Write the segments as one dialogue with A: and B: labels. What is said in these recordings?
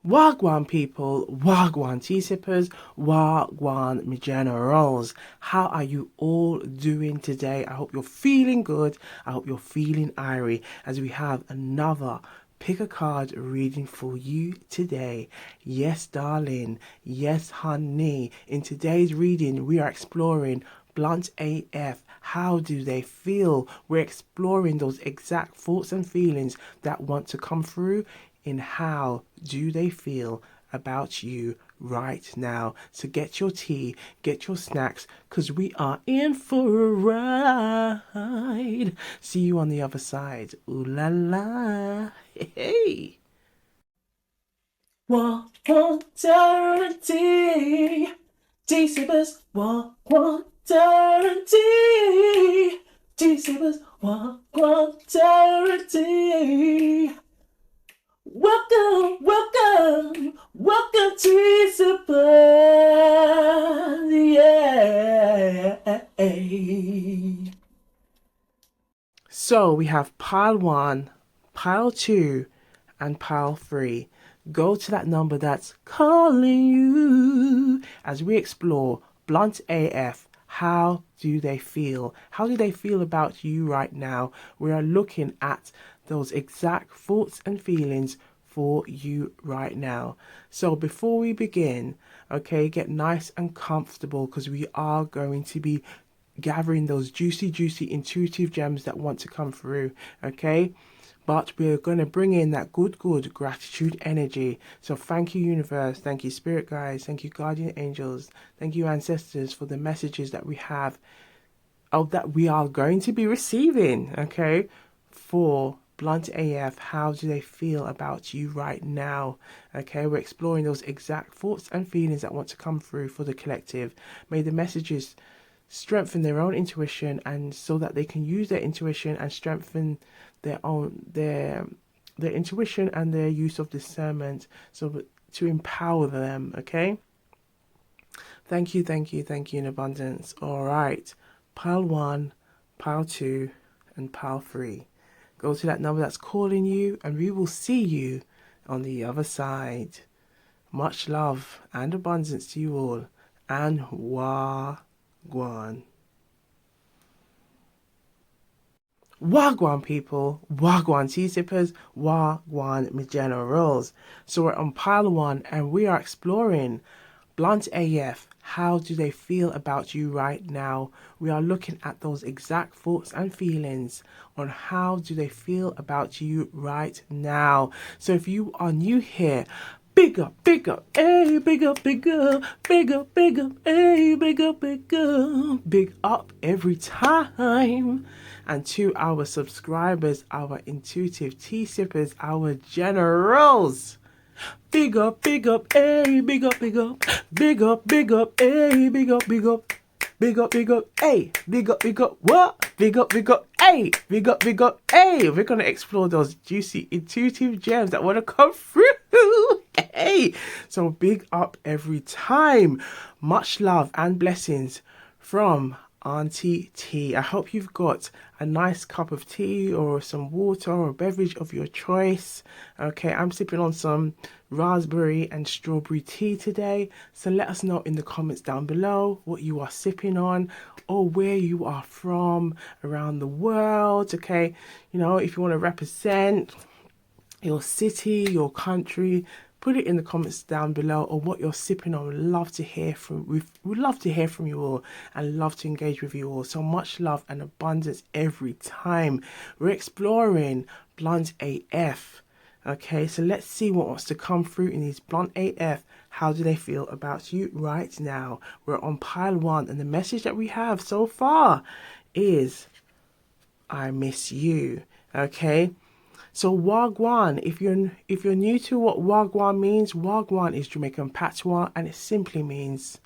A: Wagwan people, Wagwan tea sippers, Wagwan me generals. How are you all doing today? I hope you're feeling good. I hope you're feeling IRIE as we have another pick a card reading for you today. Yes, darling. Yes, honey. In today's reading, we are exploring Blunt AF. How do they feel? We're exploring those exact thoughts and feelings that want to come through in how do they feel about you right now. So get your tea, get your snacks, because we are in for a ride. See you on the other side. Ooh la la. Hey. One guarantee. T-Sippers, one guarantee. T-Sippers, one guarantee. Welcome to Supply. Yeah. So we have pile one, pile two, and pile three. Go to that number that's calling you as we explore Blunt AF. How do they feel? How do they feel about you right now? We are looking at those exact thoughts and feelings for you right now. So before we begin, okay, get nice and comfortable because we are going to be gathering those juicy, intuitive gems that want to come through, okay? But we're going to bring in that good gratitude energy. So thank you, universe. Thank you, spirit guides. Thank you, guardian angels. Thank you, ancestors, for the messages that we have, that we are going to be receiving, okay? For Blunt AF, how do they feel about you right now? Okay, we're exploring those exact thoughts and feelings that want to come through for the collective. May the messages strengthen their own intuition, and so that they can use their intuition and strengthen their intuition and their use of discernment, so to empower them. Okay, thank you in abundance. All right, pile one, pile two, and pile three. Go to that number that's calling you, and we will see you on the other side. Much love and abundance to you all, and Gwan. Wagwan people, Wagwan tea sippers, Wagwan me generals. So we're on pile one and we are exploring Blunt AF. How do they feel about you right now? We are looking at those exact thoughts and feelings on how do they feel about you right now. So if you are new here, big up, hey, big up, hey, big up every time. And to our subscribers, our intuitive tea sippers, our generals, big up, hey, big up, hey, big up, hey, what? Hey, hey. We're gonna explore those juicy, intuitive gems that want to come through. Hey, so big up every time. Much love and blessings from Auntie T. I hope you've got a nice cup of tea or some water or a beverage of your choice. Okay, I'm sipping on some raspberry and strawberry tea today. So let us know in the comments down below what you are sipping on or where you are from around the world. Okay, you know, if you want to represent your city, your country, put it in the comments down below, or what you're sipping on. We'd love to hear from you all and love to engage with you all. So much love and abundance every time. We're exploring Blunt AF. Okay, so let's see what wants to come through in these Blunt AF. How do they feel about you right now? We're on pile one, and the message that we have so far is I miss you. Okay, so Wagwan, if you're new to what Wagwan means, Wagwan is Jamaican patois, and it simply means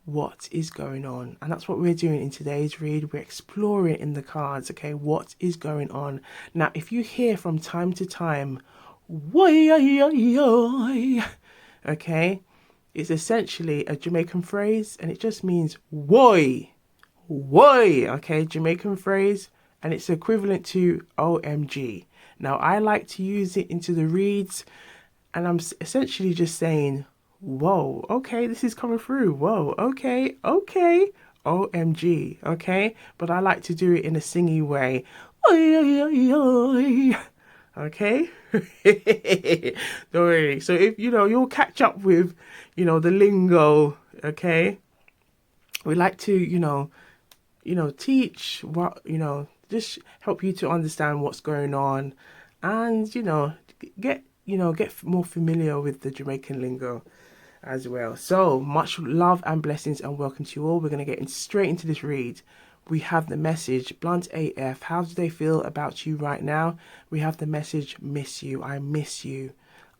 A: what is going on. And that's what we're doing in today's read. We're exploring in the cards, okay, what is going on. Now, if you hear from time to time, okay, it's essentially a Jamaican phrase, and it just means woi, okay, Jamaican phrase, and it's equivalent to OMG. Now, I like to use it into the reads And I'm essentially just saying, whoa, okay, this is coming through. Whoa, okay, okay. OMG, okay? But I like to do it in a singy way. Oi, oi, oi, oi. Okay? Don't worry. So if you'll catch up with, the lingo, okay? We like to, teach what, just help you to understand what's going on and, get more familiar with the Jamaican lingo as well. So much love and blessings and welcome to you all. We're going to get straight into this read. We have the message, Blunt AF, how do they feel about you right now? We have the message, miss you, I miss you,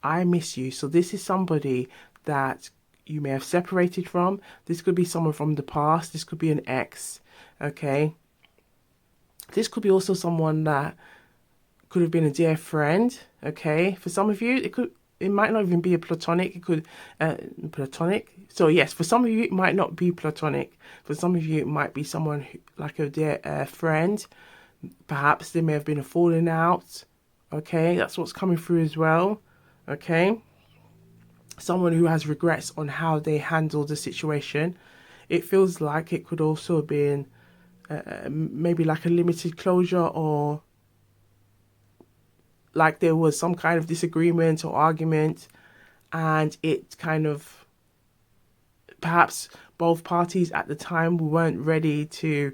A: I miss you. So this is somebody that you may have separated from. This could be someone from the past. This could be an ex, okay? This could be also someone that could have been a dear friend, okay? For some of you, it might not even be a platonic. It could platonic. So yes, for some of you it might not be platonic. For some of you it might be someone like a dear friend. Perhaps there may have been a falling out. Okay, that's what's coming through as well. Okay, someone who has regrets on how they handled the situation. It feels like it could also have been maybe like a limited closure, or like there was some kind of disagreement or argument, and it kind of, perhaps both parties at the time weren't ready to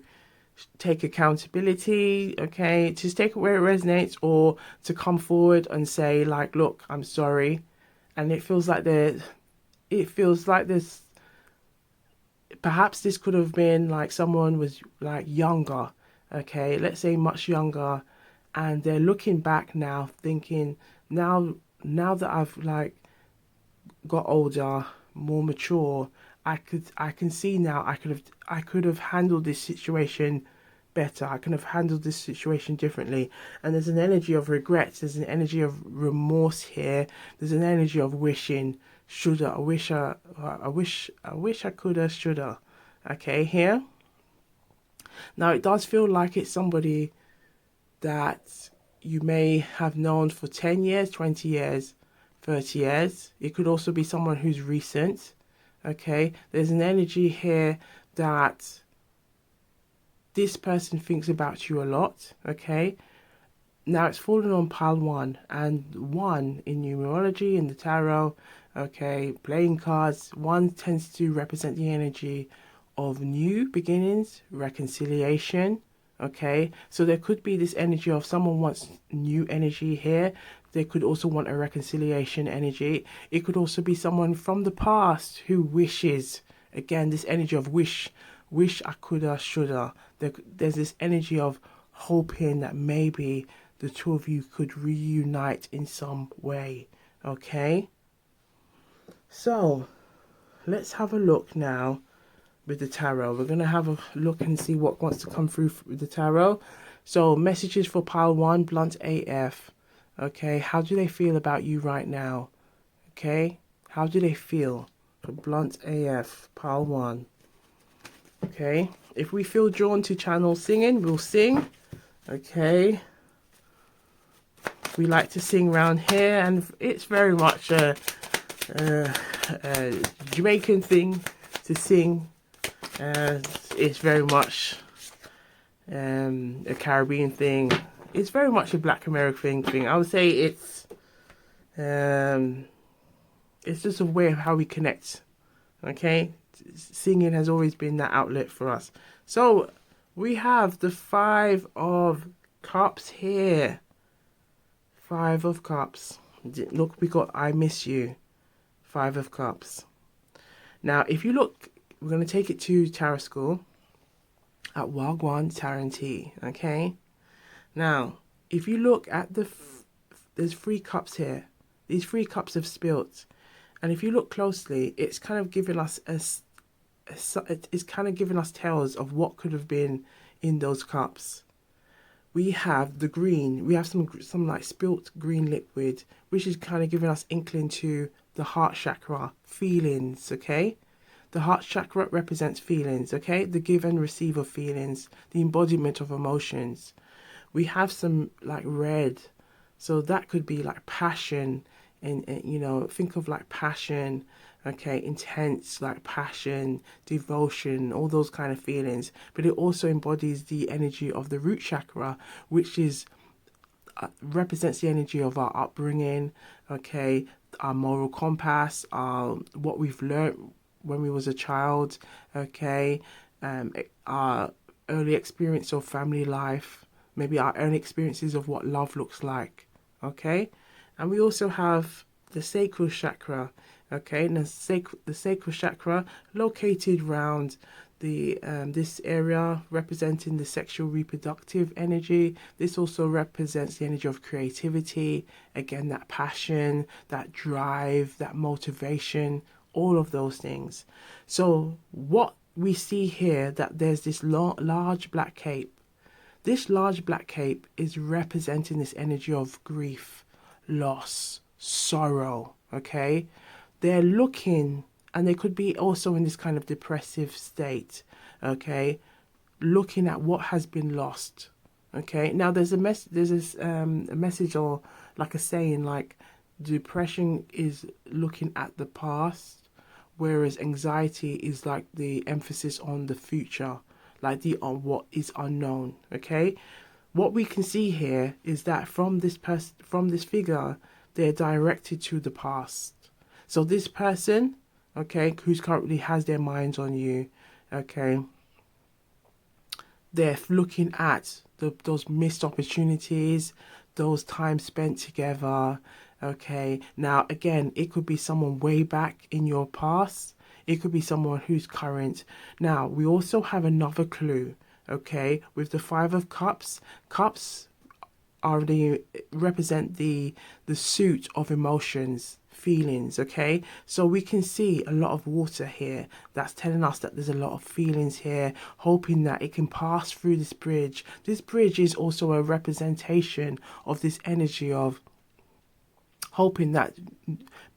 A: take accountability, okay, just take it where it resonates, or to come forward and say like, look, I'm sorry. And it feels like there's perhaps this could have been like someone was like younger, okay, let's say much younger, and they're looking back now thinking, now that I've like got older, more mature, I can see now I could have handled this situation better. I could have handled this situation differently. And there's an energy of regrets. There's an energy of remorse here. There's an energy of wishing, shoulda. I wish I coulda, shoulda. Okay, here. Now it does feel like it's somebody that you may have known for 10 years, 20 years, 30 years. It could also be someone who's recent. Okay, there's an energy here that this person thinks about you a lot. Okay, now it's fallen on pile 1, and 1 in numerology, in the tarot, okay, playing cards, 1 tends to represent the energy of new beginnings, reconciliation. Okay, so there could be this energy of someone wants new energy here. They could also want a reconciliation energy. It could also be someone from the past who wishes, again, this energy of wish I coulda, shoulda. There's this energy of hoping that maybe the two of you could reunite in some way. Okay, so let's have a look now with the tarot. We're going to have a look and see what wants to come through with the tarot. So messages for pile 1, Blunt AF. Okay, how do they feel about you right now? Okay, how do they feel for Blunt AF, pile 1? Okay, if we feel drawn to channel singing, we'll sing. Okay, we like to sing around here, and it's very much a Jamaican thing to sing. It's very much a Caribbean thing. It's very much a Black American thing. I would say it's just a way of how we connect. Okay, singing has always been that outlet for us. So we have the 5 of Cups here. 5 of Cups. Look, we got I miss you. 5 of Cups. Now, if you look, we're going to take it to tarot school at Gwan Tarot. Okay. Now, if you look at there's 3 cups here. These 3 cups have spilt, and if you look closely, it's kind of giving us it's kind of giving us tales of what could have been in those cups. We have the green. We have some like spilt green liquid, which is kind of giving us inkling to the heart chakra, feelings. Okay. The heart chakra represents feelings, okay? The give and receive of feelings, the embodiment of emotions. We have some like red, so that could be like passion. and you know, think of like passion, okay, intense, like passion, devotion, all those kind of feelings. But it also embodies the energy of the root chakra, which is represents the energy of our upbringing, okay, our moral compass, what we've learned when we was a child, okay, our early experience of family life, maybe our own experiences of what love looks like, okay. And we also have the sacral chakra, okay, and the sacral chakra located around the this area representing the sexual reproductive energy. This also represents the energy of creativity, again, that passion, that drive, that motivation, all of those things. So what we see here, that there's this large black cape. This large black cape is representing this energy of grief, loss, sorrow, okay. They're looking, and they could be also in this kind of depressive state, okay, looking at what has been lost, okay. Now there's a message, or like a saying, like depression is looking at the past, whereas anxiety is like the emphasis on the future, like the on what is unknown, okay. What we can see here is that from this figure, they're directed to the past. So this person, okay, who's currently has their minds on you, okay, they're looking at those missed opportunities, those times spent together, okay. Now, again, it could be someone way back in your past. It could be someone who's current. Now, we also have another clue, okay, with the Five of Cups. Cups are the represent the suit of emotions, feelings, okay. So we can see a lot of water here. That's telling us that there's a lot of feelings here, hoping that it can pass through this bridge. This bridge is also a representation of this energy of hoping that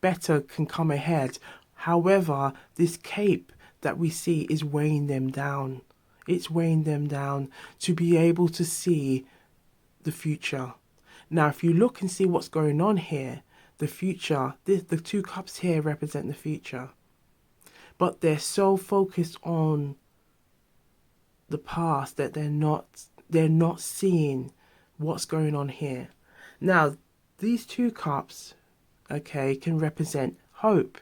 A: better can come ahead. However, this cape that we see is weighing them down. It's weighing them down to be able to see the future. Now, if you look and see what's going on here, the future, the two cups here represent the future. But they're so focused on the past that they're not seeing what's going on here. Now, these two cups, okay, can represent hope,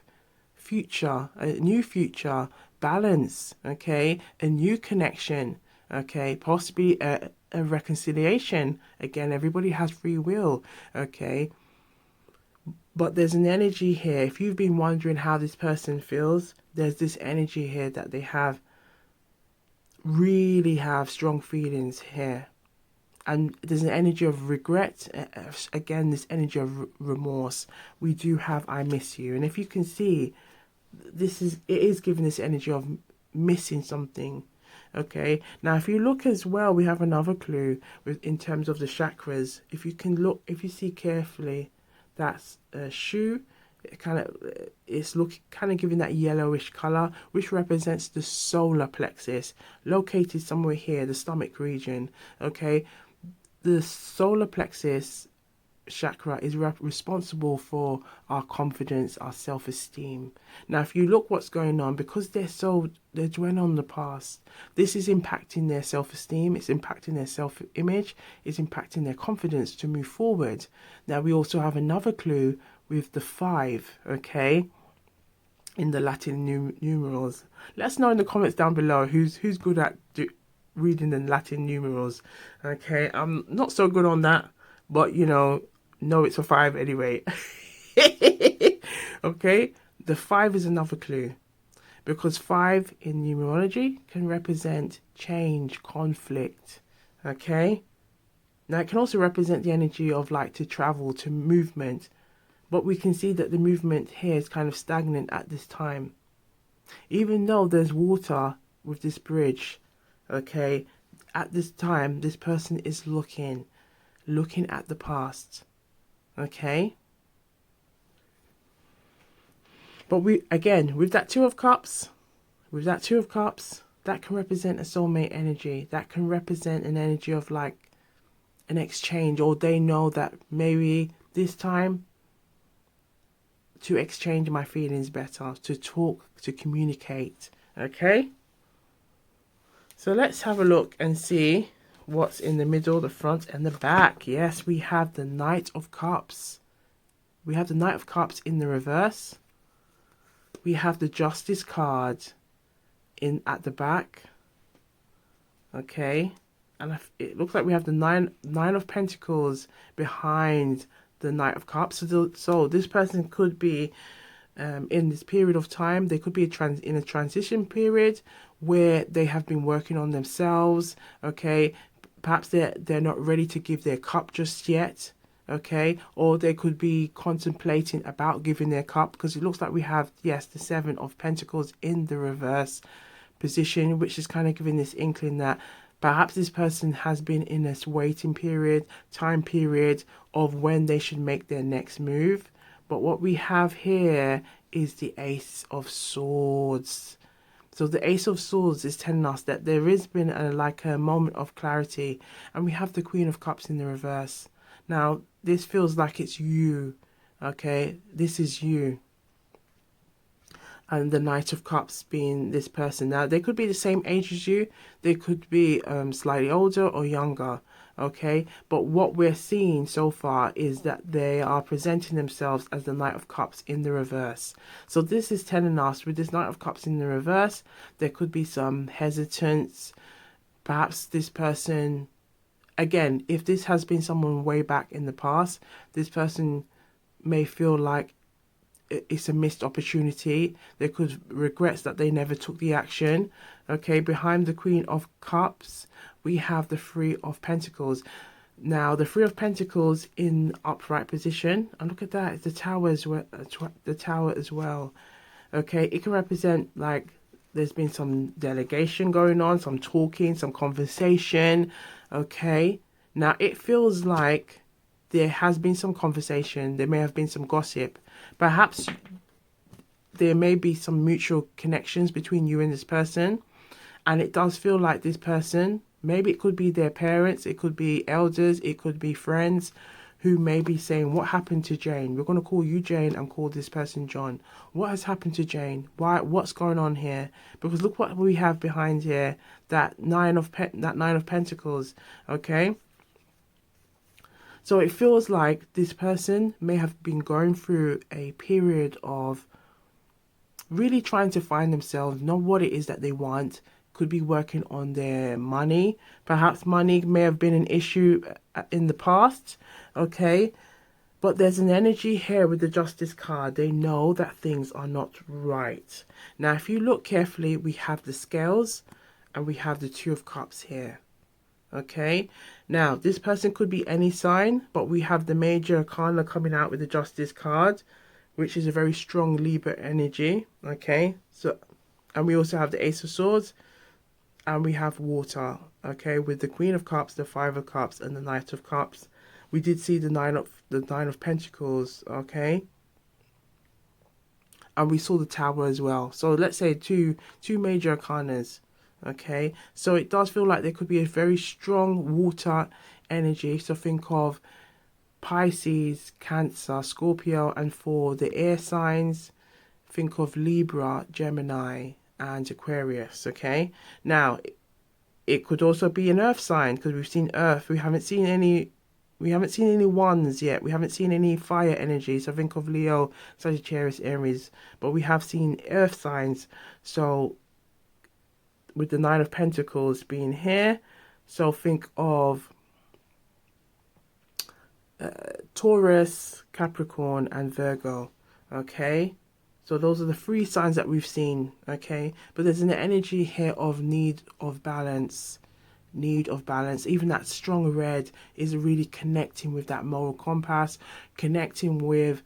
A: future, a new future, balance, okay, a new connection, okay, possibly a reconciliation. Again, everybody has free will, okay. But there's an energy here. If you've been wondering how this person feels, there's this energy here that they really have strong feelings here. And there's an energy of regret. Again, this energy of remorse. We do have I miss you. And if you can see, it is giving this energy of missing something. Okay. Now, if you look as well, we have another clue in terms of the chakras. If you can look, if you see carefully, that's a shoe. It's kind of giving that yellowish color, which represents the solar plexus, located somewhere here, the stomach region. Okay. The solar plexus chakra is responsible for our confidence, our self-esteem. Now, if you look what's going on, because they're dwelling on the past, this is impacting their self-esteem, it's impacting their self-image, it's impacting their confidence to move forward. Now, we also have another clue with the 5, okay, in the Latin numerals. Let us know in the comments down below who's good at reading the Latin numerals. Okay, I'm not so good on that, but no, it's a 5 anyway. Okay, the 5 is another clue, because 5 in numerology can represent change, conflict. Okay, now it can also represent the energy of like to travel, to movement, but we can see that the movement here is kind of stagnant at this time. Even though there's water with this bridge, okay, at this time, this person is looking at the past, okay? But again, with that Two of Cups, that can represent a soulmate energy. That can represent an energy of like an exchange, or they know that maybe this time to exchange my feelings better, to talk, to communicate. Okay? So let's have a look and see what's in the middle, the front, and the back. Yes, we have the Knight of Cups. We have the Knight of Cups in the reverse. We have the Justice card in at the back. Okay, and it looks like we have the nine of Pentacles behind the Knight of Cups. So this person could be in this period of time. They could be in a transition period where they have been working on themselves. Okay, perhaps they're not ready to give their cup just yet. Okay, or they could be contemplating about giving their cup, because it looks like we have, yes, the Seven of Pentacles in the reverse position, which is kind of giving this inkling that perhaps this person has been in this waiting period, time period of when they should make their next move. But what we have here is the Ace of Swords. So the Ace of Swords is telling us that there has been a moment of clarity, and we have the Queen of Cups in the reverse. Now, this feels like it's you, okay? This is you. And the Knight of Cups being this person. Now, they could be the same age as you. They could be slightly older or younger, okay? But what we're seeing so far is that they are presenting themselves as the Knight of Cups in the reverse. So this is telling us, with this Knight of Cups in the reverse, there could be some hesitance. Perhaps this person, again, if this has been someone way back in the past, this person may feel like it's a missed opportunity. They could regret that they never took the action. Okay, behind the Queen of Cups, we have the Three of Pentacles. Now, the Three of Pentacles in upright position, and look at that, it's the Tower as well. The Tower as well. Okay, it can represent like there's been some delegation going on, some talking, some conversation. Okay, now it feels like there has been some conversation. There may have been some gossip. Perhaps there may be some mutual connections between you and this person. And it does feel like this person, maybe it could be their parents, it could be elders, it could be friends who may be saying, what happened to Jane? We're going to call you Jane and call this person John. What has happened to Jane? What's going on here? Because look what we have behind here, that Nine of Pentacles, okay? So it feels like this person may have been going through a period of really trying to find themselves, know what it is that they want. Could be working on their money. Perhaps money may have been an issue in the past, okay? But there's an energy here with the Justice card. They know that things are not right. Now, if you look carefully, we have the Scales and we have the Two of Cups here. Okay, now this person could be any sign, but we have the Major Arcana coming out with the Justice card, which is a very strong Libra energy. Okay, so, and we also have the Ace of Swords, and we have Water. Okay, with the Queen of Cups, the Five of Cups, and the Knight of Cups. We did see the Nine of Pentacles. Okay, and we saw the Tower as well. So let's say two Major Arcanas. Okay, so it does feel like there could be a very strong water energy. So think of Pisces, Cancer, Scorpio, and for the air signs, think of Libra, Gemini, and Aquarius. Okay, now it could also be an earth sign, because we've seen earth. We haven't seen any ones yet. We haven't seen any fire energy. So think of Leo, Sagittarius, Aries, but we have seen earth signs. So with the Nine of Pentacles being here, so think of Taurus, Capricorn, and Virgo. Okay, so those are the three signs that we've seen. Okay, but there's an energy here of need of balance. Even that strong red is really connecting with that moral compass, connecting with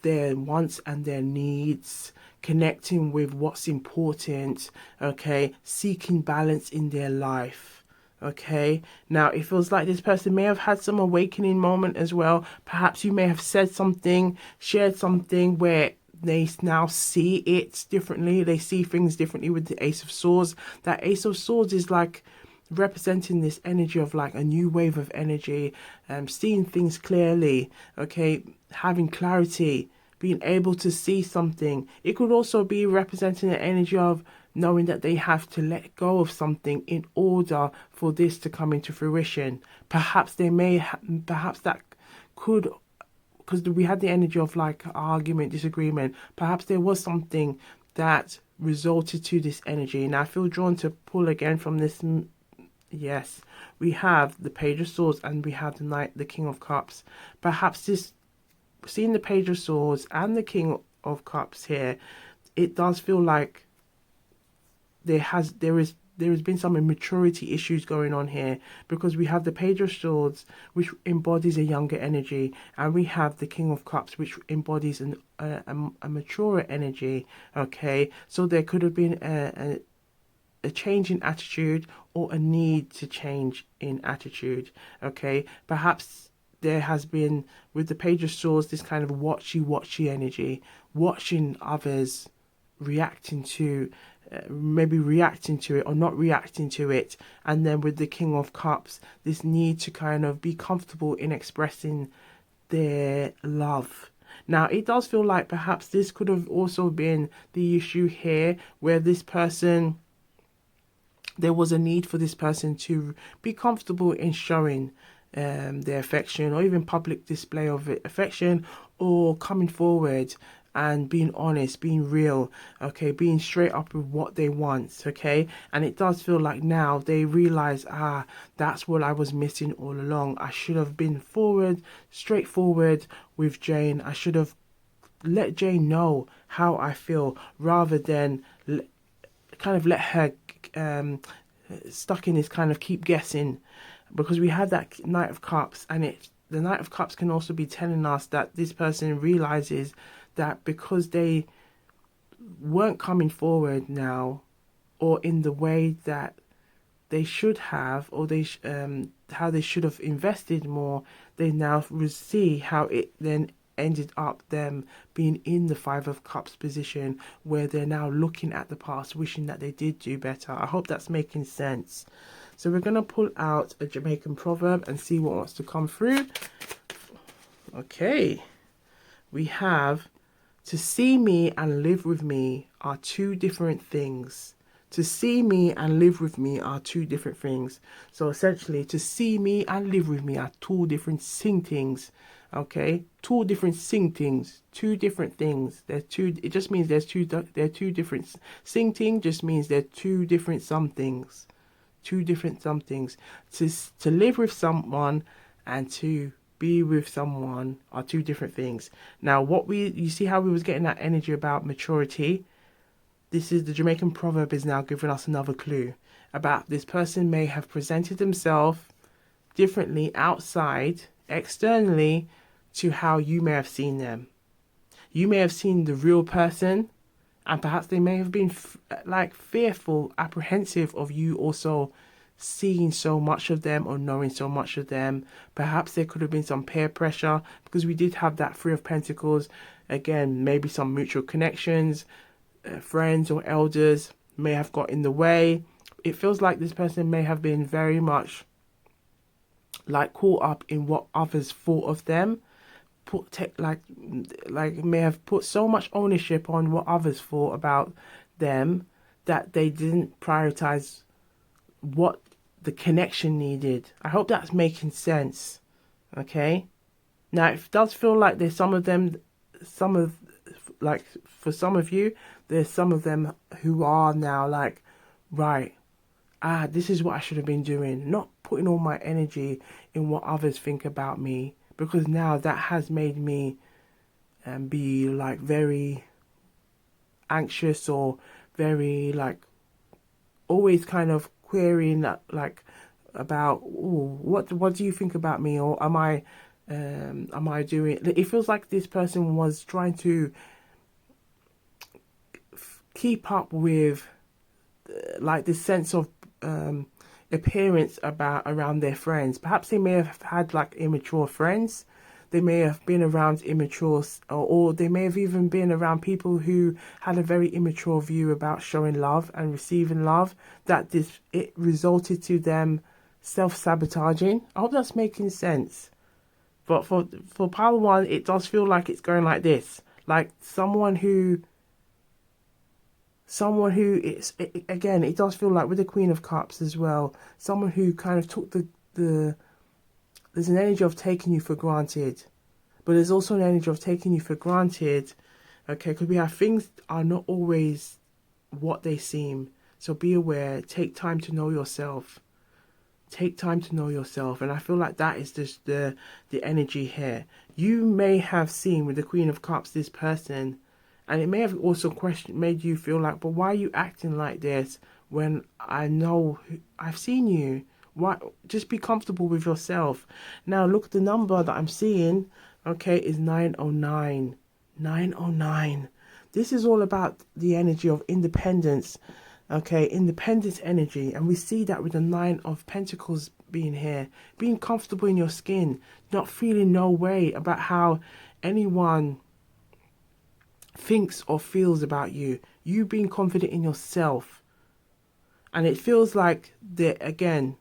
A: their wants and their needs, connecting with what's important, okay, seeking balance in their life. Okay, now it feels like this person may have had some awakening moment as well. Perhaps you may have said something, shared something where they now see it differently. They see things differently with the Ace of Swords. That Ace of Swords is like representing this energy of like a new wave of energy, seeing things clearly, okay, having clarity, being able to see something. It could also be representing the energy of knowing that they have to let go of something in order for this to come into fruition. Perhaps they may, perhaps that could, because we had the energy of like argument, disagreement. Perhaps there was something that resulted to this energy. And I feel drawn to pull again from this. Yes, we have the Page of Swords and we have the King of Cups. Perhaps this, seeing the Page of Swords and the King of Cups here, it does feel like there has been some immaturity issues going on here, because we have the Page of Swords, which embodies a younger energy, and we have the King of Cups, which embodies a maturer energy. Okay, so there could have been a change in attitude or a need to change in attitude. Okay, perhaps there has been, with the Page of Swords, this kind of watchy energy, watching others reacting to maybe reacting to it or not reacting to it. And then with the King of Cups, this need to kind of be comfortable in expressing their love. Now, it does feel like perhaps this could have also been the issue here, where this person, there was a need for this person to be comfortable in showing their affection, or even public display of affection, or coming forward and being honest, being real, okay, being straight up with what they want, okay. And it does feel like now they realize, that's what I was missing all along. I should have been straightforward with Jane. I should have let Jane know how I feel, rather than kind of let her stuck in this kind of keep guessing. Because we had that Knight of Cups, and the Knight of Cups can also be telling us that this person realizes that because they weren't coming forward now, or in the way that they should have, or how they should have invested more, they now see how it then ended up them being in the Five of Cups position, where they're now looking at the past, wishing that they did do better. I hope that's making sense. So we're going to pull out a Jamaican proverb and see what wants to come through. Okay, we have, to see me and live with me are two different things. To see me and live with me are two different things. So essentially, to see me and live with me are two different things. Okay, two different things, two different things. They're two. It just means they're two different. Thing just means they're two different somethings. Two different somethings. To live with someone and to be with someone are two different things. Now, you see how we was getting that energy about maturity. This is the Jamaican proverb is now giving us another clue about this person may have presented themselves differently outside, externally, to how you may have seen them. You may have seen the real person, and perhaps they may have been fearful, apprehensive of you also seeing so much of them or knowing so much of them. Perhaps there could have been some peer pressure, because we did have that Three of Pentacles. Again, maybe some mutual connections, friends or elders may have got in the way. It feels like this person may have been very much like caught up in what others thought of them. May have put so much ownership on what others thought about them that they didn't prioritize what the connection needed. I hope that's making sense. Okay, now it does feel like there's for some of you, there's some of them who are now like, right, this is what I should have been doing, not putting all my energy in what others think about me, because now that has made me be like very anxious, or very like always kind of querying about, what do you think about me, or am I doing? It feels like this person was trying to keep up with like this sense of appearance around their friends. Perhaps they may have had like immature friends. They may have been around immature, or they may have even been around people who had a very immature view about showing love and receiving love, that it resulted to them self-sabotaging. I hope that's making sense. But for pile one, it does feel like it's going like this. like someone who it's again, it does feel like with the Queen of Cups as well, someone who kind of took the there's an energy of taking you for granted, but there's also an energy of taking you for granted, okay, because we have things are not always what they seem. So be aware, take time to know yourself. Take time to know yourself. And I feel like that is just the energy here. You may have seen with the Queen of Cups this person, and it may have also made you feel like, but why are you acting like this when I know I've seen you? Why? Just be comfortable with yourself. Now look, the number that I'm seeing, okay, is 909. 909. This is all about the energy of independence. Okay, independence energy, and we see that with the 9 of Pentacles being here, being comfortable in your skin, not feeling no way about how anyone thinks or feels about you, you being confident in yourself. And it feels like again,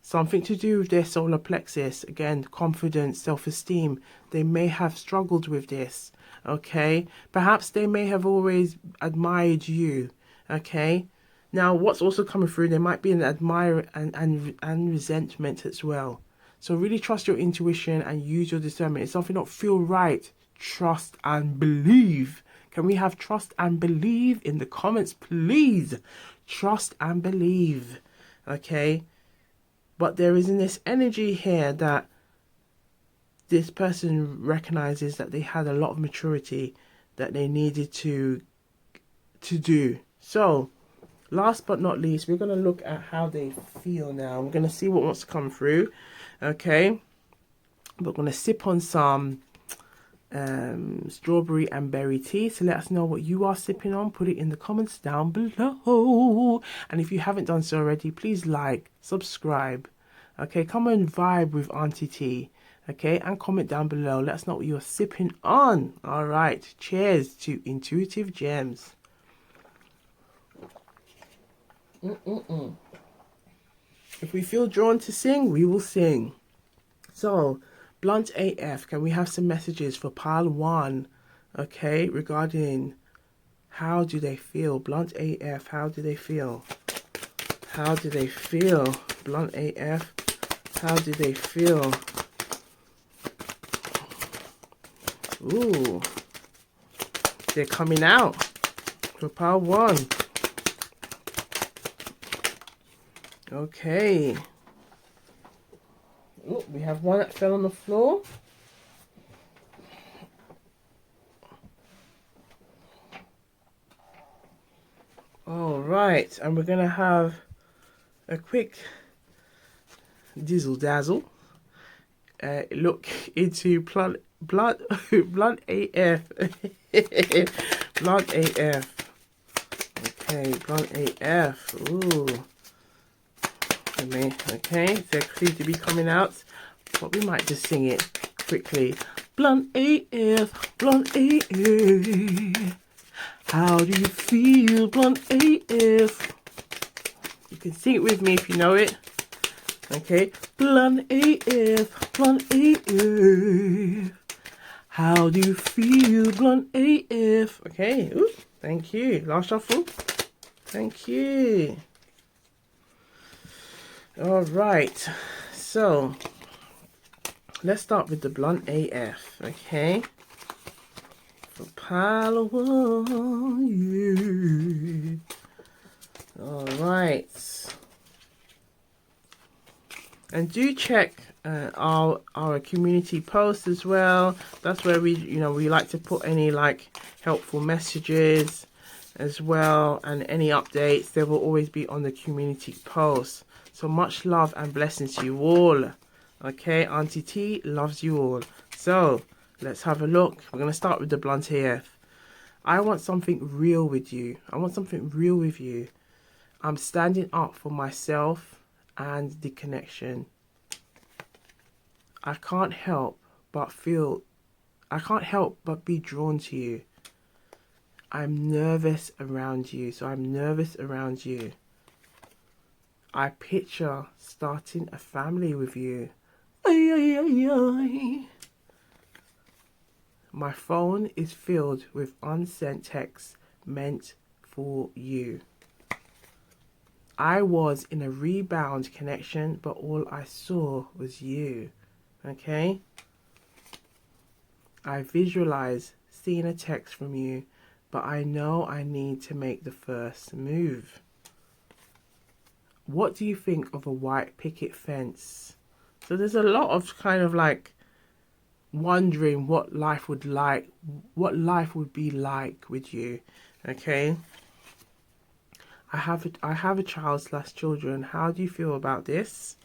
A: something to do with their solar plexus, again, confidence, self-esteem. They may have struggled with this, okay? Perhaps they may have always admired you, okay? Now, what's also coming through, there might be an admire and resentment as well. So really trust your intuition and use your discernment. If something not feel right, trust and believe. Can we have trust and believe in the comments, please? Trust and believe, okay? But there is in this energy here that this person recognizes that they had a lot of maturity that they needed to do. So, last but not least, we're going to look at how they feel now. We're going to see what wants to come through. Okay. We're going to sip on some strawberry and berry tea. So let us know what you are sipping on. Put it in the comments down below. And if you haven't done so already, please like, subscribe. Okay. Come and vibe with Auntie T. Okay. And comment down below. Let us know what you're sipping on. All right. Cheers to Intuitive Gems. If we feel drawn to sing, we will sing. So, Blunt AF, can we have some messages for pile 1, okay, regarding how do they feel? Blunt AF, how do they feel? How do they feel? Blunt AF, how do they feel? Ooh, they're coming out for pile 1. Okay. Oh, we have one that fell on the floor. All right, and we're gonna have a quick dizzle dazzle. Look into blunt AF. Blunt AF. Okay, blunt AF. Ooh. Okay, they seem to be coming out, but we might just sing it quickly. Blunt AF, blunt AF. How do you feel, blunt AF? You can sing it with me if you know it. Okay, blunt AF, blunt AF. How do you feel, blunt AF? Okay, ooh, thank you. Last shuffle. Thank you. All right, so let's start with the blunt AF, okay? For pile 1, yeah. All right, and do check our community post as well. That's where we like to put any like helpful messages as well, and any updates. They will always be on the community post. So much love and blessings to you all. Okay, Auntie T loves you all. So, let's have a look. We're going to start with the blunt AF. I want something real with you. I want something real with you. I'm standing up for myself and the connection. I can't help but be drawn to you. I'm nervous around you. So I'm nervous around you. I picture starting a family with you. Ay, ay, ay, ay. My phone is filled with unsent texts meant for you. I was in a rebound connection, but all I saw was you. Okay? I visualize seeing a text from you, but I know I need to make the first move. What do you think of a white picket fence? So there's a lot of kind of like wondering what life would be like with you. Okay? I have a child / children. How do you feel about this?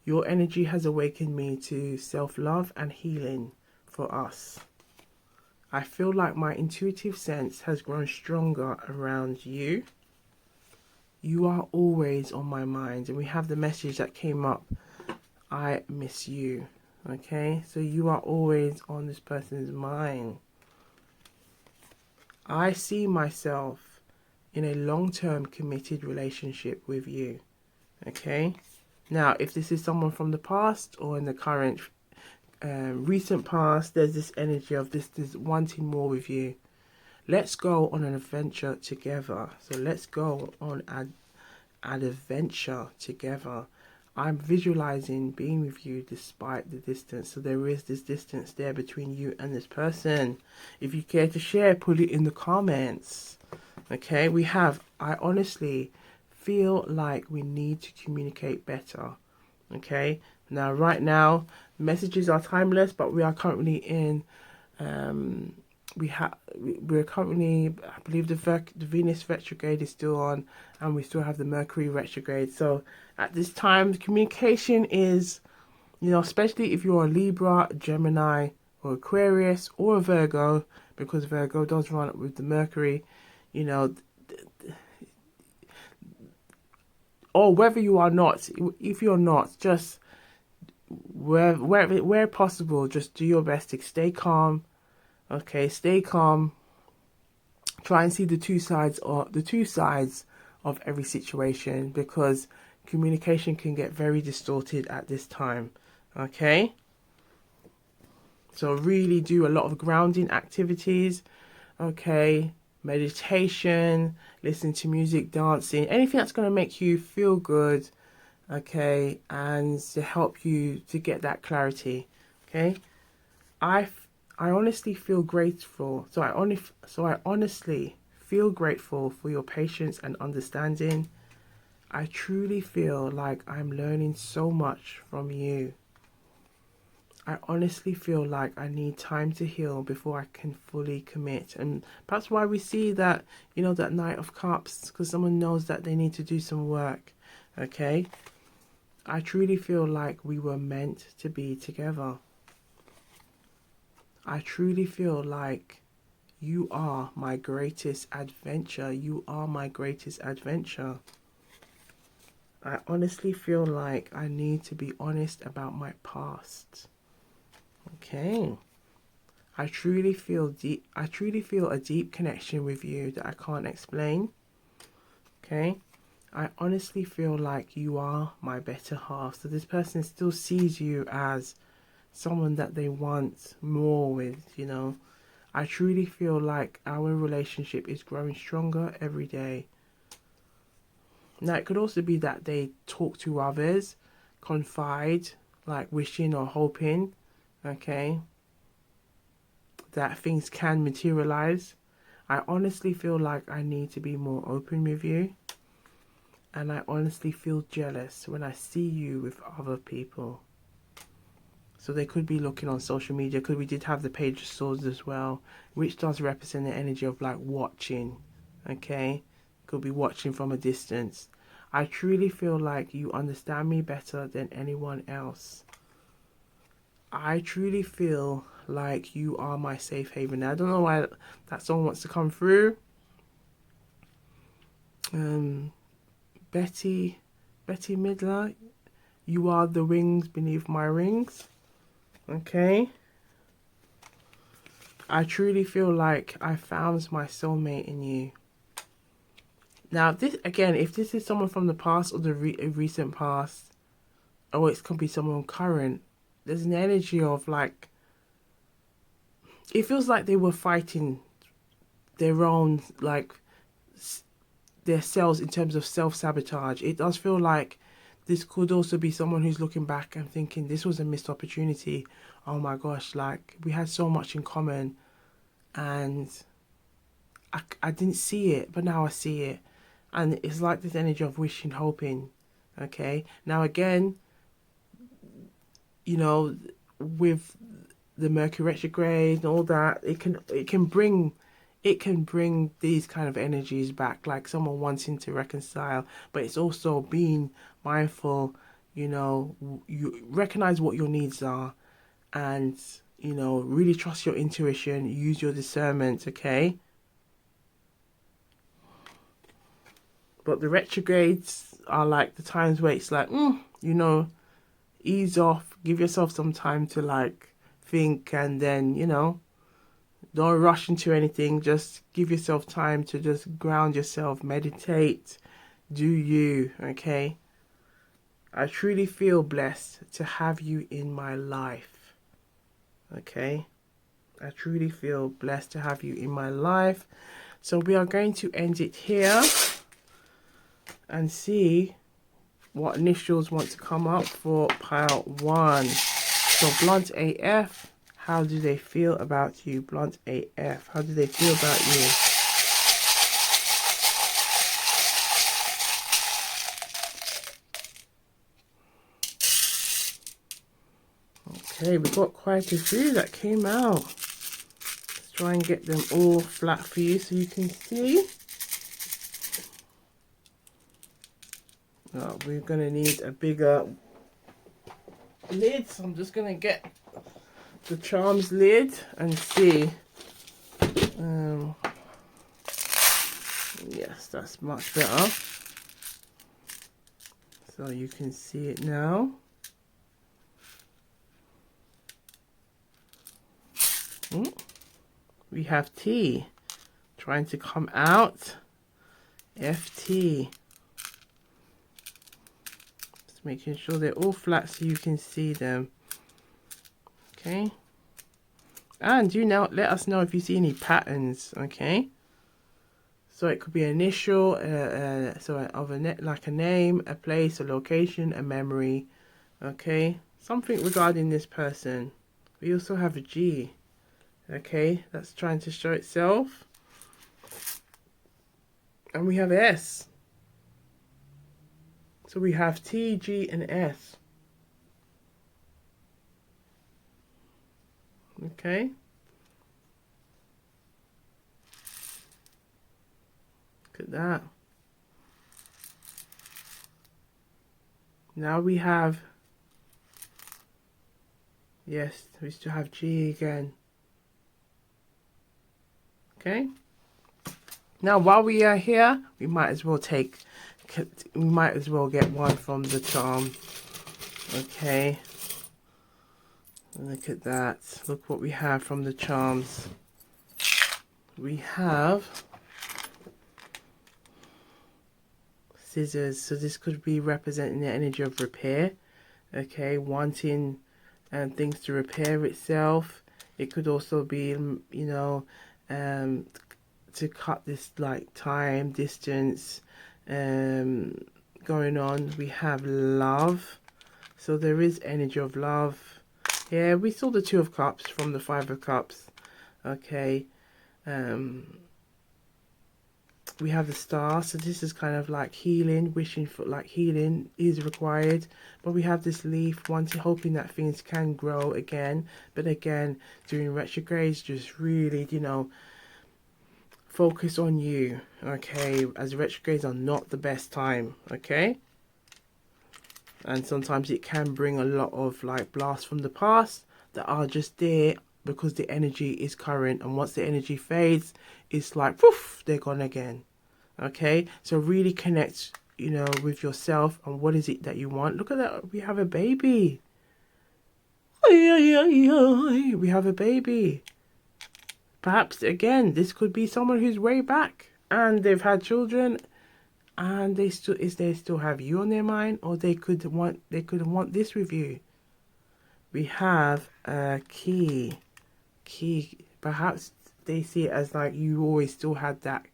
A: Your energy has awakened me to self-love and healing for us. I feel like my intuitive sense has grown stronger around you. You are always on my mind. And we have the message that came up. I miss you. Okay? So you are always on this person's mind. I see myself in a long-term committed relationship with you. Okay? Now, if this is someone from the past or in the current, recent past, there's this energy of this wanting more with you. Let's go on an adventure together. So let's go on an adventure together. I'm visualizing being with you despite the distance. So there is this distance there between you and this person. If you care to share, put it in the comments. Okay, I honestly feel like we need to communicate better. Okay, now right now messages are timeless, but we are currently in we're currently, I believe the Venus retrograde is still on, and we still have the Mercury retrograde. So at this time, communication is, especially if you're a Libra, Gemini, or Aquarius, or a Virgo, because Virgo does run up with the Mercury, or whether you are not, if you're not, just where possible, just do your best to stay calm. Okay, stay calm. Try and see the two sides of every situation, because communication can get very distorted at this time. Okay? So really do a lot of grounding activities. Okay? Meditation, listen to music, dancing, anything that's going to make you feel good. Okay? And to help you to get that clarity. Okay? I honestly feel grateful. So I honestly feel grateful for your patience and understanding. I truly feel like I'm learning so much from you. I honestly feel like I need time to heal before I can fully commit. And that's why we see that, that Knight of Cups, because someone knows that they need to do some work. Okay? I truly feel like we were meant to be together. I truly feel like you are my greatest adventure. You are my greatest adventure. I honestly feel like I need to be honest about my past. Okay. I truly feel a deep connection with you that I can't explain. Okay. I honestly feel like you are my better half. So this person still sees you as someone that they want more with, I truly feel like our relationship is growing stronger every day. Now, it could also be that they talk to others, confide, like wishing or hoping, okay, that things can materialize. I honestly feel like I need to be more open with you. And I honestly feel jealous when I see you with other people. So they could be looking on social media, because we did have the Page of Swords as well, which does represent the energy of like watching, okay? Could be watching from a distance. I truly feel like you understand me better than anyone else. I truly feel like you are my safe haven. Now, I don't know why that song wants to come through. Betty Midler, you are the wings beneath my rings. Okay. I truly feel like I found my soulmate in you. Now, if this is someone from the past or the recent past, or it could be someone current, there's an energy of like it feels like they were fighting their own, like, their selves in terms of self-sabotage. It does feel like this could also be someone who's looking back and thinking this was a missed opportunity. Oh my gosh, like, we had so much in common and I didn't see it, but now I see it. And it's like this energy of wishing, hoping. Okay, now again, you know, with the Mercury retrograde and all that, it can bring these kind of energies back, like someone wanting to reconcile. But it's also being mindful, you know, you recognize what your needs are, and, you know, really trust your intuition, use your discernment. Okay, but the retrogrades are like the times where it's like, you know, ease off, give yourself some time to, like, think, and then, you know, don't rush into anything. Just give yourself time to just ground yourself, meditate, do you. Okay, I truly feel blessed to have you in my life. Okay, I truly feel blessed to have you in my life. So we are going to end it here and see what initials want to come up for pile 1. So Blunt AF, how do they feel about you? Blunt AF, how do they feel about you? Okay, we got quite a few that came out. Let's try and get them all flat for you so you can see. Oh, we're going to need a bigger lid, so I'm just going to get the charms lid and see. Yes, that's much better. So you can see it now. We have T trying to come out. FT. Just making sure they're all flat so you can see them. Okay. And you now let us know if you see any patterns. Okay. So it could be an initial, of like a name, a place, a location, a memory. Okay. Something regarding this person. We also have a G. Okay, that's trying to show itself. And we have S. So we have T, G, and S. Okay. Look at that. Now we have, yes, we still have G again. Okay. Now while we are here, we might as well get one from the charm. Okay. Look at that. Look what we have from the charms. We have scissors. So this could be representing the energy of repair. Okay, wanting things to repair itself. It could also be, you know, to cut this, like, time, distance going on. We have love. So there is energy of love. Yeah, we saw the Two of Cups from the Five of Cups. Okay. We have the Star. So this is kind of like healing, wishing for, like, healing is required. But we have this Leaf, hoping that things can grow again. But again, during retrogrades, just really, you know, focus on you. Okay, as retrogrades are not the best time. Okay. And sometimes it can bring a lot of, like, blasts from the past that are just there because the energy is current. And once the energy fades, it's like, poof, they're gone again. Okay, so really connect, you know, with yourself and what is it that you want. Look at that, we have a baby. We have a baby. Perhaps, again, this could be someone who's way back and they've had children and they still have you on their mind, or they could want this with you. We have a key Perhaps they see it as like you always still had that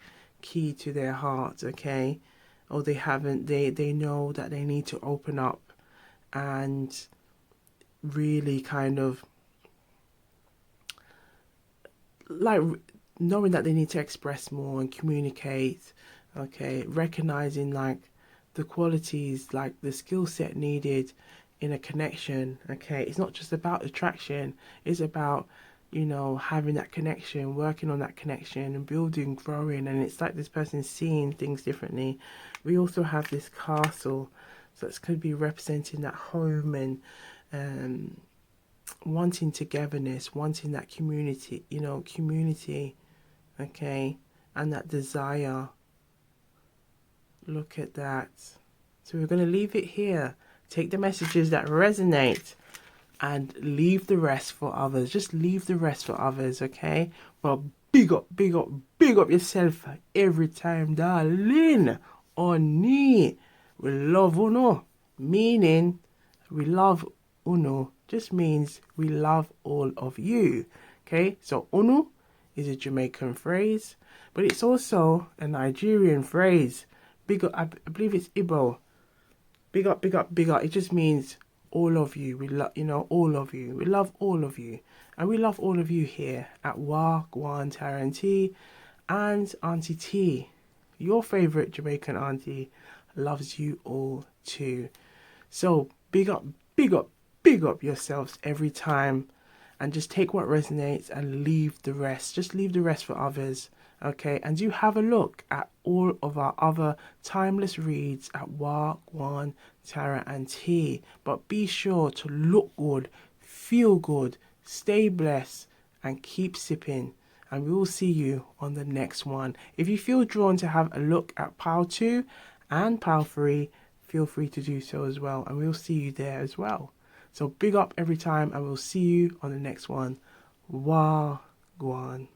A: key to their heart, okay? Or they haven't, they know that they need to open up and really kind of like knowing that they need to express more and communicate, okay? Recognizing like the qualities, like the skill set needed in a connection, okay? It's not just about attraction, it's about, you know, having that connection, working on that connection and building, growing. And it's like this person seeing things differently. We also have this castle, so it could be representing that home and wanting togetherness, wanting that community, you know, community, okay, and that desire. Look at that. So we're going to leave it here. Take the messages that resonate and leave the rest for others. Just leave the rest for others, okay? But big up, big up, big up yourself every time, darling. Oni, we love Uno. Meaning, we love Uno just means we love all of you, okay? So Uno is a Jamaican phrase, but it's also a Nigerian phrase. Big up, I believe it's Igbo. Big up, big up, big up. It just means all of you. We love, you know, all of you. We love all of you. And we love all of you here at Gwan, Tarot and Auntie T. Your favourite Jamaican auntie loves you all too. So big up, big up, big up yourselves every time. And just take what resonates and leave the rest. Just leave the rest for others. Okay, and do have a look at all of our other timeless reads at Gwan, Tarot and Tea. But be sure to look good, feel good, stay blessed, and keep sipping. And we will see you on the next one. If you feel drawn to have a look at Pile 2 and Pile 3, feel free to do so as well. And we'll see you there as well. So big up every time, and we'll see you on the next one. Wagwan.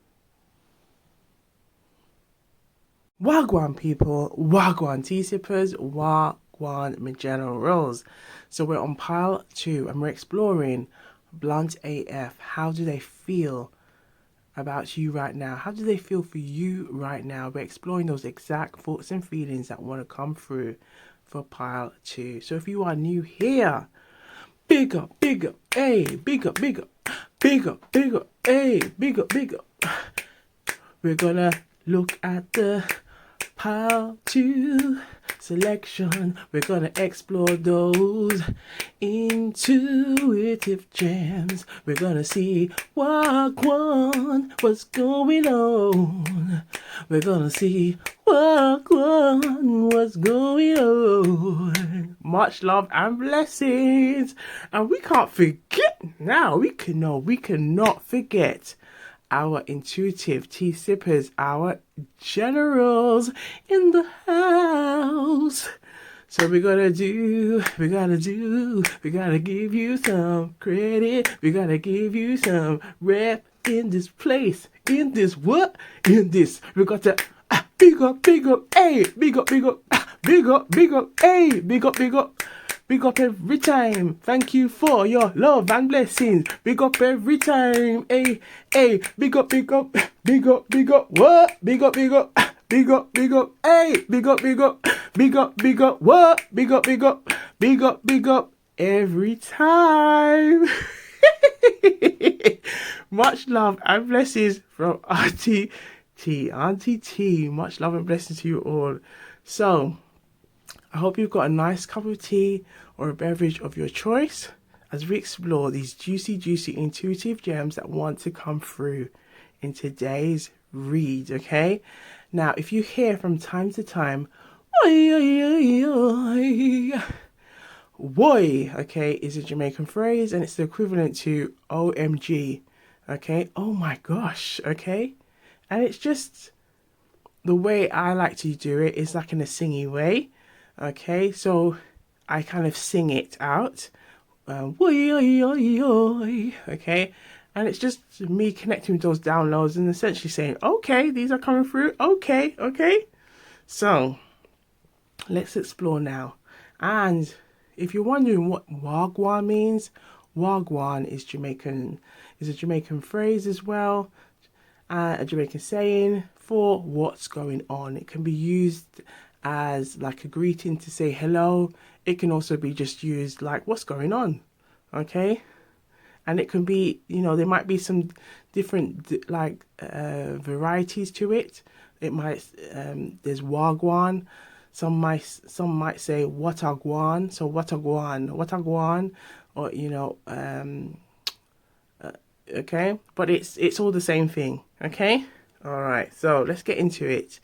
A: Wagwan people, Wagwan tea sippers, Wagwan my generals. So we're on Pile 2 and we're exploring Blunt AF. How do they feel about you right now? How do they feel for you right now? We're exploring those exact thoughts and feelings that want to come through for Pile 2. So if you are new here, big up, hey, big up, big up, big up, big up, hey, big up, big up. We're gonna look at the Pile 2 selection. We're gonna explore those intuitive gems. We're gonna see what's going on. We're gonna see what's going on. Much love and blessings. And we can't forget now. We cannot forget our intuitive tea sippers, our generals in the house. So we gotta give you some credit. We gotta give you some rep in this place. In this what? In this. We got to big up, hey, big up, big up, hey, big up. Big up every time. Thank you for your love and blessings. Big up every time. Hey, hey, big up, what? Big up, hey, big up, what? Big up, what? Big up every time. Much love and blessings from Auntie T. Much love and blessings to you all. So, I hope you've got a nice cup of tea or a beverage of your choice as we explore these juicy, intuitive gems that want to come through in today's read, okay? Now, if you hear from time to time, boy, okay, is a Jamaican phrase and it's the equivalent to OMG, okay? Oh my gosh, okay? And it's just the way I like to do it is like in a singy way. Okay, so I kind of sing it out. Okay, and it's just me connecting with those downloads and essentially saying, okay, these are coming through. Okay. So let's explore now. And if you're wondering what Wagwan means, Wagwan is a Jamaican phrase as well. a Jamaican saying for what's going on. It can be used as like a greeting to say hello. It can also be just used like what's going on, okay? And it can be, you know, there might be some different like varieties to it. It might there's wagwan. Some might say what a Gwan. So what a Gwan, or you know okay, but it's all the same thing, okay. All right, so let's get into it.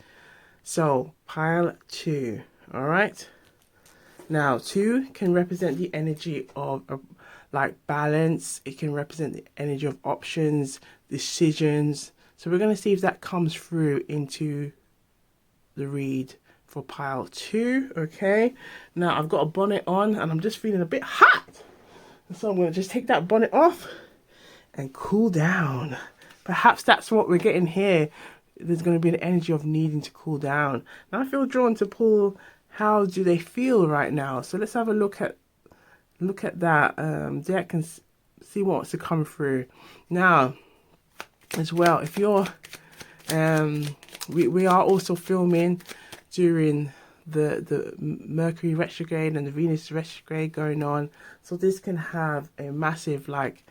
A: So pile 2. All right, now 2 can represent the energy of like balance. It can represent the energy of options, decisions. So we're going to see if that comes through into the read for pile 2. Okay, now I've got a bonnet on and I'm just feeling a bit hot, so I'm going to just take that bonnet off and cool down. Perhaps that's what we're getting here. There's going to be an energy of needing to cool down. Now I feel drawn to pull how do they feel right now. So let's have a look at that. Deck can see what's to come through. Now as well, if you're we are also filming during the Mercury retrograde and the Venus retrograde going on, so this can have a massive like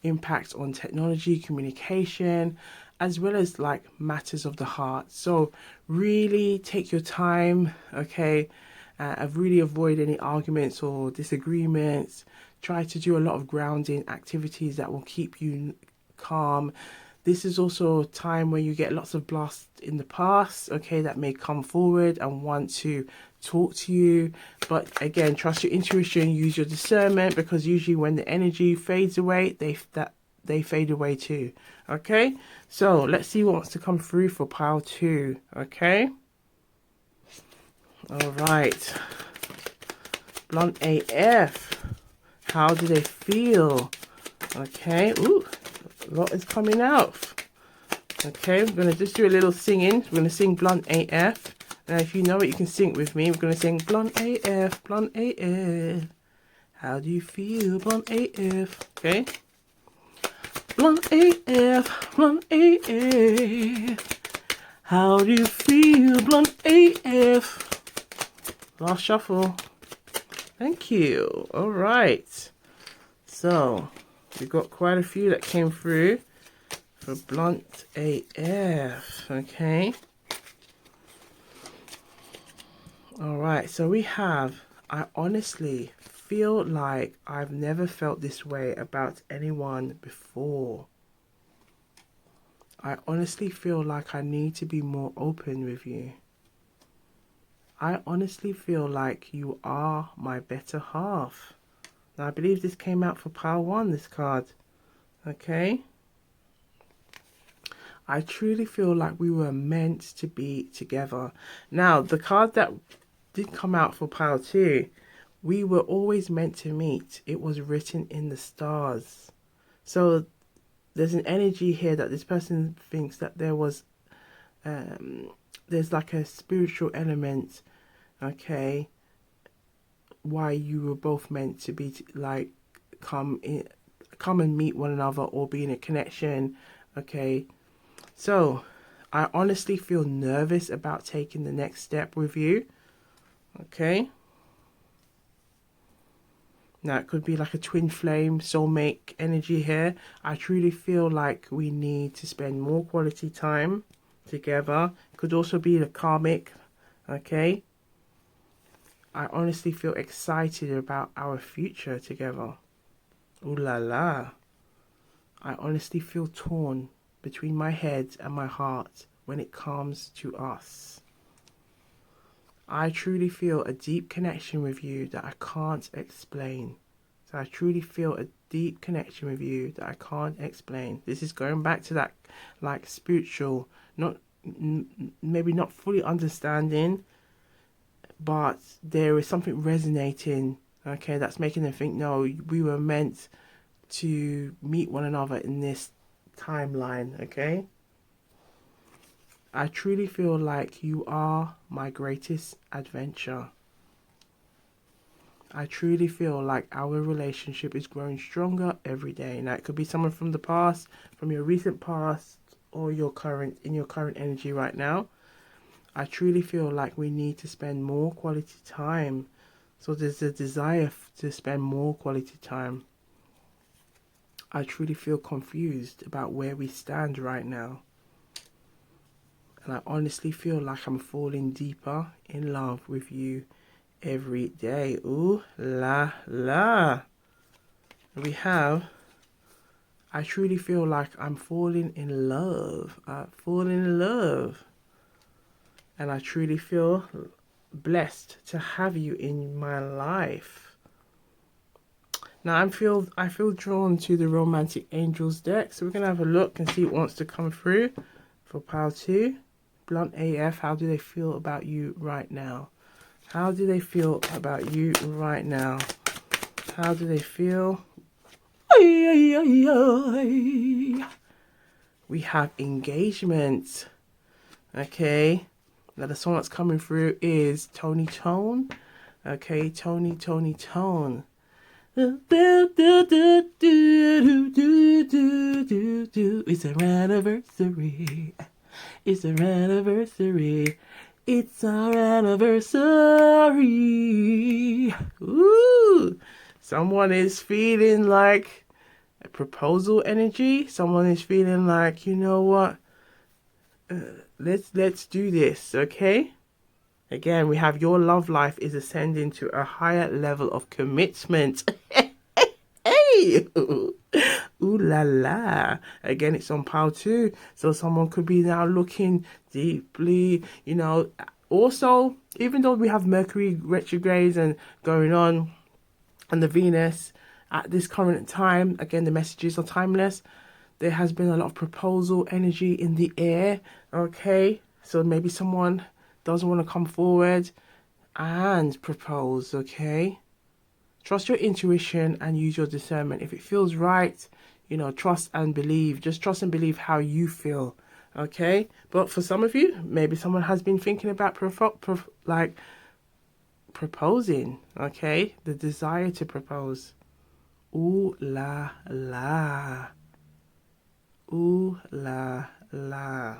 A: impact on technology, communication, as well as like matters of the heart. So really take your time, okay, really avoid any arguments or disagreements. Try to do a lot of grounding activities that will keep you calm. This is also a time where you get lots of blasts in the past, okay, that may come forward and want to talk to you. But again, trust your intuition, use your discernment, because usually when the energy fades away, they fade away too. Okay, so let's see what wants to come through for pile 2. Okay, all right, blunt AF, how do they feel? Okay, ooh, a lot is coming out. Okay, we're going to just do a little singing. We're going to sing Blunt AF. And if you know it, you can sing it with me. We're going to sing Blunt AF, Blunt AF. How do you feel, Blunt AF? Okay. Blunt AF, Blunt AF. How do you feel, Blunt AF? Last shuffle. Thank you. All right. So, we've got quite a few that came through for Blunt AF, okay. All right, so we have, I honestly feel like I've never felt this way about anyone before. I honestly feel like I need to be more open with you. I honestly feel like you are my better half. Now, I believe this came out for pile 1, this card, okay. I truly feel like we were meant to be together. Now, the card that did come out for pile 2, we were always meant to meet. It was written in the stars. So there's an energy here that this person thinks that there was, there's like a spiritual element, okay, why you were both meant to be like come and meet one another or be in a connection, okay. So, I honestly feel nervous about taking the next step with you, okay? Now, it could be like a twin flame, soulmate energy here. I truly feel like we need to spend more quality time together. It could also be the karmic, okay? I honestly feel excited about our future together. Ooh la la. I honestly feel torn between my head and my heart when it comes to us. I truly feel a deep connection with you that I can't explain. So I truly feel a deep connection with you that I can't explain. This is going back to that like spiritual, not maybe not fully understanding, but there is something resonating, okay, that's making them think, no, we were meant to meet one another in this timeline, okay. I truly feel like you are my greatest adventure. I truly feel like our relationship is growing stronger every day. Now, it could be someone from the past, from your recent past, or in your current energy right now. I truly feel like we need to spend more quality time. So there's a desire to spend more quality time. I truly feel confused about where we stand right now. And I honestly feel like I'm falling deeper in love with you every day. Ooh la la. We have, I truly feel like I'm falling in love. Falling in love. And I truly feel blessed to have you in my life. Now I feel drawn to the Romantic Angels deck, so we're gonna have a look and see what wants to come through for pile 2. Blunt AF, how do they feel about you right now? How do they feel about you right now? How do they feel? We have engagement. Okay. Now the song that's coming through is Tony Tone. Okay, Tony Tone. It's our anniversary. It's our anniversary. It's our anniversary. Ooh. Someone is feeling like a proposal energy. Someone is feeling like, you know what? Let's do this, okay? Again, we have your love life is ascending to a higher level of commitment. Hey! Ooh la la. Again, it's on pile 2. So someone could be now looking deeply, you know. Also, even though we have Mercury retrogrades and going on, and the Venus at this current time, again, the messages are timeless. There has been a lot of proposal energy in the air, okay? So maybe someone doesn't want to come forward and propose, okay? Trust your intuition and use your discernment. If it feels right, you know, trust and believe. Just trust and believe how you feel, okay? But for some of you, maybe someone has been thinking about proposing, okay? The desire to propose. Ooh la la. Ooh la la.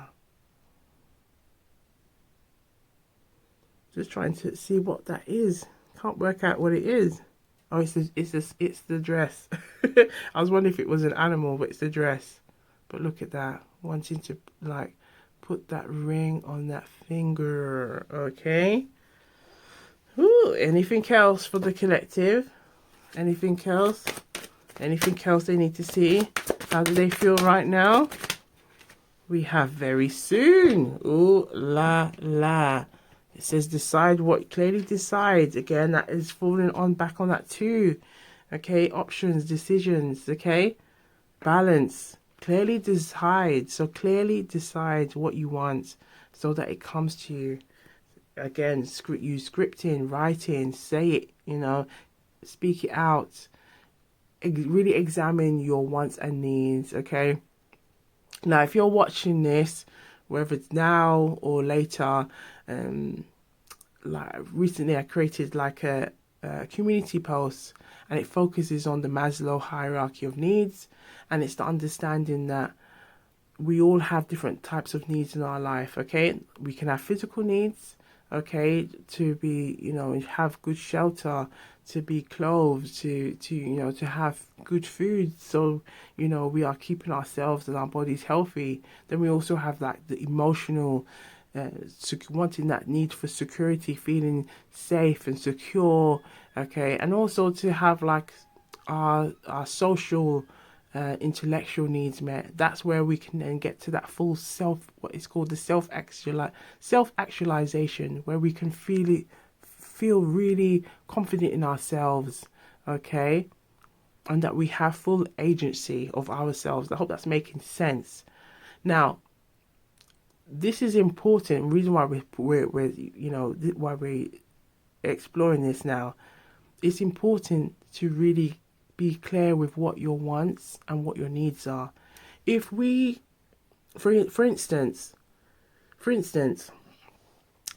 A: Just trying to see what that is. Can't work out what it is. Oh, it's the dress. I was wondering if it was an animal, but it's the dress. But look at that. Wanting to like put that ring on that finger. Okay. Ooh, anything else for the collective? Anything else? Anything else they need to see? How do they feel right now? We have very soon. Ooh la la. It says decide what, clearly decide. Again, that is falling on back on that too. Okay, options, decisions, okay? Balance. Clearly decide. So clearly decide what you want so that it comes to you. Again, use scripting, writing, say it, you know, speak it out. Really examine your wants and needs, okay? Now, if you're watching this, whether it's now or later, like recently I created like a community post, and it focuses on the Maslow hierarchy of needs, and it's the understanding that we all have different types of needs in our life, okay? We can have physical needs, okay, to be, you know, have good shelter, to be clothed, to you know, to have good food, so you know we are keeping ourselves and our bodies healthy. Then we also have like the emotional, wanting that need for security, feeling safe and secure, okay, and also to have like our social, intellectual needs met. That's where we can then get to that full self, what is called the self-actualization, where we can feel really confident in ourselves, okay, and that we have full agency of ourselves. I hope that's making sense. Now, this is important. The reason why we're you know, why we're exploring this now, it's important to really be clear with what your wants and what your needs are. If we, for instance,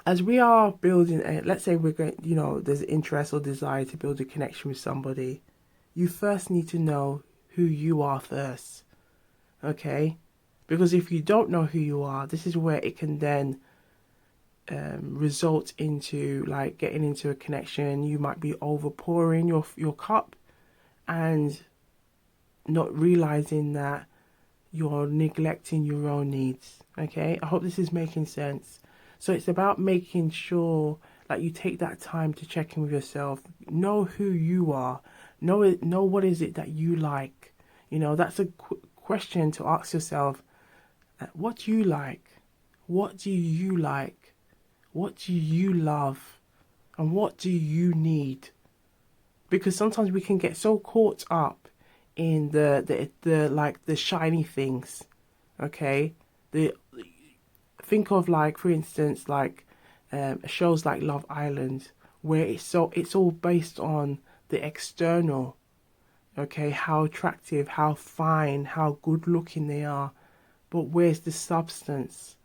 A: as we are building let's say we're going, you know, there's interest or desire to build a connection with somebody, you first need to know who you are first, okay? Because if you don't know who you are, this is where it can then result into like getting into a connection. You might be overpouring your cup and not realizing that you're neglecting your own needs. Okay, I hope this is making sense. So it's about making sure that you take that time to check in with yourself, know who you are, know what is it that you like. You know, that's a question to ask yourself. What do you like? What do you like? What do you love? And what do you need? Because sometimes we can get so caught up in the like the shiny things. Okay? The think of like, for instance, like shows like Love Island, where it's all based on the external. Okay, how attractive, how fine, how good looking they are, but where's the substance?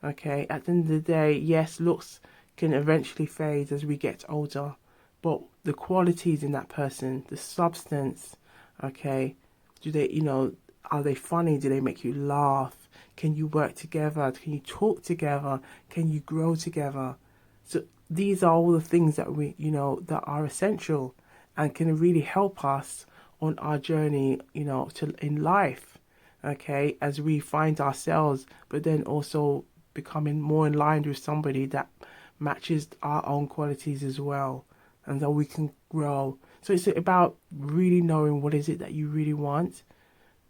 A: Okay, at the end of the day, yes, looks can eventually fade as we get older, but the qualities in that person, the substance, okay, do they, are they funny? Do they make you laugh? Can you work together? Can you talk together? Can you grow together? So these are all the things that that are essential and can really help us on our journey, in life, okay, as we find ourselves, but then also becoming more in line with somebody that matches our own qualities as well, and then we can grow. So it's about really knowing what is it that you really want,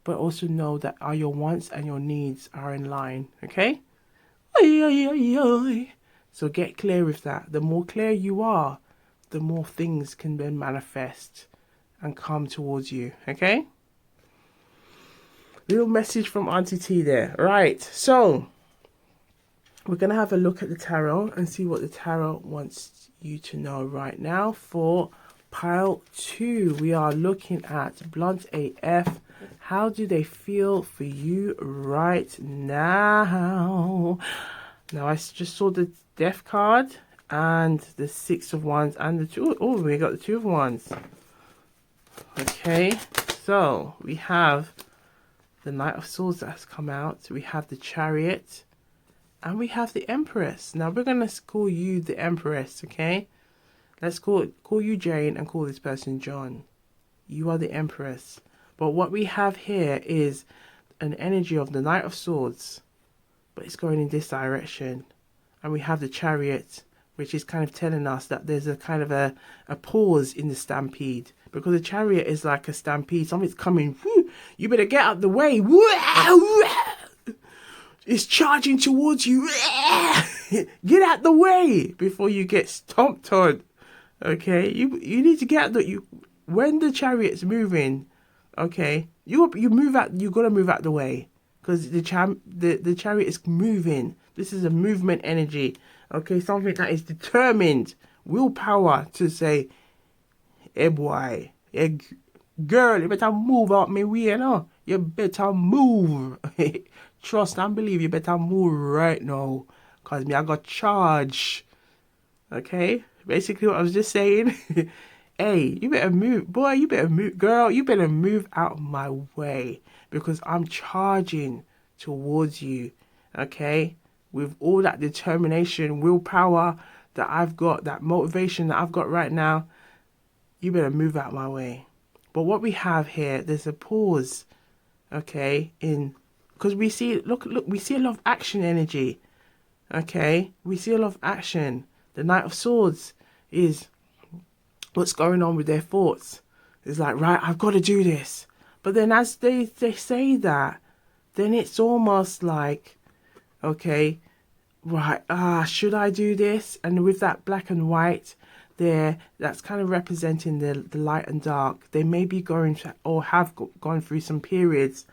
A: but also know that your wants and your needs are in line, okay? Oy, oy, oy, oy. So get clear with that. The more clear you are, the more things can then manifest and come towards you, okay? Little message from Auntie T there. Right, so we're going to have a look at the tarot and see what the tarot wants you to know right now. For pile 2, we are looking at Blunt AF. How do they feel for you right now? Now, I just saw the Death card and the Six of Wands and the Two. Oh, we got the Two of Wands. Okay, so we have the Knight of Swords that has come out. We have the Chariot. And we have the Empress. Now we're going to call you the Empress, okay? Let's call you Jane and call this person John. You are the Empress. But what we have here is an energy of the Knight of Swords, but it's going in this direction. And we have the Chariot, which is kind of telling us that there's a kind of a pause in the stampede. Because the Chariot is like a stampede. Something's coming. Woo, you better get out the way. Woo, it's charging towards you. Get out the way before you get stomped on. Okay, you need to get out when the chariot's moving. Okay, you move out. You gotta move out the way because the chariot is moving. This is a movement energy. Okay, something that is determined, willpower to say, "Hey boy, hey girl, you better move out me way, you know. You better move." Trust and believe, you better move right now. Because me, I got charge. Okay? Basically what I was just saying. Hey, you better move. Boy, you better move. Girl, you better move out of my way. Because I'm charging towards you. Okay? With all that determination, willpower that I've got, that motivation that I've got right now, you better move out of my way. But what we have here, there's a pause. Okay? Because we see, look, we see a lot of action energy. Okay, we see a lot of action. The Knight of Swords is what's going on with their thoughts. It's like, right, I've got to do this. But then as they say that, then it's almost like, okay, right, should I do this? And with that black and white there, that's kind of representing the light and dark. They may be going or have gone through some periods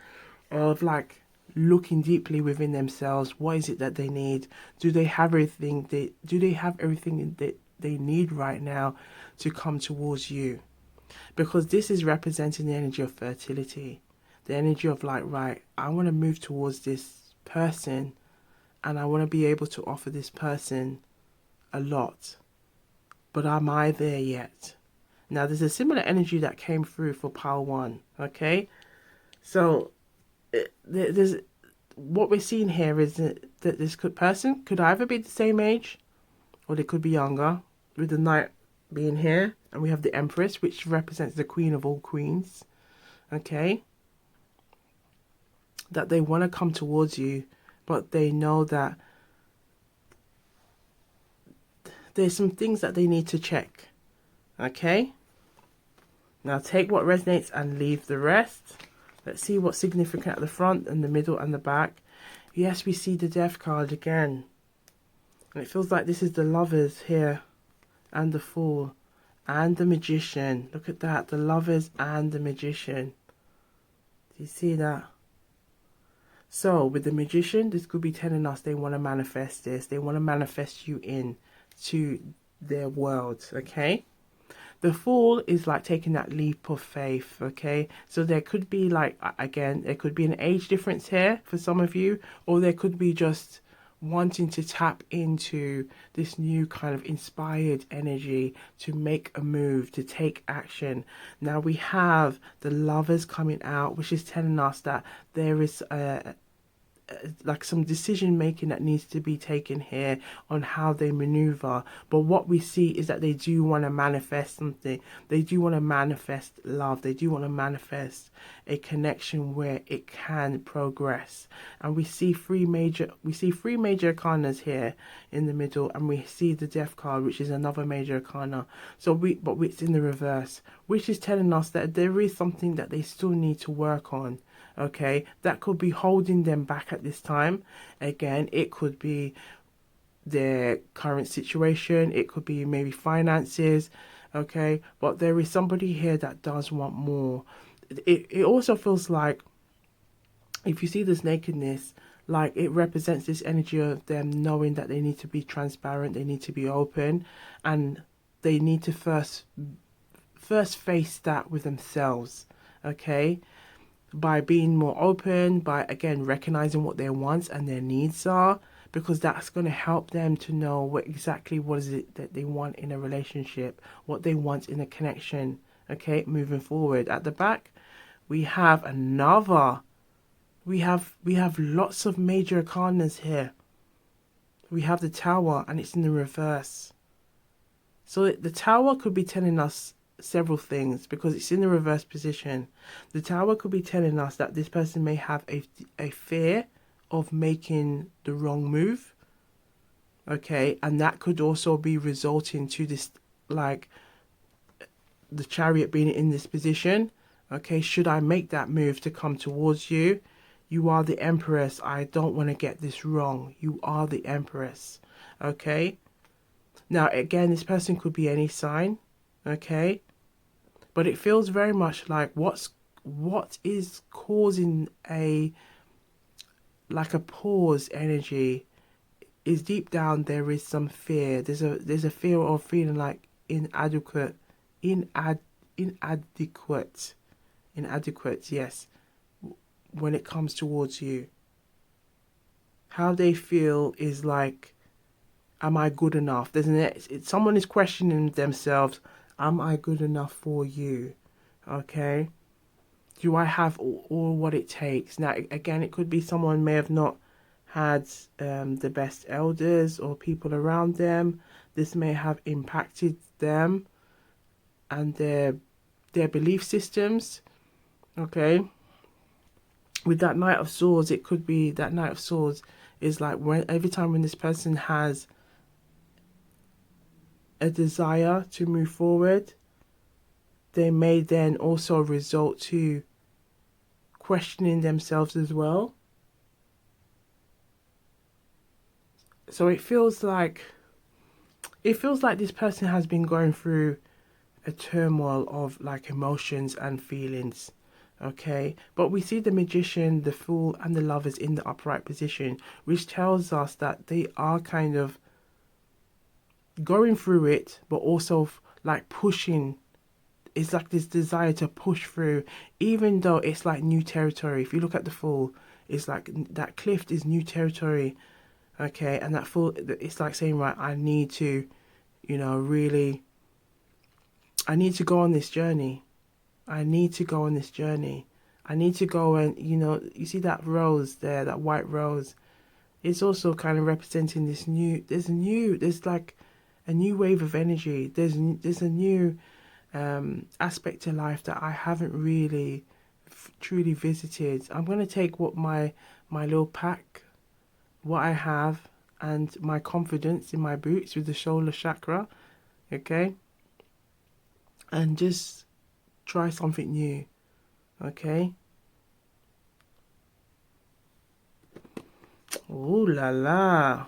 A: of like looking deeply within themselves. What is it that they need? Do they have everything that they need right now to come towards you? Because this is representing the energy of fertility, the energy of like, right, I want to move towards this person and I want to be able to offer this person a lot, but am I there yet? Now there's a similar energy that came through for pile 1. Okay, so there's what we're seeing here is that this person could either be the same age or they could be younger, with the Knight being here, and we have the Empress, which represents the Queen of all queens. Okay, that they want to come towards you, but they know that there's some things that they need to check. Okay, now take what resonates and leave the rest. Let's see what's significant at the front and the middle and the back. Yes, we see the Death card again. And it feels like this is the Lovers here, and the Fool, and the Magician. Look at that, the Lovers and the Magician. Do you see that? So with the Magician, this could be telling us they want to manifest this. They want to manifest you in to their world, okay? The Fool is like taking that leap of faith, okay? So there could be like, again, there could be an age difference here for some of you, or there could be just wanting to tap into this new kind of inspired energy to make a move, to take action. Now we have the Lovers coming out, which is telling us that there is like some decision making that needs to be taken here on how they maneuver. But what we see is that they do want to manifest something. They do want to manifest love. They do want to manifest a connection where it can progress. And we see three major arcanas here in the middle, and we see the Death card, which is another major arcana. So but it's in the reverse, which is telling us that there is something that they still need to work on. Okay, that could be holding them back at this time. Again, it could be their current situation, it could be maybe finances. Okay, but there is somebody here that does want more. It also feels like, if you see this nakedness, like it represents this energy of them knowing that they need to be transparent, they need to be open, and they need to first face that with themselves. Okay, by being more open, by again recognizing what their wants and their needs are, because that's going to help them to know what is it that they want in a relationship, what they want in a connection. Okay, moving forward. At the back, we have we have lots of major arcanas here. We have the Tower, and it's in the reverse. So the Tower could be telling us several things because it's in the reverse position. The Tower could be telling us that this person may have a fear of making the wrong move. Okay, and that could also be resulting to this, like the Chariot being in this position. Okay, should I make that move to come towards you? You are the Empress. I don't want to get this wrong. You are the Empress. Okay, now again, this person could be any sign. Okay, but it feels very much like what is causing a pause energy is deep down there is some fear. There's a fear of feeling like inadequate, yes, when it comes towards you. How they feel is like, am I good enough? Someone is questioning themselves. Am I good enough for you? Okay. Do I have all what it takes? Now, again, it could be someone may have not had the best elders or people around them. This may have impacted them and their belief systems. Okay. With that Knight of Swords, it could be that Knight of Swords is like every time when this person has a desire to move forward, they may then also resort to questioning themselves as well. So it feels like this person has been going through a turmoil of like emotions and feelings. Okay, but we see the Magician, the Fool, and the Lovers in the upright position, which tells us that they are kind of going through it, but also like pushing. It's like this desire to push through, even though it's like new territory. If you look at the Fool, it's like that cliff is new territory. Okay, and that Fool, it's like saying, right, I need to, really, I need to go on this journey. I need to I need to go and, you see that rose there, that white rose. It's also kind of representing this there's like a new wave of energy. There's a new aspect to life that I haven't really truly visited. I'm going to take what my little pack, what I have, and my confidence in my boots with the shoulder chakra, okay? And just try something new, okay? Ooh la la.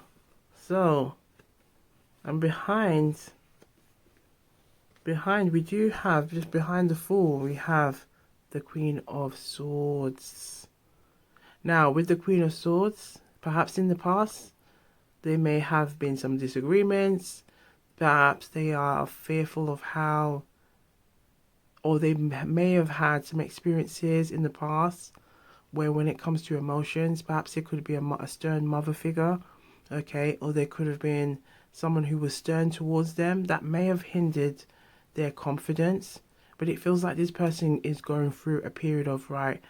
A: So, and behind we do have, just behind the Fool, we have the Queen of Swords. Now, with the Queen of Swords, perhaps in the past, there may have been some disagreements. Perhaps they are fearful of how, or they may have had some experiences in the past where when it comes to emotions, perhaps it could be a stern mother figure, okay, or there could have been someone who was stern towards them that may have hindered their confidence. But it feels like this person is going through a period of, right,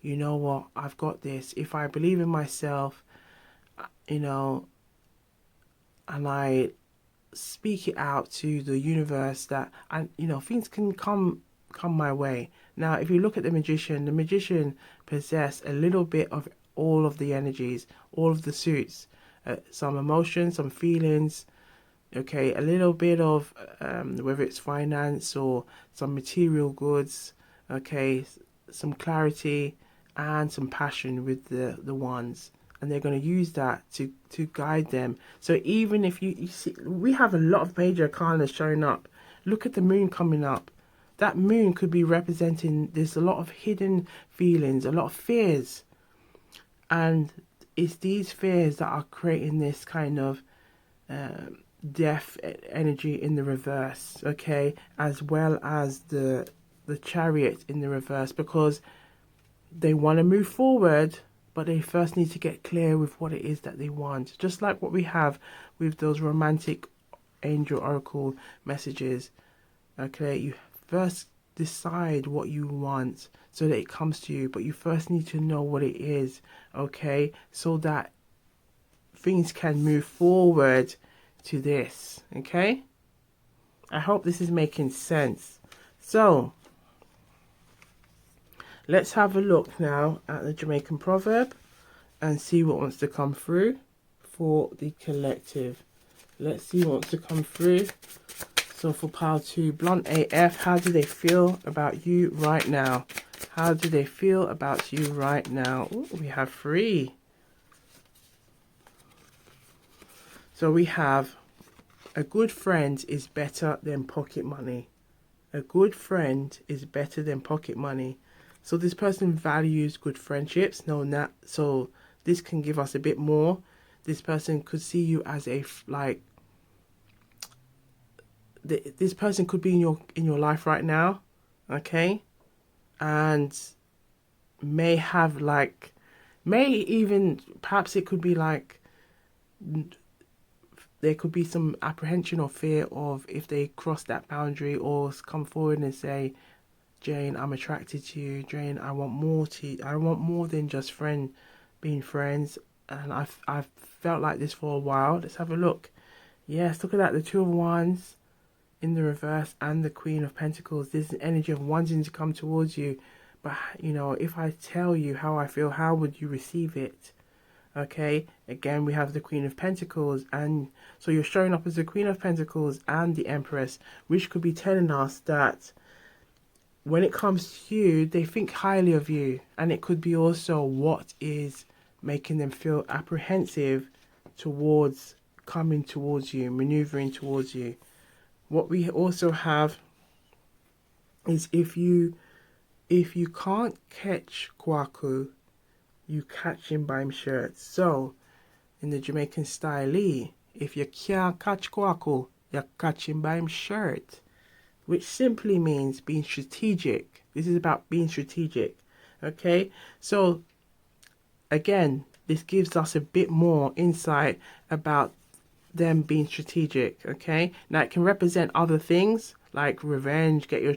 A: you know what, I've got this. If I believe in myself, and I speak it out to the universe that, and things can come my way. Now, if you look at the magician possess a little bit of all of the energies, all of the suits, some emotions, some feelings, okay, a little bit of whether it's finance or some material goods, okay, some clarity and some passion with the wands, and they're going to use that to guide them. So even if you see, we have a lot of major arcana showing up. Look at the moon coming up. That moon could be representing, there's a lot of hidden feelings, a lot of fears, and it's these fears that are creating this kind of death energy in the reverse, okay, as well as the Chariot in the reverse, because they want to move forward, but they first need to get clear with what it is that they want. Just like what we have with those romantic angel oracle messages, okay, you first decide what you want so that it comes to you, but you first need to know what it is, okay, so that things can move forward to this, okay? I hope this is making sense. So, let's have a look now at the Jamaican proverb and see what wants to come through for the collective. Let's see what wants to come through. So for pile 2, Blunt AF, how do they feel about you right now? How do they feel about you right now? Ooh, we have 3. So we have, a good friend is better than pocket money. A good friend is better than pocket money. So this person values good friendships. So this can give us a bit more. This person could see you as a, like, this person could be in your life right now, okay, and may have perhaps it could be like there could be some apprehension or fear of if they cross that boundary or come forward and say, Jane, I'm attracted to you. Jane, I want more than just being friends. And I've felt like this for a while. Let's have a look. Yes, look at that. The 2 of Wands in the reverse and the Queen of Pentacles. There's an energy of wanting to come towards you. But, if I tell you how I feel, how would you receive it? Okay, again, we have the Queen of Pentacles. And so you're showing up as the Queen of Pentacles and the Empress, which could be telling us that when it comes to you, they think highly of you. And it could be also what is making them feel apprehensive towards coming towards you, maneuvering towards you. What we also have is if you can't catch Kwaku, you catch him by his shirt. So, in the Jamaican style, if you can't catch Kwaku, you catch him by his shirt, which simply means being strategic. This is about being strategic, okay? So, again, this gives us a bit more insight about them being strategic, okay? Now, it can represent other things like revenge, getting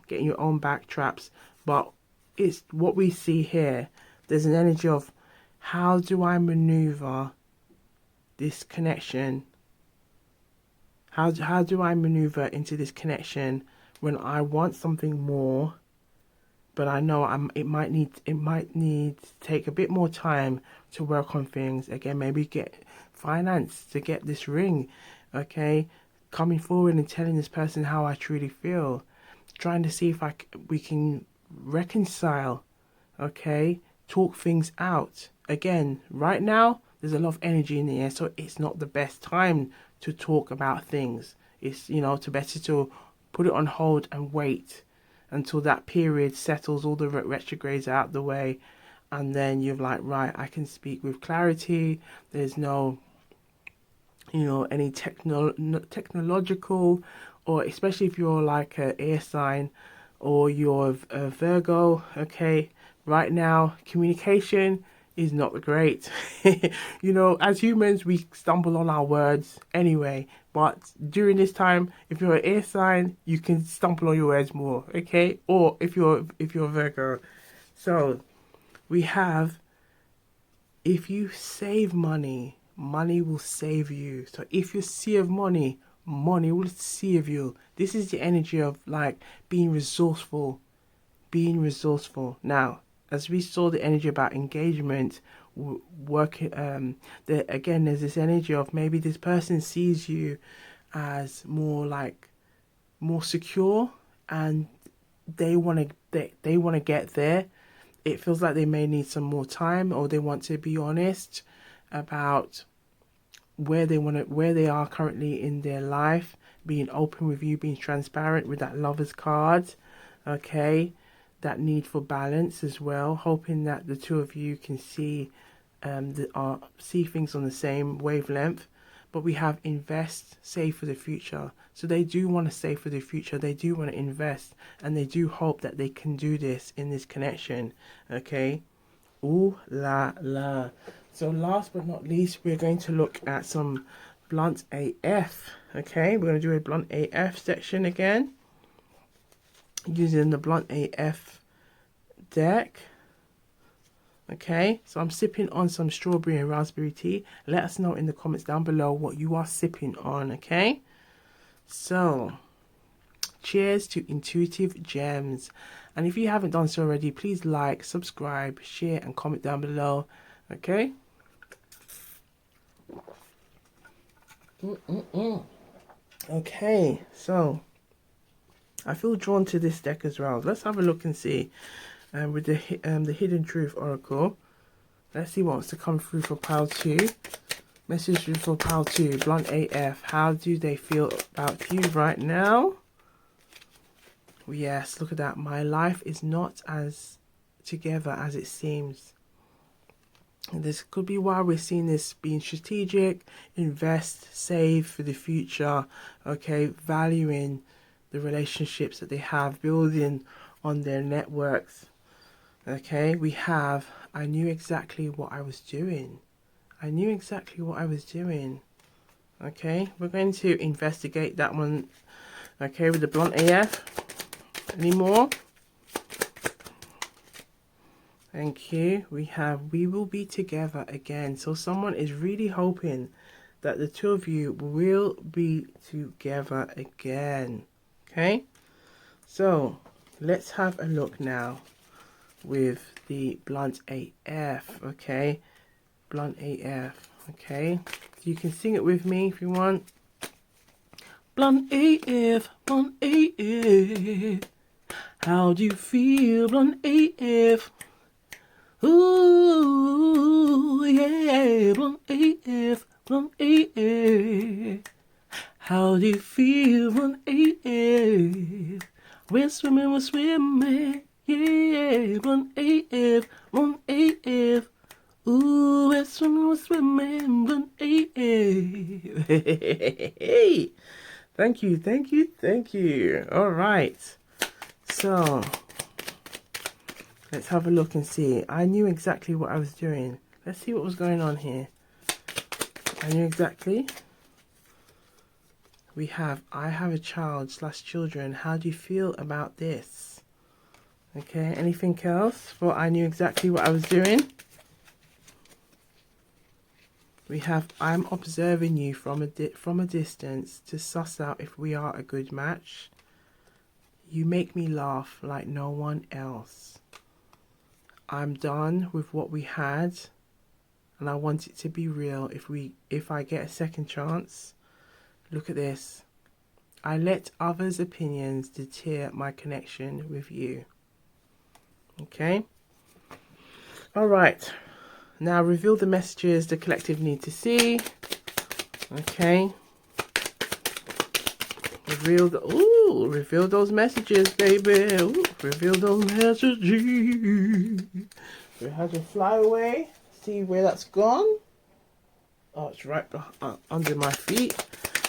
A: your own back traps, but it's what we see here. There's an energy of how do I maneuver this connection? How do I maneuver into this connection when I want something more, but I know it might need to take a bit more time to work on things. Again, maybe get finance to get this ring, okay? Coming forward and telling this person how I truly feel, trying to see if we can reconcile, okay? Talk things out. Again, right now there's a lot of energy in the air, so it's not the best time to talk about things. It's, to better to put it on hold and wait until that period settles, all the retrogrades out the way, and then you're like, right, I can speak with clarity. There's no, any technological, or especially if you're like an air sign or you're a Virgo, okay, right now communication is not great. As humans, we stumble on our words anyway. But during this time, if you're an air sign, you can stumble on your words more, okay? Or if you're a Virgo. So we have, if you save money, money will save you. So if you save money, money will save you. This is the energy of like being resourceful. Now, as we saw the energy about engagement, there's this energy of maybe this person sees you as more secure, and they want to get there. It feels like they may need some more time, or they want to be honest about where they are currently in their life, being open with you, being transparent with that Lover's card, okay? That need for balance as well, hoping that the two of you can see see things on the same wavelength. But we have invest, save for the future. So they do want to save for the future. They do want to invest, and they do hope that they can do this in this connection. Okay. Ooh la la. So last but not least, we're going to look at some blunt AF. Okay, we're going to do a blunt AF section again, using the blunt AF deck. Okay, so I'm sipping on some strawberry and raspberry tea. Let us know in the comments down below what you are sipping on, okay? So, cheers to intuitive gems. And if you haven't done so already, please like, subscribe, share, and comment down below, okay? Okay, so I feel drawn to this deck as well. Let's have a look and see. With the Hidden Truth Oracle. Let's see what wants to come through for pile 2. Message through for pile 2. Blunt AF. How do they feel about you right now? Yes, look at that. My life is not as together as it seems. And this could be why we're seeing this being strategic, invest, save for the future, okay, valuing the relationships that they have, building on their networks. Okay, we have, I knew exactly what I was doing. I knew exactly what I was doing. Okay, we're going to investigate that one. Okay, with the blunt AF. Any more? Thank you. We have, we will be together again. So someone is really hoping that the two of you will be together again. Okay, so let's have a look now with the blunt AF, okay? Blunt AF, okay? You can sing it with me if you want. Blunt AF, blunt AF. How do you feel, blunt AF? Ooh, yeah, blunt AF, blunt AF. How do you feel, blunt AF? We're swimming. Yeah, blunt AF, blunt AF. Ooh, we're swimming, blunt AF. Hey, thank you. All right. So, let's have a look and see. I knew exactly what I was doing. Let's see what was going on here. I knew exactly. We have, I have a child / children. How do you feel about this? Okay, anything else? Well, I knew exactly what I was doing. We have, I'm observing you from a distance to suss out if we are a good match. You make me laugh like no one else. I'm done with what we had, and I want it to be real. If I get a second chance, look at this. I let others' opinions deter my connection with you. Okay? All right. Now reveal the messages the collective need to see. Okay. Reveal those messages, baby. Ooh, reveal those messages. We had to fly away. See where that's gone. Oh, it's right under my feet.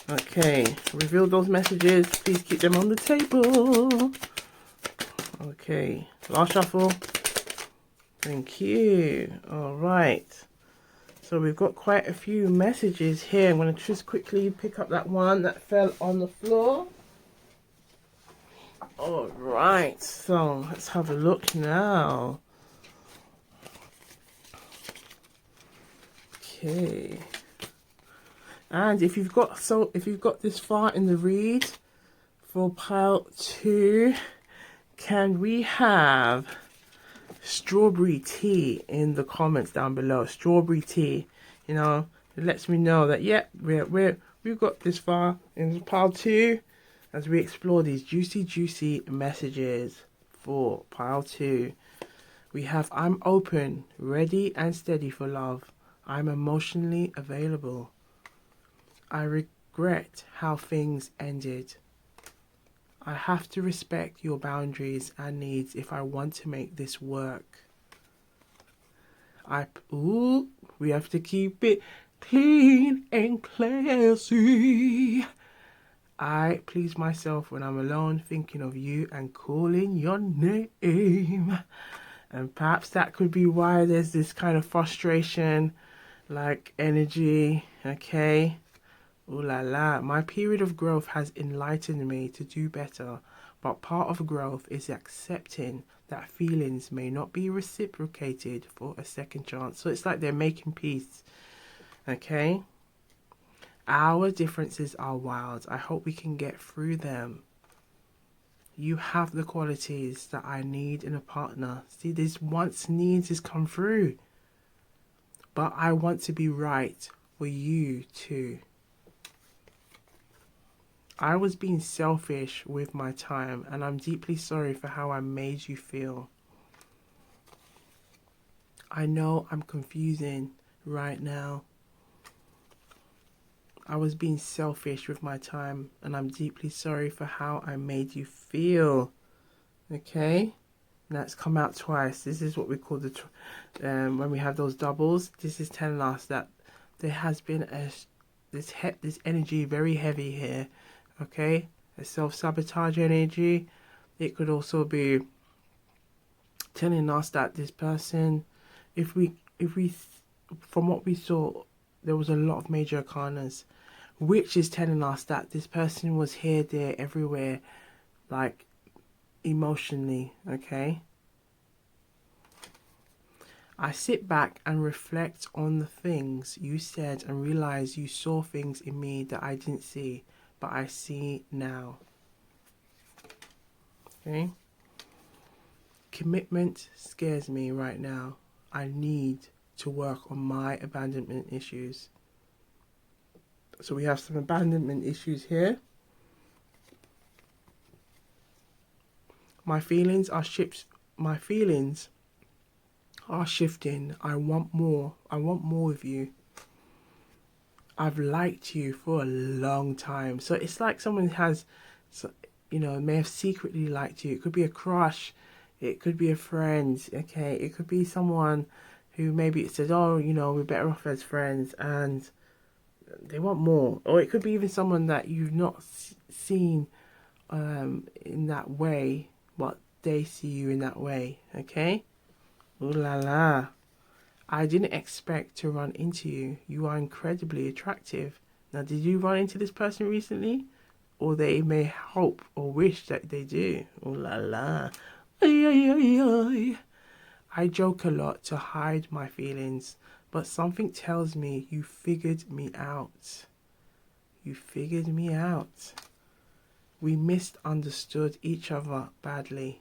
A: Okay, reveal those messages. Please keep them on the table. Okay, last shuffle. Thank you. All right. So we've got quite a few messages here. I'm going to just quickly pick up that one that fell on the floor. All right. So let's have a look now. Okay. And if you've got this far in the read for pile 2, can we have strawberry tea in the comments down below? Strawberry tea, you know, it lets me know that we've got this far in pile 2 as we explore these juicy messages for pile 2. We have, I'm open, ready and steady for love. I'm emotionally available. I regret how things ended. I have to respect your boundaries and needs if I want to make this work. We have to keep it clean and classy. I please myself when I'm alone, thinking of you and calling your name. And perhaps that could be why there's this kind of frustration, like energy, okay? Ooh la la, my period of growth has enlightened me to do better, but part of growth is accepting that feelings may not be reciprocated for a second chance. So it's like they're making peace, okay? Our differences are wild. I hope we can get through them. You have the qualities that I need in a partner. See, this wants needs has come through. But I want to be right for you too. I was being selfish with my time, and I'm deeply sorry for how I made you feel. I know I'm confusing right now. I was being selfish with my time, and I'm deeply sorry for how I made you feel. Okay? That's come out twice. This is what we call when we have those doubles. This is telling us that there has been this energy very heavy here. Okay, a self-sabotage energy. It could also be telling us that this person, if we from what we saw, there was a lot of major arcanas, which is telling us that this person was here, there, everywhere, like emotionally. Okay, I sit back and reflect on the things you said and realize you saw things in me that I didn't see, but I see now. Okay? Commitment scares me right now. I need to work on my abandonment issues. So we have some abandonment issues here. My feelings are shifting. I want more. I want more of you. I've liked you for a long time. So it's like someone has, may have secretly liked you. It could be a crush. It could be a friend. Okay. It could be someone who maybe it says, oh, we're better off as friends, and they want more. Or it could be even someone that you've not seen in that way, but they see you in that way. Okay. Ooh la la. I didn't expect to run into you. You are incredibly attractive. Now, did you run into this person recently? Or they may hope or wish that they do. Ooh la la. I joke a lot to hide my feelings, but something tells me you figured me out. You figured me out. We misunderstood each other badly.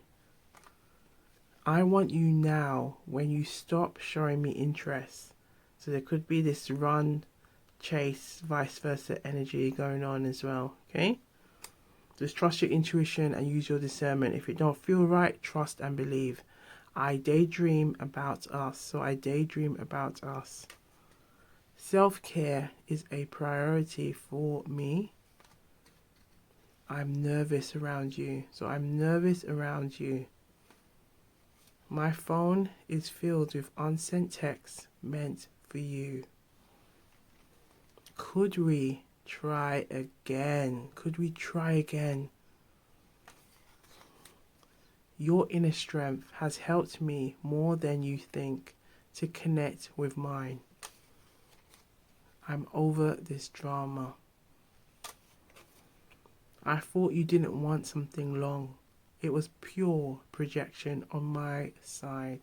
A: I want you now when you stop showing me interest. So there could be this run, chase, vice versa energy going on as well, okay? Just trust your intuition and use your discernment. If it don't feel right, trust and believe. I daydream about us, so I daydream about us. Self-care is a priority for me. I'm nervous around you, so I'm nervous around you. My phone is filled with unsent texts meant for you. Could we try again? Could we try again? Your inner strength has helped me more than you think to connect with mine. I'm over this drama. I thought you didn't want something long. It was pure projection on my side.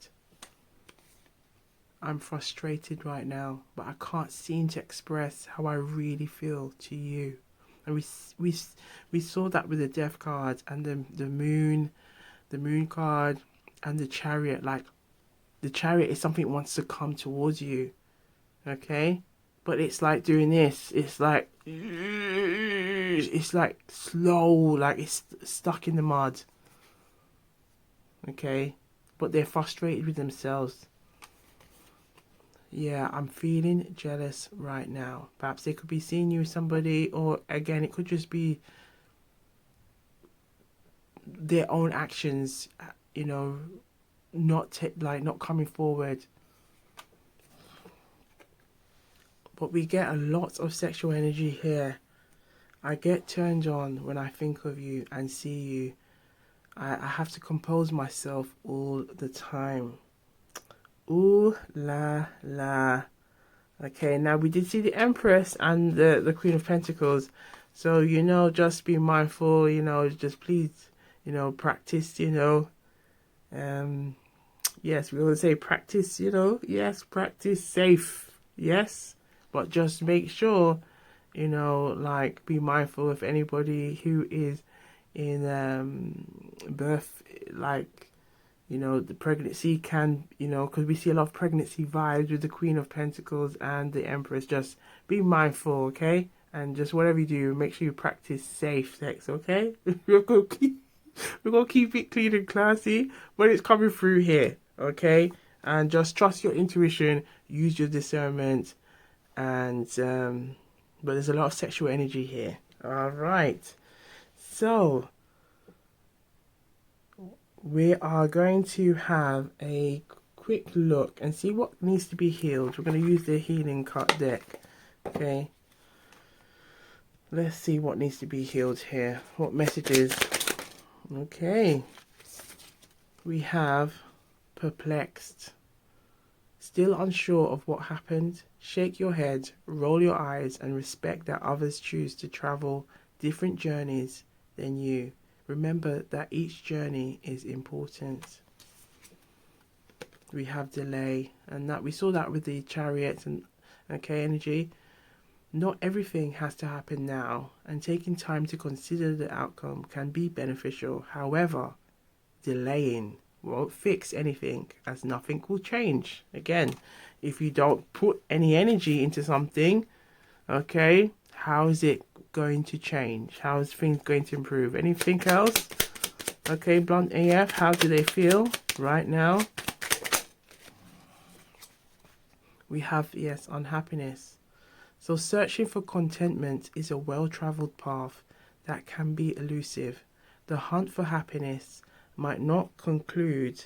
A: I'm frustrated right now, but I can't seem to express how I really feel to you. And we saw that with the Death card and the moon card and the Chariot. Like the Chariot is something that wants to come towards you, okay? But it's like doing this. It's like slow, like it's stuck in the mud, okay? But they're frustrated with themselves. Yeah, I'm feeling jealous right now. Perhaps they could be seeing you with somebody, or again, it could just be their own actions, you know, not coming forward. But we get a lot of sexual energy here. I get turned on when I think of you and see you. I have to compose myself all the time. Ooh la la. Okay, now we did see the Empress and the Queen of Pentacles. So, you know, just be mindful, you know, just please, you know, practice, you know. Yes, we always say practice, you know. Yes, practice safe. Yes. But just make sure, you know, like be mindful of anybody who is in birth, like, you know, the pregnancy can, you know, because we see a lot of pregnancy vibes with the Queen of Pentacles and the Empress. Just be mindful, okay? And just whatever you do, make sure you practice safe sex, okay? we're gonna keep it clean and classy, but it's coming through here, okay? And just trust your intuition, use your discernment, and but there's a lot of sexual energy here. All right, so we are going to have a quick look and see what needs to be healed. We're going to use the healing card deck. Okay, let's see what needs to be healed here. What messages? Okay, we have perplexed. Still unsure of what happened? Shake your head, roll your eyes, and respect that others choose to travel different journeys than you. Remember that each journey is important. We have delay, and that we saw that with the Chariots and okay energy. Not everything has to happen now, and taking time to consider the outcome can be beneficial. However, delaying won't fix anything, as nothing will change. Again, if you don't put any energy into something, okay, how is it going to change? How is things going to improve? Anything else? Okay, Blunt AF, how do they feel right now? We have, yes, unhappiness. So searching for contentment is a well-traveled path that can be elusive. The hunt for happiness might not conclude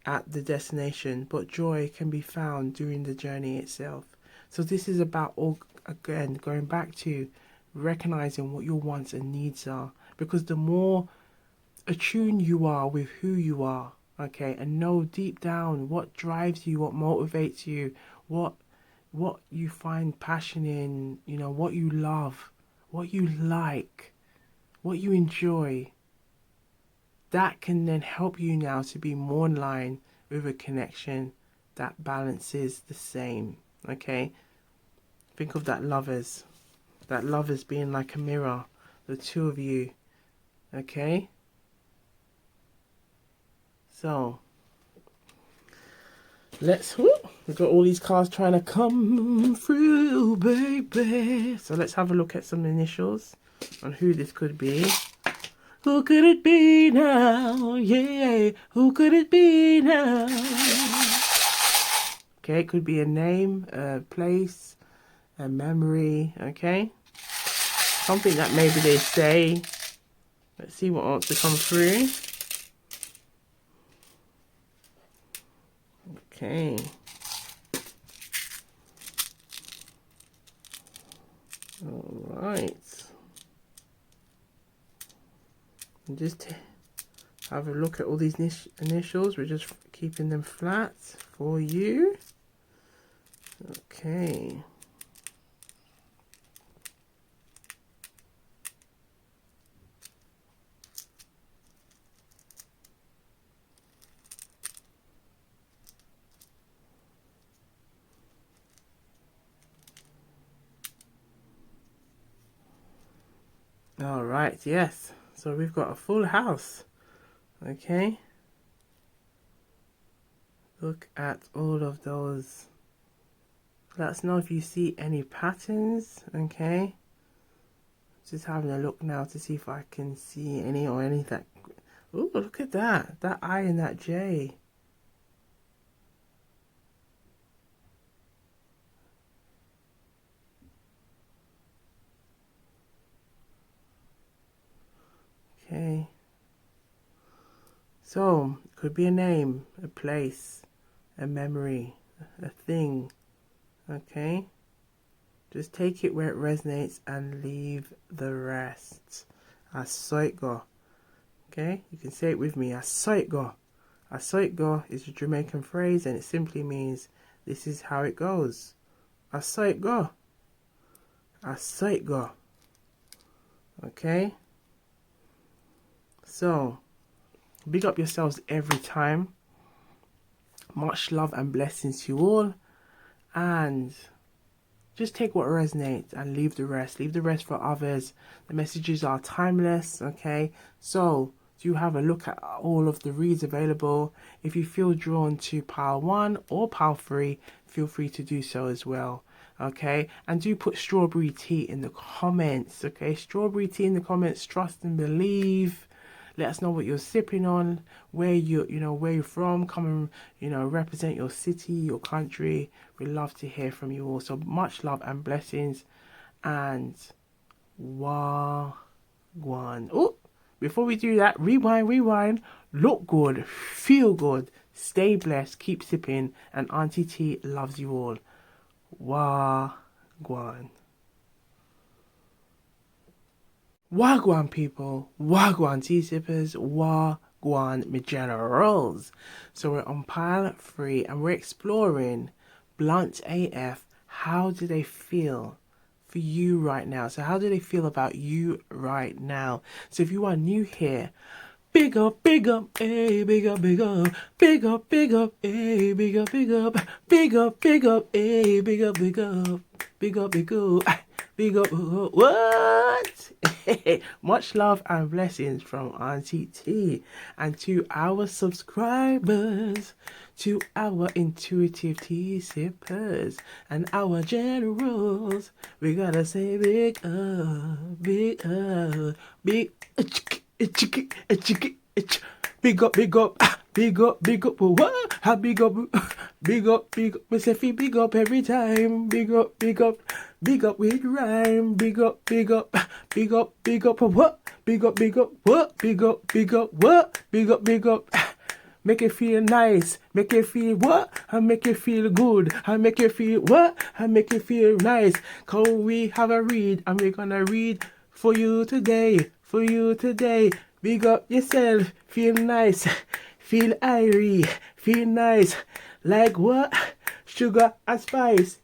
A: at the destination, but joy can be found during the journey itself. So this is about, all again, going back to recognizing what your wants and needs are, because the more attuned you are with who you are, okay, and know deep down what drives you, what motivates you, what you find passion in, you know, what you love, what you like, what you enjoy, that can then help you now to be more in line with a connection that balances the same. Okay, think of that lovers being like a mirror, the two of you. Okay, so we've got all these cards trying to come through, baby. So let's have a look at some initials on who this could be. Who could it be now? Yeah, who could it be now? Okay, it could be a name, a place, a memory, okay? Something that maybe they say. Let's see what wants to come through. Okay. All right. And just have a look at all these initials. We're just keeping them flat for you. Okay. All right, yes. So we've got a full house. Okay. Look at all of those. Let us know if you see any patterns. Okay. Just having a look now to see if I can see any or any that. Oh, look at that. That I and that J. Okay. So, it could be a name, a place, a memory, a thing. Okay. Just take it where it resonates and leave the rest. I saw it go. Okay, you can say it with me. I saw it go. I saw it go is a Jamaican phrase and it simply means this is how it goes. I saw it go. I saw it go. Okay. So, big up yourselves every time. Much love and blessings to you all. And just take what resonates and leave the rest. Leave the rest for others. The messages are timeless, okay? So, do have a look at all of the reads available. If you feel drawn to pile 1 or pile 3, feel free to do so as well, okay? And do put strawberry tea in the comments, okay? Strawberry tea in the comments, trust and believe. Let us know what you're sipping on, where where you're from. Come and, represent your city, your country. We'd love to hear from you all. So much love and blessings. And Gwan. Oh, before we do that, rewind. Look good, feel good, stay blessed, keep sipping. And Auntie T loves you all. Gwan. Wagwan people, Wagwan tea sippers, Wagwan me generals. So we're on pile 3 and we're exploring blunt AF. How do they feel for you right now? So how do they feel about you right now? So if you are new here, big up, eh, big up, big up, big up, eh, big up, big up, big up, eh, big up, big up, big up, big up, big up, what? Much love and blessings from Auntie T. And to our subscribers, to our intuitive tea sippers, and our generals, we gotta say big up, big up, big big up, big up, big up, big up, what? How big up, big up, big up, we say big up every time, big up, big up with rhyme, big up, big up, big up, big up, what? Big up, what? Big up, what? Big up, make it feel nice, make it feel what? And make it feel good, and make it feel what? And make it feel nice. Cause we have a read, and we're gonna read for you today. Big up yourself, feel nice, feel IRIE, feel nice. Like what? Sugar and spice,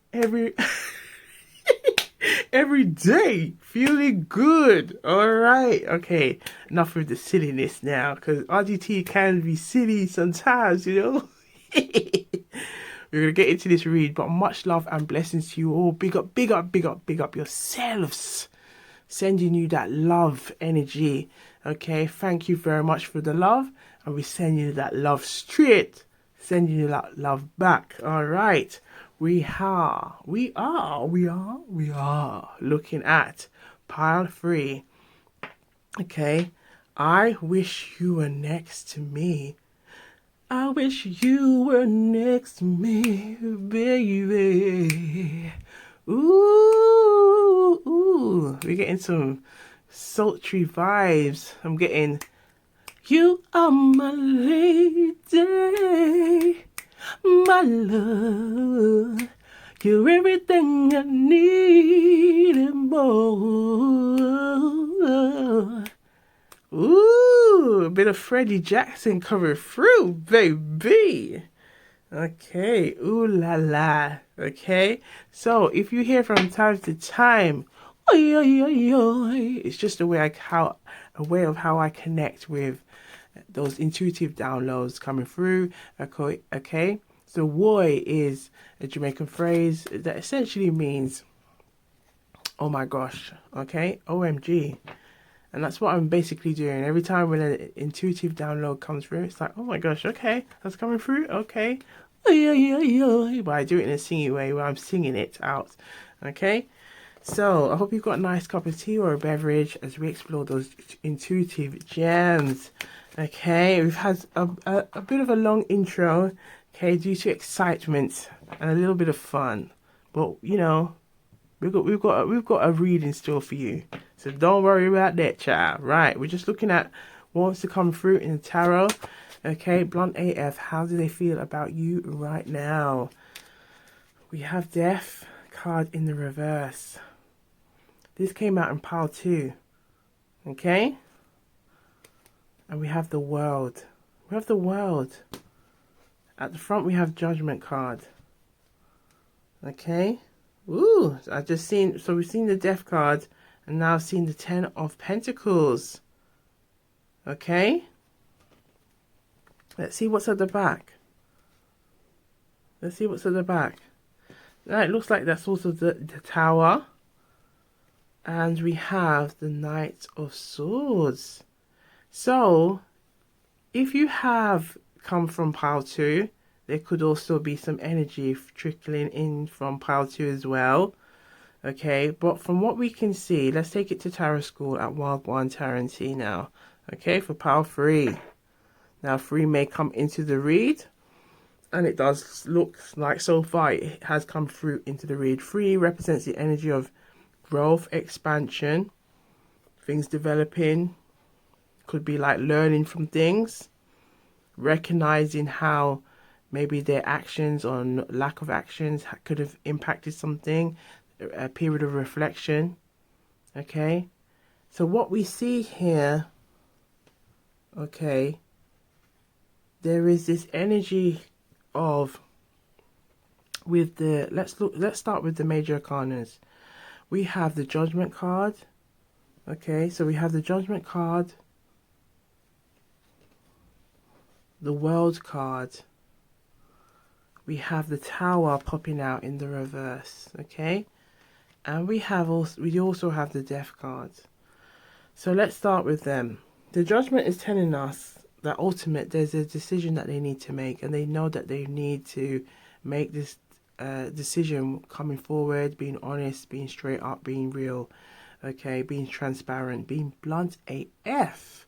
A: Every day, feeling good. All right. Okay. Enough with the silliness now, because RGT can be silly sometimes, you know. We're gonna get into this read, but much love and blessings to you all. Big up, big up, big up, big up yourselves. Sending you that love energy. Okay. Thank you very much for the love, and we send you that love straight. Sending you that love back. All right. We are looking at pile 3. Okay. I wish you were next to me. I wish you were next to me, baby. Ooh, we're getting some sultry vibes. I'm getting, you are my lady, my love. You're everything I need and more. Ooh, a bit of Freddie Jackson coming through, baby. Okay, ooh la la. Okay, so if you hear from time to time, oi, oi, oi, oi, it's just a way a way of how I connect with those intuitive downloads coming through. Okay. So "woy" is a Jamaican phrase that essentially means, oh my gosh. Okay, OMG. And that's what I'm basically doing. Every time when an intuitive download comes through, it's like, oh my gosh, okay, that's coming through, okay. But I do it in a singing way where I'm singing it out, okay. So I hope you've got a nice cup of tea or a beverage as we explore those intuitive gems. Okay, we've had a bit of a long intro, okay, due to excitement and a little bit of fun. But you know, we've got a read in store for you. So don't worry about that, child. Right, we're just looking at what wants to come through in the tarot. Okay, Blunt AF, how do they feel about you right now? We have Death card in the reverse. This came out in pile 2. Okay? And we have the World. We have the World. At the front we have Judgment card. Okay? Ooh, I just seen, so we've seen the Death card and now I've seen the 10 of Pentacles. Okay? Let's see what's at the back. Let's see what's at the back. Now it looks like that's also the Tower. And we have the Knight of Swords. So, if you have come from pile 2, there could also be some energy trickling in from pile 2 as well. Okay, but from what we can see, let's take it to Tarot School at Wild Gwan Tarot now. Okay, for pile 3. Now 3 may come into the read, and it does look like so far it has come through into the read. 3 represents the energy of growth, expansion, things developing, could be like learning from things, recognizing how maybe their actions or lack of actions could have impacted something, a period of reflection. Okay, so what we see here, okay, there is this energy of, with the, let's start with the major arcanas. We have the Judgment card. Okay, so we have the Judgment card, the World card. We have the Tower popping out in the reverse. Okay, and we also have the Death card. So let's start with them. The Judgment is telling us that there's a decision that they need to make, and they know that they need to make this decision coming forward, being honest, being straight up, being real, okay, being transparent, being blunt AF,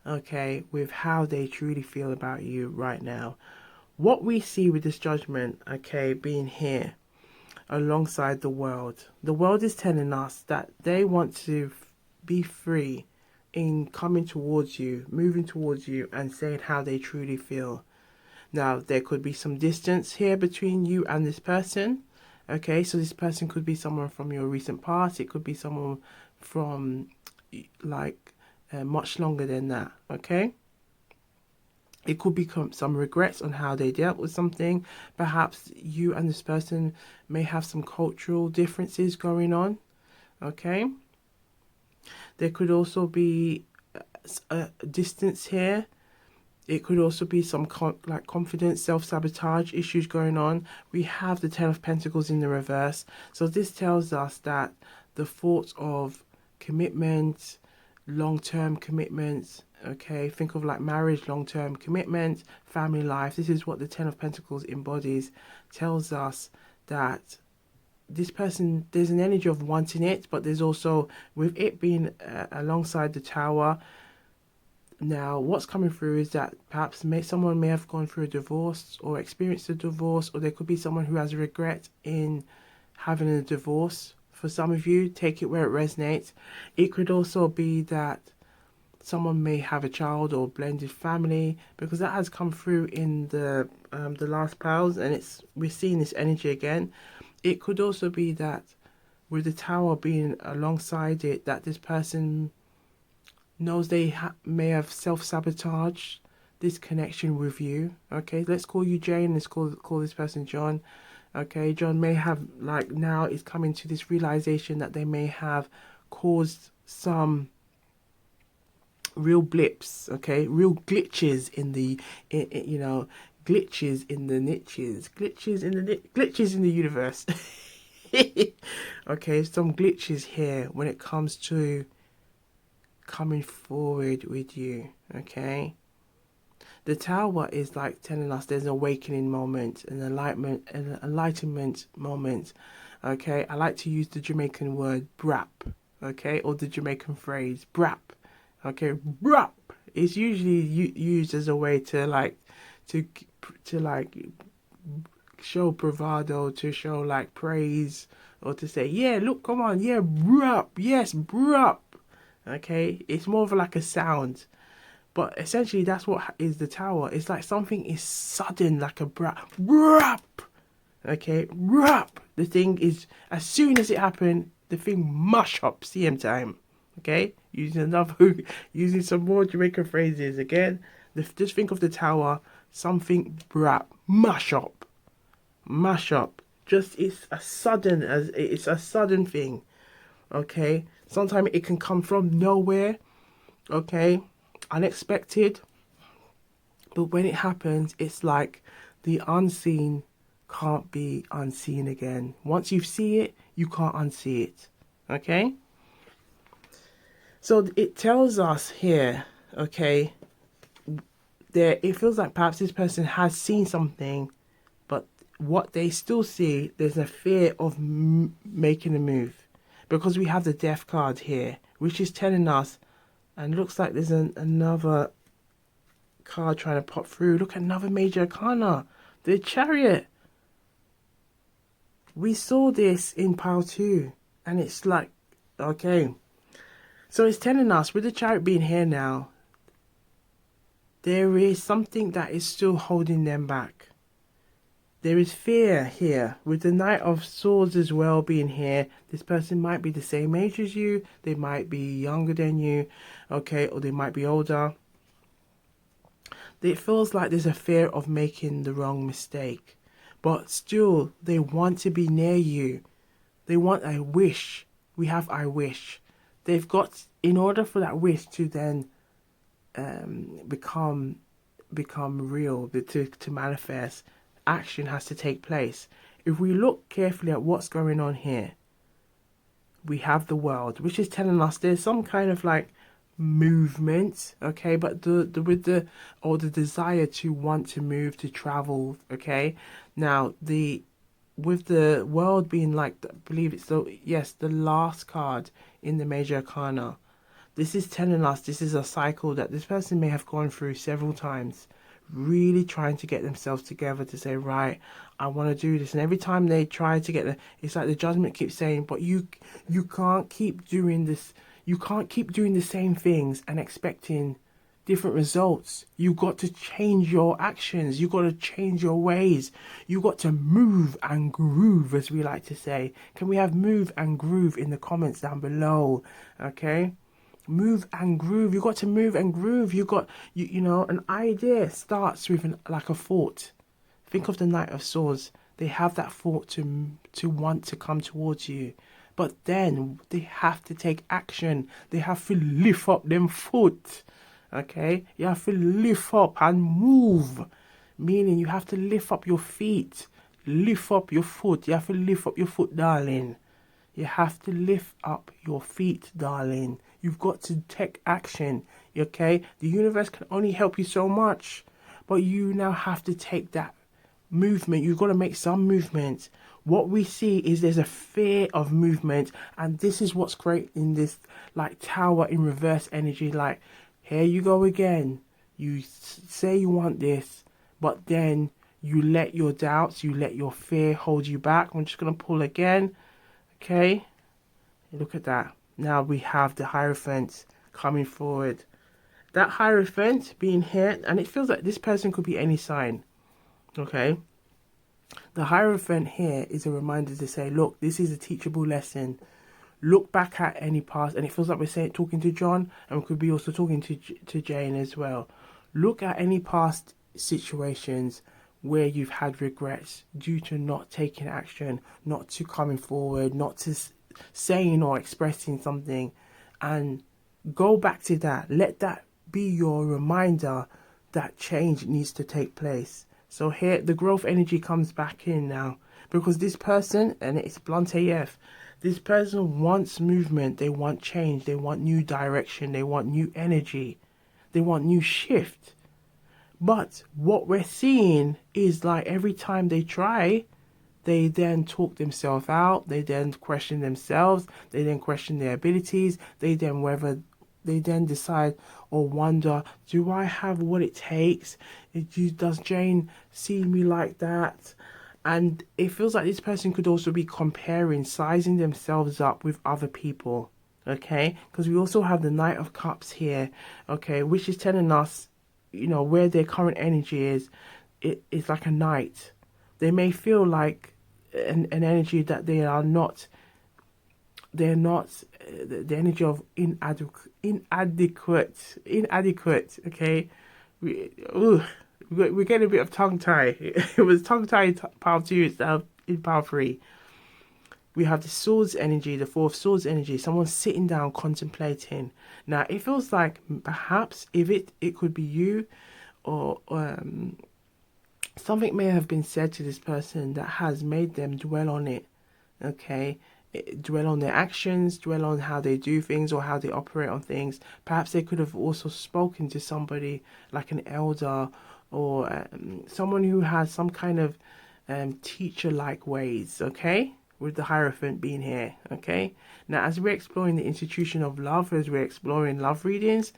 A: okay, with how they truly feel about you right now. What we see with this Judgment, okay, being here alongside the World is telling us that they want to be free in coming towards you, moving towards you, and saying how they truly feel. Now, there could be some distance here between you and this person. Okay, so this person could be someone from your recent past. It could be someone from like much longer than that. Okay, it could be some regrets on how they dealt with something. Perhaps you and this person may have some cultural differences going on. Okay. There could also be a distance here. It could also be some like confidence, self-sabotage issues going on. We have the Ten of Pentacles in the reverse. So this tells us that the thoughts of commitment, long-term commitments, okay, think of like marriage, long-term commitment, family life. This is what the Ten of Pentacles embodies. Tells us that this person, there's an energy of wanting it, but there's also, with it being alongside the Tower, now, what's coming through is that perhaps someone may have gone through a divorce or experienced a divorce, or there could be someone who has regret in having a divorce. For some of you, take it where it resonates. It could also be that someone may have a child or blended family, because that has come through in the last piles, and we're seeing this energy again. It could also be that with the Tower being alongside it, that this person knows they may have self-sabotaged this connection with you. Okay, let's call you Jane, let's call this person John. Okay, John may have, like, now is coming to this realization that they may have caused some real blips, okay, real glitches in the you know, glitches in the niches, glitches in the universe. Okay, some glitches here when it comes to coming forward with you. Okay, the Tower is like telling us there's an awakening moment, an enlightenment moment. Okay, I like to use the Jamaican word brap, okay, or the Jamaican phrase brap. Okay, brap is usually used as a way to like to like show bravado, to show like praise, or to say, yeah, look, come on, yeah, brap, yes, brap. Okay, it's more of like a sound, but essentially that's what is the Tower. It's like something is sudden, like a brap. Okay, brap. The thing is, as soon as it happened, the thing mush up. CM time. Okay, using some more Jamaican phrases again. Just think of the Tower. Something brap, mash up. Just it's a sudden thing. Okay, sometimes it can come from nowhere. Okay, unexpected. But when it happens, it's like the unseen can't be unseen again. Once you see it, you can't unsee it. Okay? So it tells us here, okay, there it feels like perhaps this person has seen something, but what they still see, there's a fear of making a move. Because we have the Death card here, which is telling us, and looks like there's another card trying to pop through. Look, another major arcana, the Chariot. We saw this in pile 2, and it's like, okay, so it's telling us with the Chariot being here now, there is something that is still holding them back. There is fear here with the Knight of Swords as well being here. This person might be the same age as you, they might be younger than you, okay, or they might be older. It feels like there's a fear of making the wrong mistake, but still they want to be near you. They want a wish. We have I wish. They've got, in order for that wish to then become real, to manifest, action has to take place. If we look carefully at what's going on here, we have the World, which is telling us there's some kind of like movement, okay, but the desire to want to move, to travel, okay. Now with the World being like, I believe it's the last card in the major arcana, this is telling us this is a cycle that this person may have gone through several times, really trying to get themselves together to say, right, I want to do this. And every time they try to get it's like the judgment keeps saying, but you can't keep doing this. You can't keep doing the same things and expecting different results. You got to change your actions. You got to change your ways. You got to move and groove, as we like to say. Can we have move and groove in the comments down below? Okay. Move and groove. You got to move and groove. You got, you know, an idea starts with like a thought. Think of the Knight of Swords. They have that thought to want to come towards you, But then they have to take action. They have to lift up them foot. Okay? You have to lift up and move. Meaning you have to lift up your feet. Lift up your foot. You have to lift up your foot, darling. You have to lift up your feet, darling. You've got to take action. Okay? The universe can only help you so much. But you now have to take that movement. You've got to make some movement. What we see is there's a fear of movement, and this is what's great in this like tower in reverse energy. Like, here you go again. You say you want this, but then you let your doubts, you let your fear hold you back. I'm just going to pull again. Okay, look at that. Now we have the Hierophant coming forward. That Hierophant being here, and it feels like this person could be any sign. Okay, the Hierophant here is a reminder to say, look, this is a teachable lesson. Look back at any past, and it feels like we're saying, talking to John, and we could be also talking to Jane as well. Look at any past situations where you've had regrets due to not taking action, not to coming forward, not to saying or expressing something, and go back to that. Let that be your reminder that change needs to take place. So here the growth energy comes back in now, because this person, and it's blunt AF, this person wants movement, they want change, they want new direction, they want new energy, they want new shift. But what we're seeing is like every time they try, they then talk themselves out, they then question themselves, they then question their abilities, they then decide or wonder, do I have what it takes? Does Jane see me like that? And it feels like this person could also be comparing, sizing themselves up with other people, okay? Because we also have the Knight of Cups here, okay, which is telling us, you know, where their current energy is. It's like a knight. They may feel like an energy that they're not the energy of inadequate, okay? We're getting a bit of tongue tie. It was tongue tie pile 2 instead in pile 3. We have the swords energy, the 4 of swords energy. Someone sitting down contemplating. Now it feels like perhaps if it could be you, or something may have been said to this person that has made them dwell on it. Okay, dwell on their actions, dwell on how they do things or how they operate on things. Perhaps they could have also spoken to somebody like an elder, or someone who has some kind of teacher-like ways, okay? With the Hierophant being here, okay? Now, as we're exploring the institution of love, as we're exploring love readings,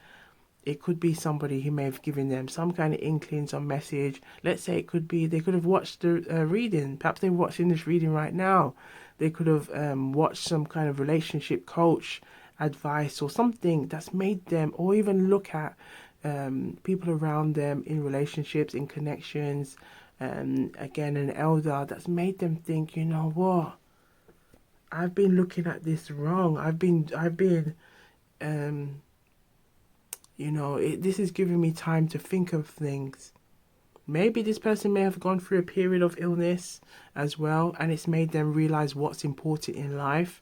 A: it could be somebody who may have given them some kind of inkling, some message. Let's say it could be they could have watched the reading. Perhaps they're watching this reading right now. They could have watched some kind of relationship coach advice or something that's made them, or even look at people around them in relationships, in connections, again, an elder that's made them think, you know what? I've been looking at this wrong. I've been, you know, this is giving me time to think of things. Maybe this person may have gone through a period of illness as well, and it's made them realize what's important in life.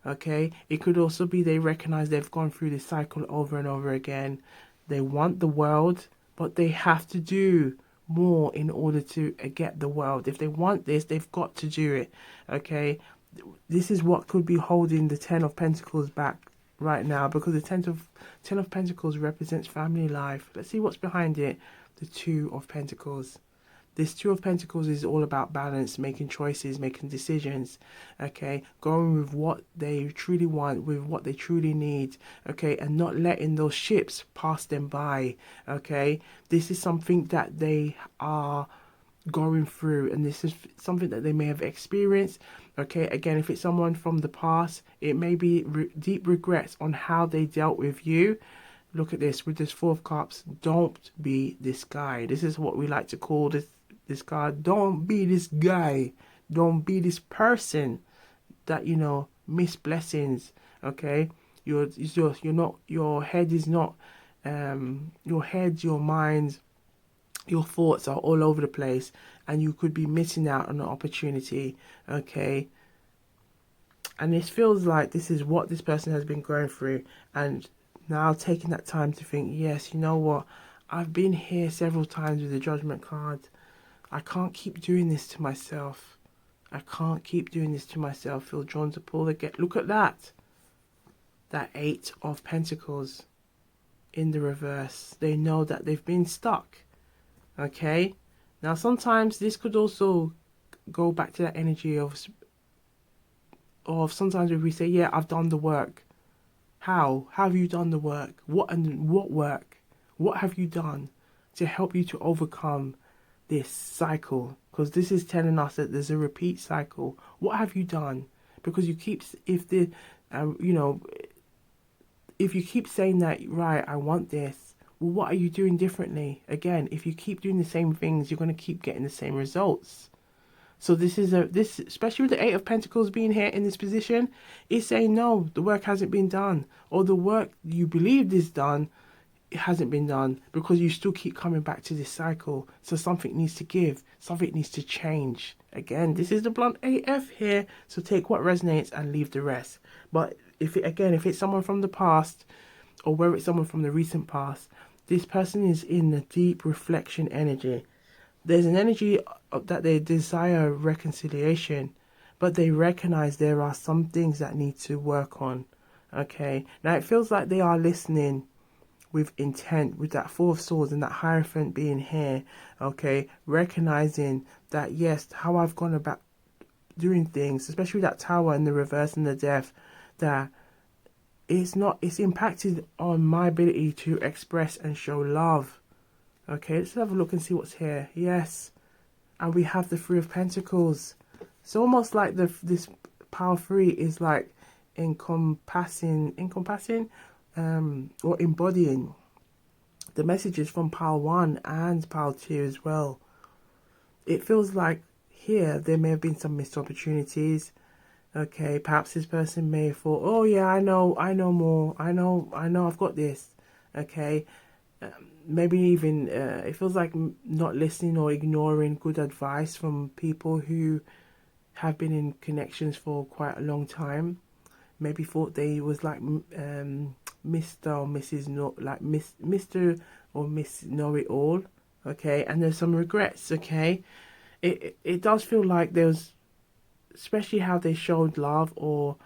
A: Okay, it could also be they recognize they've gone through this cycle over and over again. They want the world, but they have to do more in order to get the world. If they want this, they've got to do it. Okay, this is what could be holding the 10 of Pentacles back right now, because the 10 of Pentacles represents family life. Let's see what's behind it. The 2 of Pentacles. This 2 of Pentacles is all about balance, making choices, making decisions, okay? Going with what they truly want, with what they truly need, okay? And not letting those ships pass them by, okay? This is something that they are going through, and this is something that they may have experienced, okay? Again, if it's someone from the past, it may be deep regrets on how they dealt with you. Look at this, with this 4 of Cups, don't be this guy. This is what we like to call this card. Don't be this guy. Don't be this person that, you know, miss blessings, okay? You're not, your head is not, your head, your mind, your thoughts are all over the place, and you could be missing out on an opportunity, okay? And this feels like this is what this person has been going through. And now taking that time to think, yes, you know what? I've been here several times with the Judgment card. I can't keep doing this to myself. I can't keep doing this to myself. Feel drawn to pull again. Look at that. That 8 of Pentacles in the reverse. They know that they've been stuck. Okay? Now, sometimes this could also go back to that energy of sometimes if we say, yeah, I've done the work. How have you done the work? What work? What have you done to help you to overcome this cycle? Because this is telling us that there's a repeat cycle. What have you done? Because you keep, if the, you know, if you keep saying that, right, I want this, well, what are you doing differently? Again, if you keep doing the same things, you're going to keep getting the same results. So this is this, especially with the 8 of Pentacles being here in this position, is saying no, the work hasn't been done, or the work you believed is done, it hasn't been done, because you still keep coming back to this cycle. So something needs to give, something needs to change. Again, this is the blunt AF here, so take what resonates and leave the rest. But if it's someone from the past, or whether it's someone from the recent past, this person is in a deep reflection energy. There's an energy that they desire reconciliation, but they recognize there are some things that need to work on. Okay, now it feels like they are listening with intent, with that 4 of Swords and that Hierophant being here. Okay, recognizing that yes, how I've gone about doing things, especially with that Tower and the reverse and the Death, that it's impacted on my ability to express and show love. Okay, let's have a look and see what's here. Yes, and we have the 3 of Pentacles. It's almost like this pile 3 is like encompassing, or embodying the messages from pile 1 and pile 2 as well. It feels like here there may have been some missed opportunities. Okay, perhaps this person may have thought, oh yeah, I know more. I know, I've got this. Okay. Maybe even it feels like not listening or ignoring good advice from people who have been in connections for quite a long time. Maybe thought they was like Mr. or Mrs. Mr. or Miss Know It All. Okay, and there's some regrets. Okay, it does feel like there was, especially how they showed love or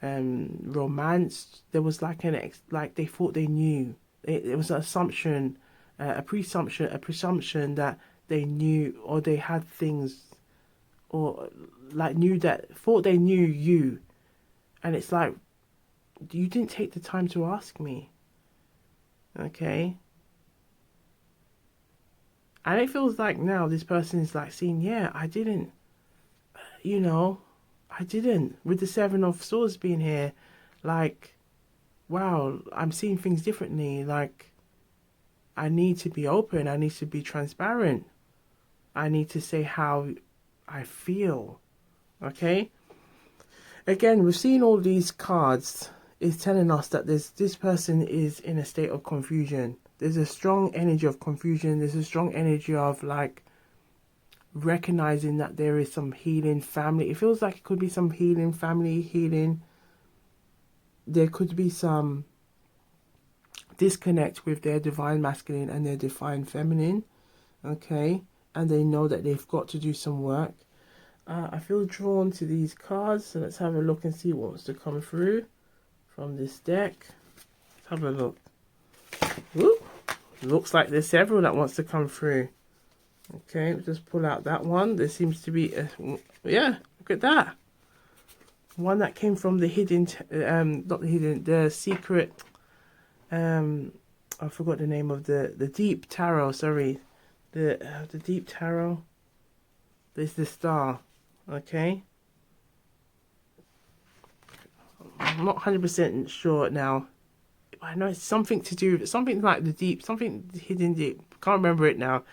A: romance. There was like like they thought they knew. It was an assumption, a presumption that they knew, or they had things, or like thought they knew you. And it's like, you didn't take the time to ask me. Okay. And it feels like now this person is like saying, yeah, I didn't, I didn't. With the 7 of Swords being here, like, wow, I'm seeing things differently. Like, I need to be open. I need to be transparent. I need to say how I feel. Okay? Again, we've seen all these cards is telling us that this person is in a state of confusion. There's a strong energy of confusion. There's a strong energy of like recognizing that there is some healing family. It feels like it could be some healing, family healing. There could be some disconnect with their divine masculine and their divine feminine. Okay, and they know that they've got to do some work. I feel drawn to these cards, so let's have a look and see what wants to come through from this deck. Let's have a look. Whoop. Looks like there's several that wants to come through. Okay, we'll just pull out that one. There seems to be yeah, look at that. One that came from the hidden, the secret, I forgot the name of the deep tarot, sorry. The deep tarot. There's the star. Okay. I'm not 100% sure now. I know it's something to do, something like the deep, something hidden deep. Can't remember it now.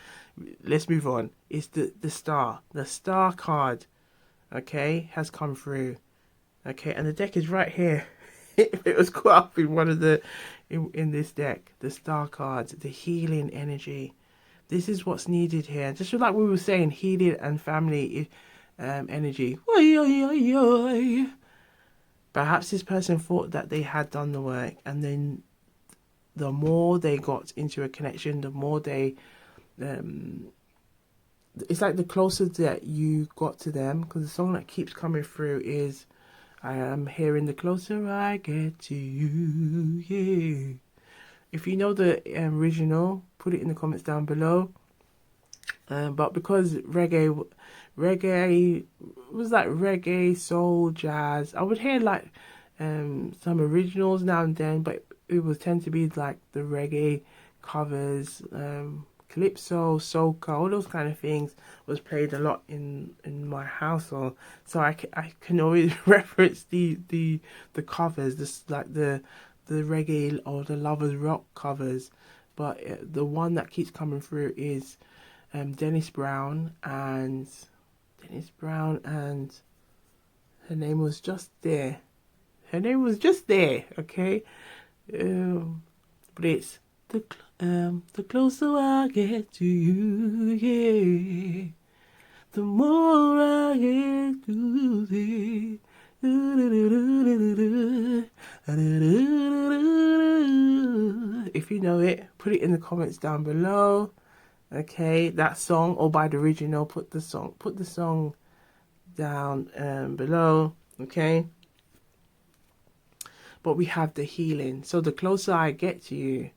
A: Let's move on. It's the star. The star card, okay, has come through. Okay, and the deck is right here. It was caught up in one of in this deck. The star cards, the healing energy. This is what's needed here. Just like we were saying, healing and family energy. Oy, oy, oy, oy. Perhaps this person thought that they had done the work, and then the more they got into a connection, the more they it's like the closer that you got to them, because the song that keeps coming through is I am hearing the closer I get to you. Yeah. If you know the original, put it in the comments down below. But because reggae was like reggae, soul, jazz, I would hear like some originals now and then, but it would tend to be like the reggae covers, calypso, soca, all those kind of things was played a lot in my household. So I can always reference the covers, this like the reggae or the lovers rock covers. But the one that keeps coming through is Dennis Brown and her name was just there. Her name was just there, okay? But it's the closer I get to you, yeah, the more I get to thee. If you know it, put it in the comments down below. Okay, that song, or by the original, put the song down below. Okay, but we have the healing. So the closer I get to you,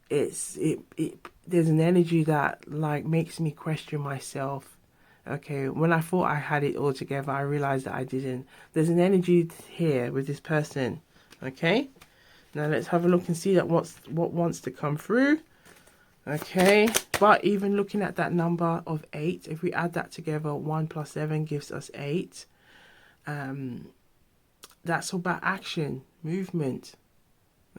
A: there's an energy that like makes me question myself. Okay, when I thought I had it all together, I realized that I didn't. There's an energy here with this person. Okay, now let's have a look and see that what wants to come through. Okay, but even looking at that number of 8, if we add that together, 1 plus 7 gives us 8. That's about action, movement.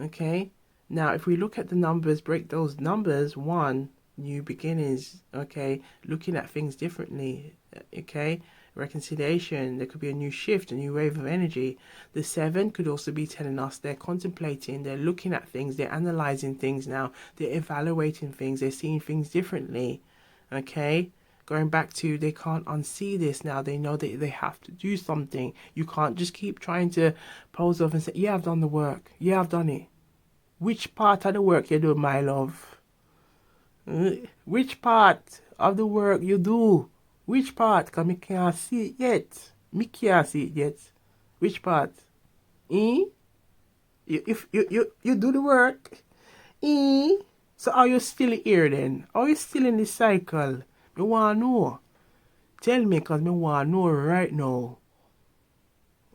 A: Okay, now if we look at the numbers, break those numbers, 1, new beginnings. Okay, looking at things differently. Okay, reconciliation, there could be a new shift, a new wave of energy. The 7 could also be telling us they're contemplating, they're looking at things, they're analyzing things now, they're evaluating things, they're seeing things differently. Okay, going back to they can't unsee this now, they know that they have to do something. You can't just keep trying to pose off and say, yeah, I've done the work, yeah, I've done it. Which part of the work you do, my love? Which part of the work you do? Which part? Because me can't see it yet. Me can't see it yet. Which part? If you do the work. So are you still here then? Are you still in the cycle? Me want to know. Tell me, because me want to know right now.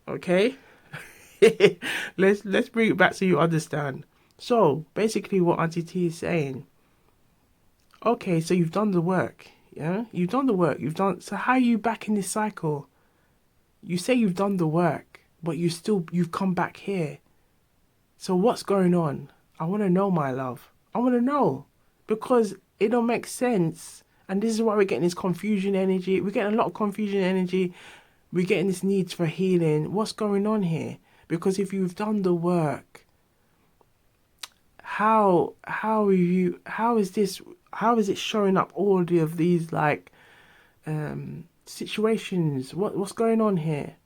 A: Okay? Let's bring it back so you understand. So basically what Auntie T is saying, okay, so you've done the work, yeah? You've done the work, so how are you back in this cycle? You say you've done the work, but you've come back here. So what's going on? I want to know, my love. I want to know, because it don't make sense. And this is why we're getting this confusion energy. We're getting a lot of confusion energy. We're getting this need for healing. What's going on here? Because if you've done the work, how is it showing up all of these like situations? What's going on here?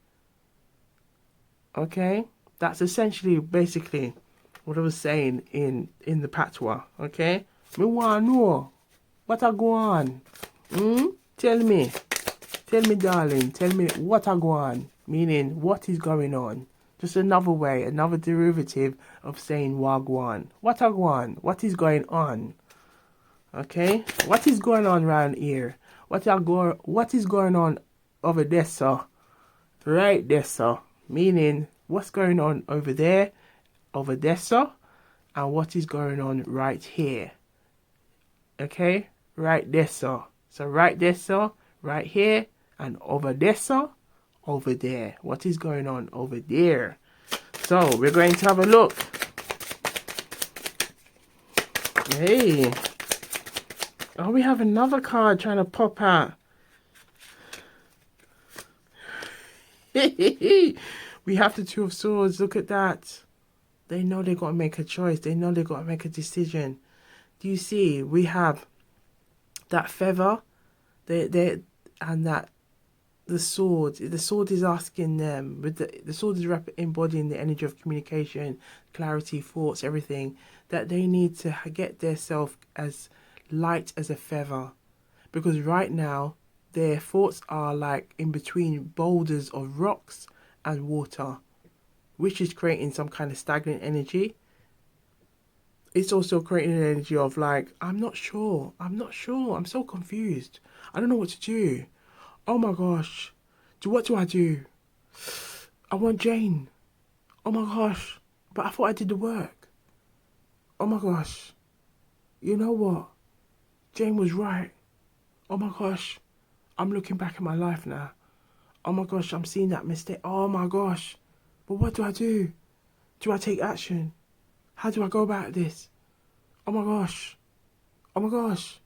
A: Okay, that's essentially basically what I was saying in the patois. Okay, me want to know what a Gwan. Tell me, darling, tell me what a Gwan, meaning what is going on. Just another way, another derivative of saying wagwan. What a Gwan? What is going on? Okay, what is going on around here? What is going on over there, sir? Right there, sir. Meaning, what's going on over there, sir? And what is going on right here? Okay, right there, sir. So right there, sir, right here, and over there, sir, over there. What is going on over there? So we're going to have a look. Hey. Oh, we have another card trying to pop out. We have the Two of Swords. Look at that. They know they got to make a choice. They know they got to make a decision. Do you see? We have that feather, and that the sword. The sword is asking them, with the sword is embodying the energy of communication, clarity, thoughts, everything, that they need to get their self as light as a feather. Because right now, their thoughts are like in between boulders of rocks and water, which is creating some kind of stagnant energy. It's also creating an energy of like, I'm not sure, I'm so confused, I don't know what to do. Oh my gosh, what do I do? I want Jane. Oh my gosh, but I thought I did the work. Oh my gosh, you know what? Jane was right. Oh my gosh, I'm looking back at my life now. Oh my gosh, I'm seeing that mistake. Oh my gosh, but what do I do? Do I take action? How do I go about this? Oh my gosh. Oh my gosh.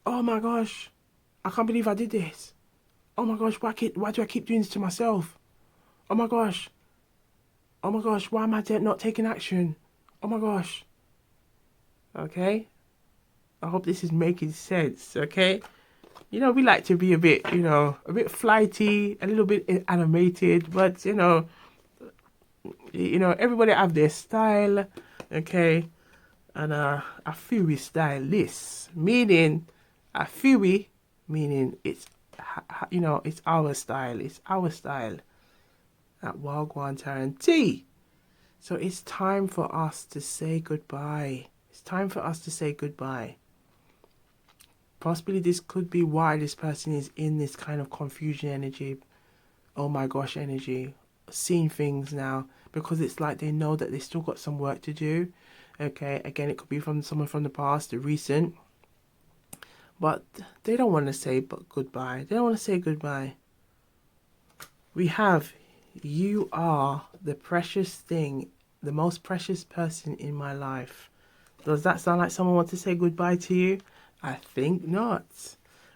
A: Oh my gosh. I can't believe I did this. Oh my gosh, why do I keep doing this to myself? Oh my gosh. Oh my gosh, why am I not taking action? Oh my gosh. Okay? I hope this is making sense, okay? You know, we like to be a bit, a bit flighty, a little bit animated, but, everybody have their style, okay? And I feel we stylists, meaning I feel we, meaning it's it's our style, at Gwan Tarot. So it's time for us to say goodbye. Possibly this could be why this person is in this kind of confusion energy, oh my gosh energy, seeing things now, because it's like they know that they still got some work to do. Okay, again, it could be from someone from the past, the recent, but they don't want to say goodbye. We have, you are the precious thing, the most precious person in my life. Does that sound like someone wants to say goodbye to you? I think not.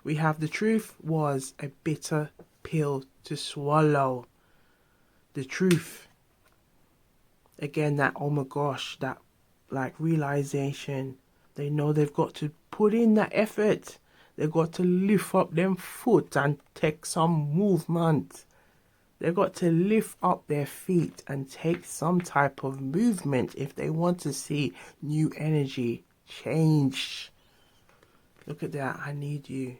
A: We have, the truth was a bitter pill to swallow. The truth. Again, that oh my gosh, that like realization. They know they've got to put in that effort. They've got to lift up them foot and take some movement. They've got to lift up their feet and take some type of movement if they want to see new energy, change. Look at that. I need you.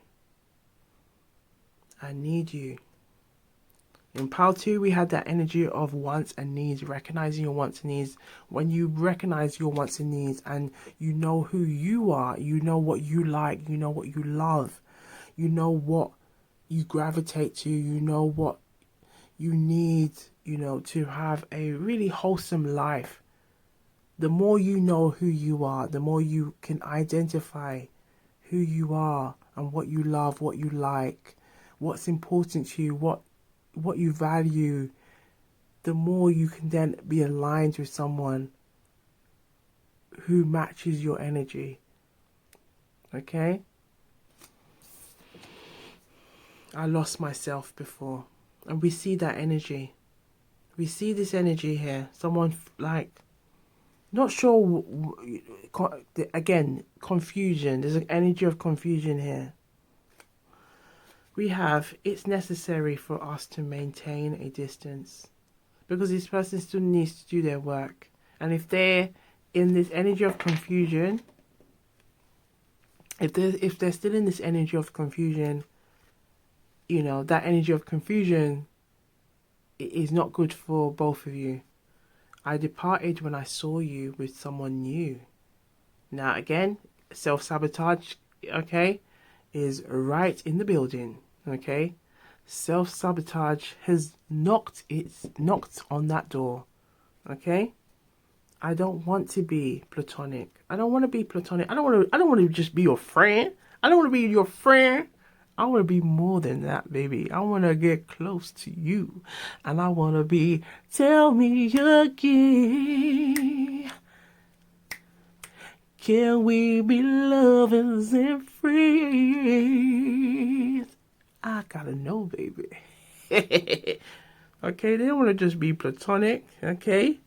A: In pile 2, we had that energy of wants and needs, recognizing your wants and needs. When you recognize your wants and needs and you know who you are, you know what you like, you know what you love, you know what you gravitate to, you know what you need, to have a really wholesome life. The more you know who you are, the more you can identify who you are and what you love, what you like, what's important to you, what you value, the more you can then be aligned with someone who matches your energy. Okay? I lost myself before. And we see that energy. We see this energy here. Someone like, not sure, again, confusion. There's an energy of confusion here. We have, it's necessary for us to maintain a distance because this person still needs to do their work. And if they're in this energy of confusion, if they're still in this energy of confusion, that energy of confusion is not good for both of you. I departed when I saw you with someone new. Now again, self-sabotage, okay, is right in the building, okay? Self-sabotage has knocked on that door, okay? I don't want to be platonic. I don't want to be platonic. I don't want to just be your friend. I don't want to be your friend. I want to be more than that, baby. I want to get close to you. And I want to be, tell me again, can we be lovers and friends? I gotta know, baby. Okay, they don't want to just be platonic, okay?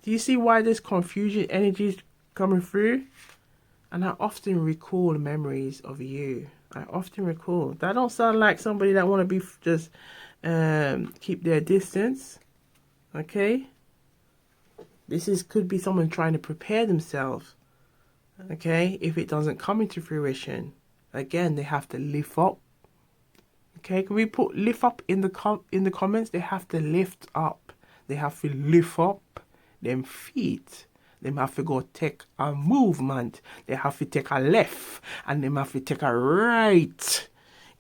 A: Do you see why this confusion energy is coming through? And I often recall memories of you. I often recall. That don't sound like somebody that want to be just keep their distance. Okay? Could be someone trying to prepare themselves. Okay? If it doesn't come into fruition, again, they have to lift up. Okay? Can we put lift up in the comments? They have to lift up. They have to lift up them feet. They have to go take a movement. They have to take a left and they have to take a right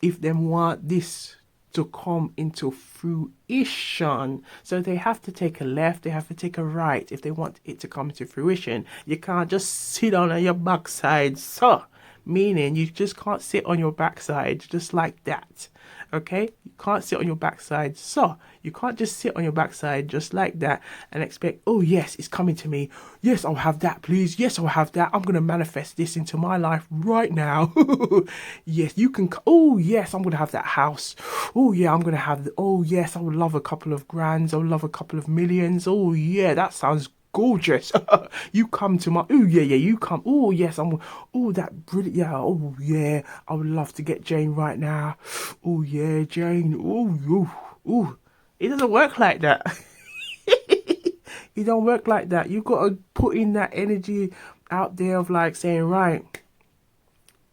A: if they want this to come into fruition. So they have to take a left, they have to take a right if they want it to come into fruition. You can't just sit on your backside, so meaning you just can't sit on your backside just like that. Okay, you can't sit on your backside, so you can't just sit on your backside just like that and expect, oh yes, it's coming to me, yes, I'll have that, please, yes, I'll have that, I'm gonna manifest this into my life right now. Yes, you can. Oh yes, I'm gonna have that house. Oh yeah, I'm gonna have oh yes, I would love a couple of grands, I would love a couple of millions. Oh yeah, that sounds gorgeous. You come to my, oh yeah, you come, oh yes, oh that brilliant, yeah, oh yeah, I would love to get Jane right now. Oh yeah, Jane, oh, it doesn't work like that. It don't work like that. You got to put in that energy out there of like saying, right,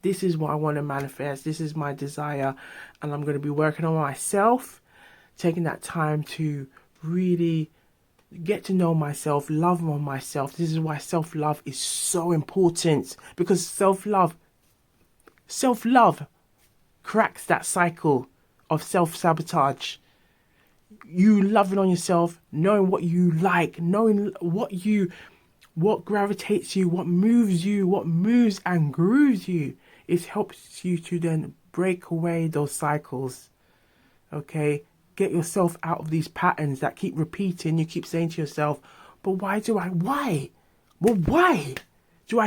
A: this is what I want to manifest, this is my desire, and I'm going to be working on myself, taking that time to really get to know myself, love on myself. This is why self-love is so important, because self-love cracks that cycle of self-sabotage. You loving on yourself, knowing what you like, knowing what gravitates you, what moves and grooves you. It helps you to then break away those cycles. Okay, get yourself out of these patterns that keep repeating. You keep saying to yourself, but why do I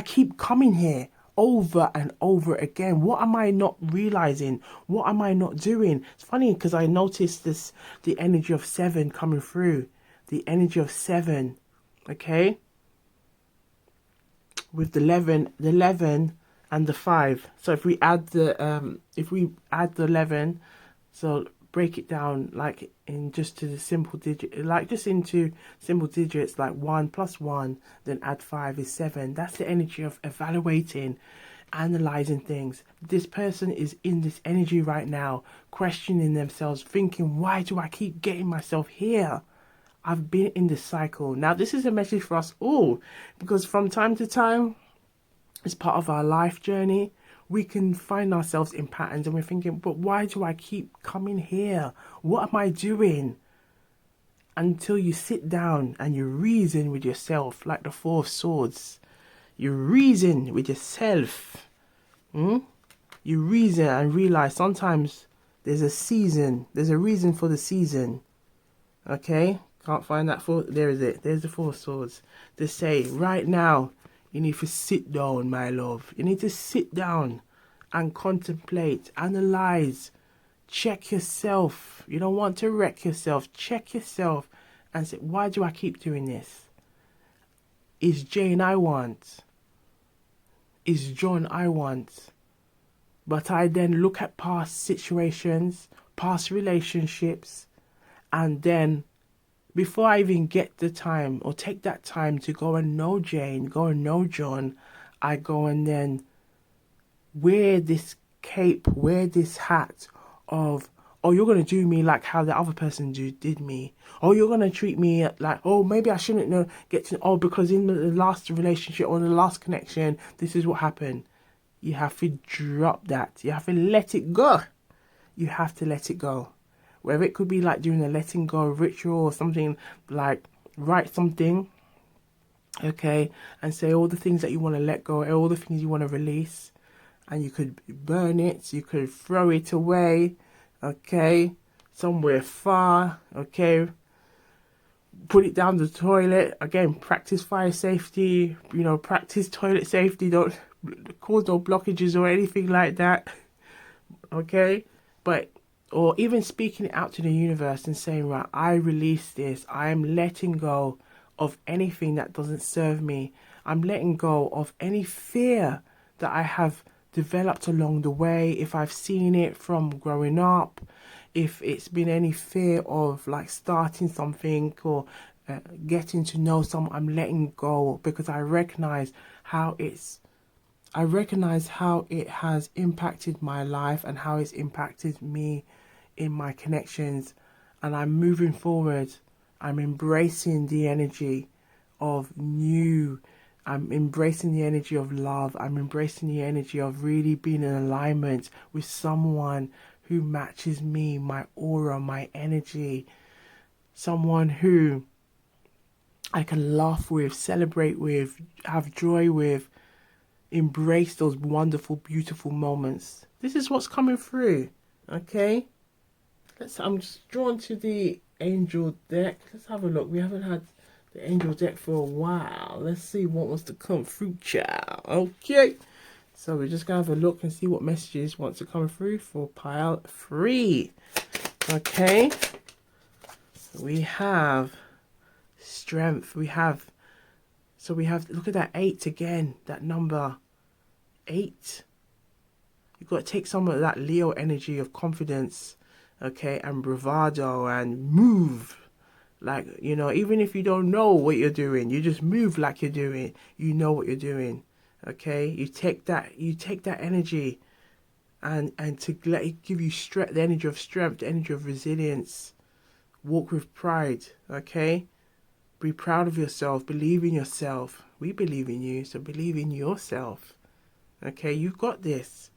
A: keep coming here over and over again? What am I not realizing? What am I not doing? It's funny because I noticed the energy of 7 coming through. The energy of 7, okay? With the 11 and the 5. So if we add the 11, so break it down like in just to the simple digit, like just into simple digits, like 1 plus 1, then add 5 is 7. That's the energy of evaluating, analyzing things. This person is in this energy right now, questioning themselves, thinking, why do I keep getting myself here? I've been in this cycle. Now this is a message for us all, because from time to time, it's part of our life journey, we can find ourselves in patterns and we're thinking, but why do I keep coming here? What am I doing? Until you sit down and you reason with yourself, like the 4 of Swords. You reason with yourself. You reason and realize sometimes there's a season. There's a reason for the season. Okay? Can't find that 4. There is it. There's the 4 of Swords. To say, right now, you need to sit down, my love. You need to sit down and contemplate, analyze, check yourself. You don't want to wreck yourself. Check yourself and say, why do I keep doing this? Is Jane I want? Is John I want? But I then look at past situations, past relationships, and then before I even get the time or take that time to go and know Jane, go and know John, I go and then wear this cape, wear this hat of, oh, you're going to do me like how the other person did me. Oh, you're going to treat me like, oh, maybe I shouldn't know, because in the last relationship or the last connection, this is what happened. You have to drop that. You have to let it go. You have to let it go. Whether it could be like doing a letting go ritual or something, like write something, okay, and say all the things that you want to let go, all the things you want to release, and you could burn it, you could throw it away, okay, somewhere far, okay, put it down the toilet. Again, practice fire safety, practice toilet safety, don't cause no blockages or anything like that, okay, or even speaking it out to the universe and saying, right, I release this. I am letting go of anything that doesn't serve me. I'm letting go of any fear that I have developed along the way, if I've seen it from growing up, if it's been any fear of like starting something or getting to know someone, I'm letting go because I recognize how it has impacted my life and how it's impacted me in my connections, and I'm moving forward. I'm embracing the energy of new. I'm embracing the energy of love. I'm embracing the energy of really being in alignment with someone who matches me, my aura, my energy, someone who I can laugh with, celebrate with, have joy with, embrace those wonderful, beautiful moments. This is what's coming through. Okay? I'm just drawn to the angel deck. Let's have a look. We haven't had the angel deck for a while. Let's see what wants to come through, child. Okay. So we're just going to have a look and see what messages want to come through for pile 3. Okay. We have strength. We have, look at that 8 again. That number 8. You've got to take some of that Leo energy of confidence, okay, and bravado, and move. Like, you know, even if you don't know what you're doing, you just move like you're doing. You know what you're doing, okay? You take that energy and to let it give you strength, the energy of strength, the energy of resilience. Walk with pride, okay? Be proud of yourself. Believe in yourself. We believe in you, so believe in yourself. Okay, you've got this.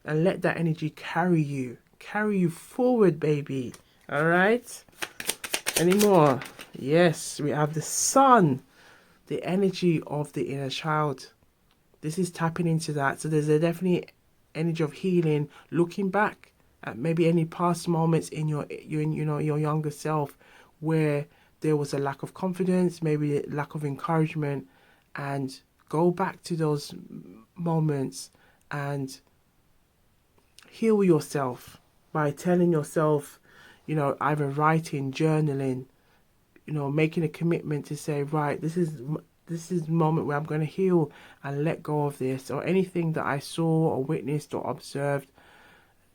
A: And let that energy carry you. Carry you forward, baby. All right? Any more? Yes, we have the sun. The energy of the inner child. This is tapping into that. So there's a definite energy of healing. Looking back at maybe any past moments in your younger self where there was a lack of confidence, maybe a lack of encouragement, and go back to those moments and heal yourself by telling yourself, you know, either writing, journaling, you know, making a commitment to say, right, this is the moment where I'm going to heal and let go of this, or anything that I saw or witnessed or observed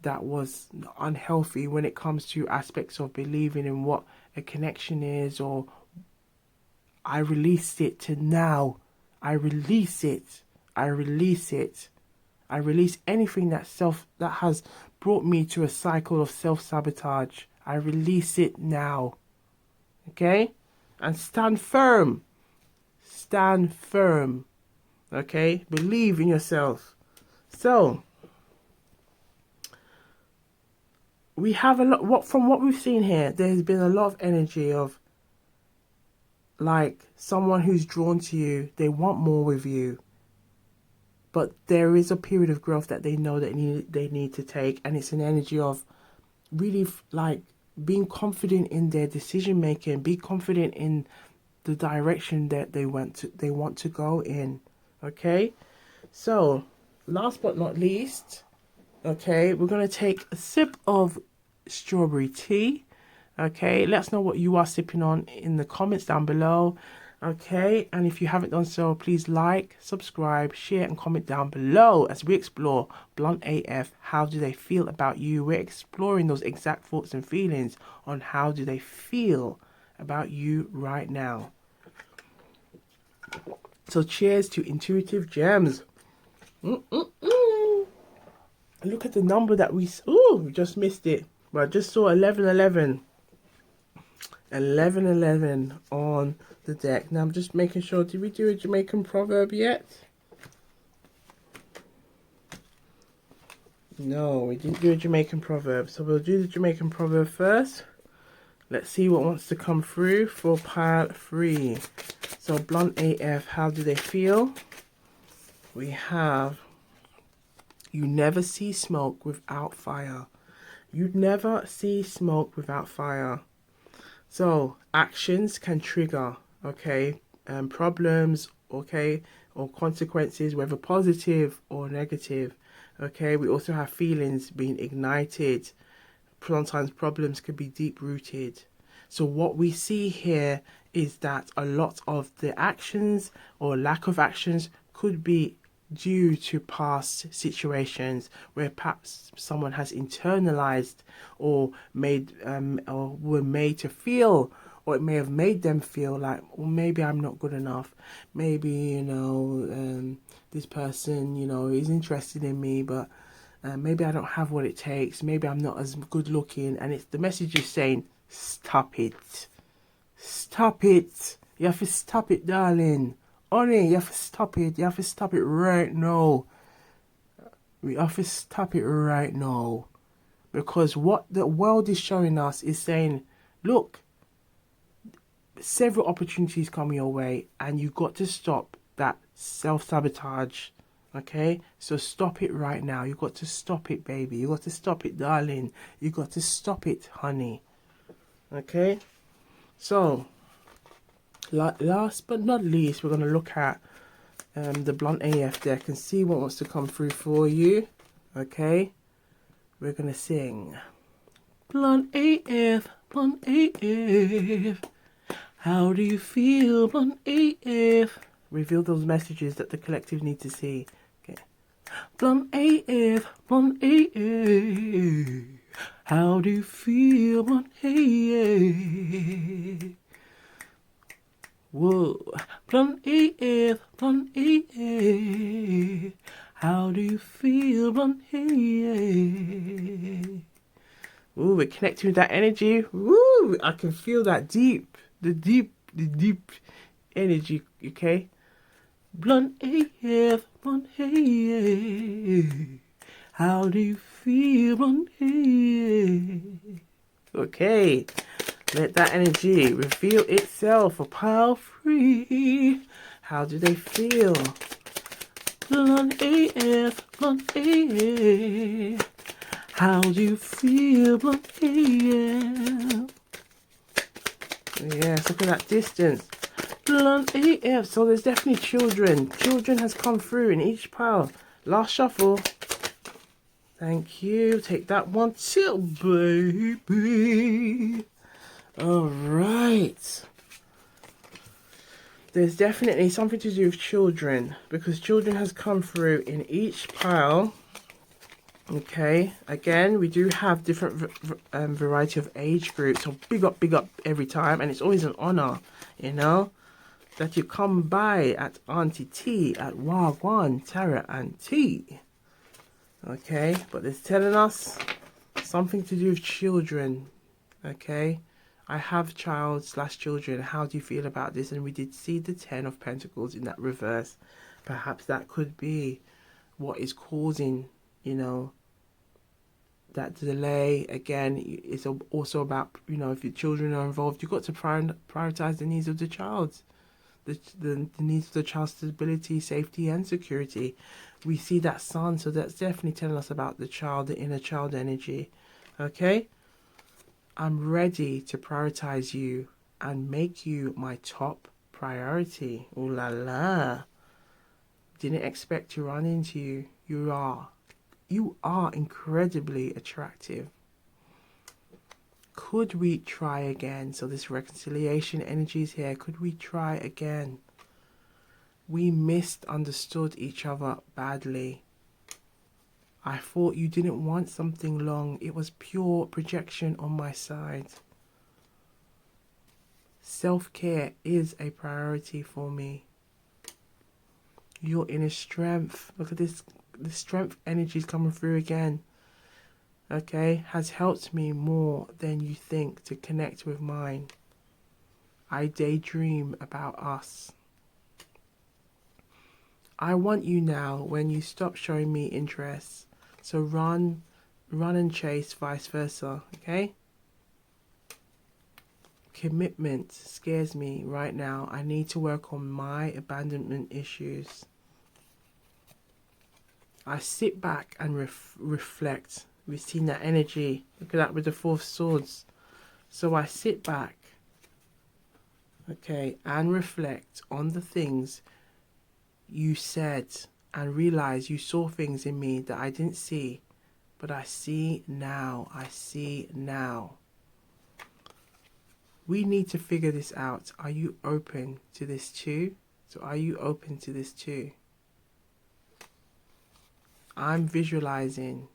A: that was unhealthy when it comes to aspects of believing in what a connection is, or I release it to now. I release it. I release it. I release anything that has brought me to a cycle of self-sabotage. I release it now. Okay? And stand firm. Stand firm. Okay? Believe in yourself. So, we have a lot, from what we've seen here, there's been a lot of energy of like someone who's drawn to you, they want more with you. But there is a period of growth that they know that they need to take, and it's an energy of really like being confident in their decision making, be confident in the direction that they want to go in. Okay? So, last but not least, okay, we're going to take a sip of strawberry tea. Okay, let us know what you are sipping on in the comments down below. Okay, and if you haven't done so, please like, subscribe, share, and comment down below as we explore Blunt AF. How do they feel about you? We're exploring those exact thoughts and feelings on how do they feel about you right now. So cheers to intuitive gems. Look at the number that we just missed it. But I just saw 1111. 1111 on the deck. Now I'm just making sure, did we do a Jamaican proverb yet? No, we didn't do a Jamaican proverb. So we'll do the Jamaican proverb first. Let's see what wants to come through for pile 3. So Blunt AF, how do they feel? We have, you never see smoke without fire. You never see smoke without fire. So actions can trigger, okay, problems, okay, or consequences, whether positive or negative. Okay, we also have feelings being ignited. Sometimes problems can be deep rooted. So what we see here is that a lot of the actions or lack of actions could be due to past situations where perhaps someone has internalized or made or were made to feel, or it may have made them feel like, well, maybe I'm not good enough. Maybe, this person, is interested in me, but maybe I don't have what it takes. Maybe I'm not as good looking. And it's the message is saying, stop it. Stop it. You have to stop it, darling. Honey, you have to stop it. You have to stop it right now. We have to stop it right now. Because what the world is showing us is saying, look, several opportunities come your way and you've got to stop that self-sabotage. Okay? So stop it right now. You've got to stop it, baby. You've got to stop it, darling. You've got to stop it, honey. Okay? So, last but not least, we're going to look at the Blunt AF deck and see what wants to come through for you. Okay? We're going to sing Blunt AF, Blunt AF. How do you feel, Blunt AF? Reveal those messages that the collective need to see. Okay. Blunt AF, Blunt AF. How do you feel, Blunt AF? Whoa. Blunt AF, Blunt AF. How do you feel, Blunt AF? Ooh, we're connecting with that energy. Woo! I can feel that deep energy, okay? Blunt AF, Blunt AF. How do you feel, Blunt AF? Okay, let that energy reveal itself for pile 3. How do they feel? Blunt AF, Blunt AF. How do you feel, Blunt AF? Yes, look at that distance. Blunt AF. So there's definitely children. Children has come through in each pile. Last shuffle. Thank you. Take that one too, baby. Alright. There's definitely something to do with children, because children has come through in each pile. Okay, again, we do have different variety of age groups, so big up every time, and it's always an honor, that you come by at Auntie T, at Gwan, Tarot and Tea. Okay, but it's telling us something to do with children. Okay, I have child/children. How do you feel about this? And we did see the 10 of Pentacles in that reverse. Perhaps that could be what is causing, that delay. Again, it's also about, if your children are involved, you've got to prioritize the needs of the child, the needs of the child's stability, safety, and security. We see that sun, so that's definitely telling us about the child, the inner child energy. Okay, I'm ready to prioritize you and make you my top priority. Ooh la la. Didn't expect to run into you. You are incredibly attractive. Could we try again? So this reconciliation energy is here. Could we try again? We misunderstood each other badly. I thought you didn't want something long. It was pure projection on my side. Self-care is a priority for me. Your inner strength. Look at this. The strength energy is coming through again. Okay, has helped me more than you think to connect with mine. I daydream about us. I want you now when you stop showing me interest. So run and chase, vice versa. Okay? Commitment scares me right now. I need to work on my abandonment issues. I sit back and reflect. We've seen that energy. Look at that with the 4 of Swords. So I sit back, okay, and reflect on the things you said and realize you saw things in me that I didn't see, but I see now. I see now. We need to figure this out. Are you open to this too? So are you open to this too? I'm visualizing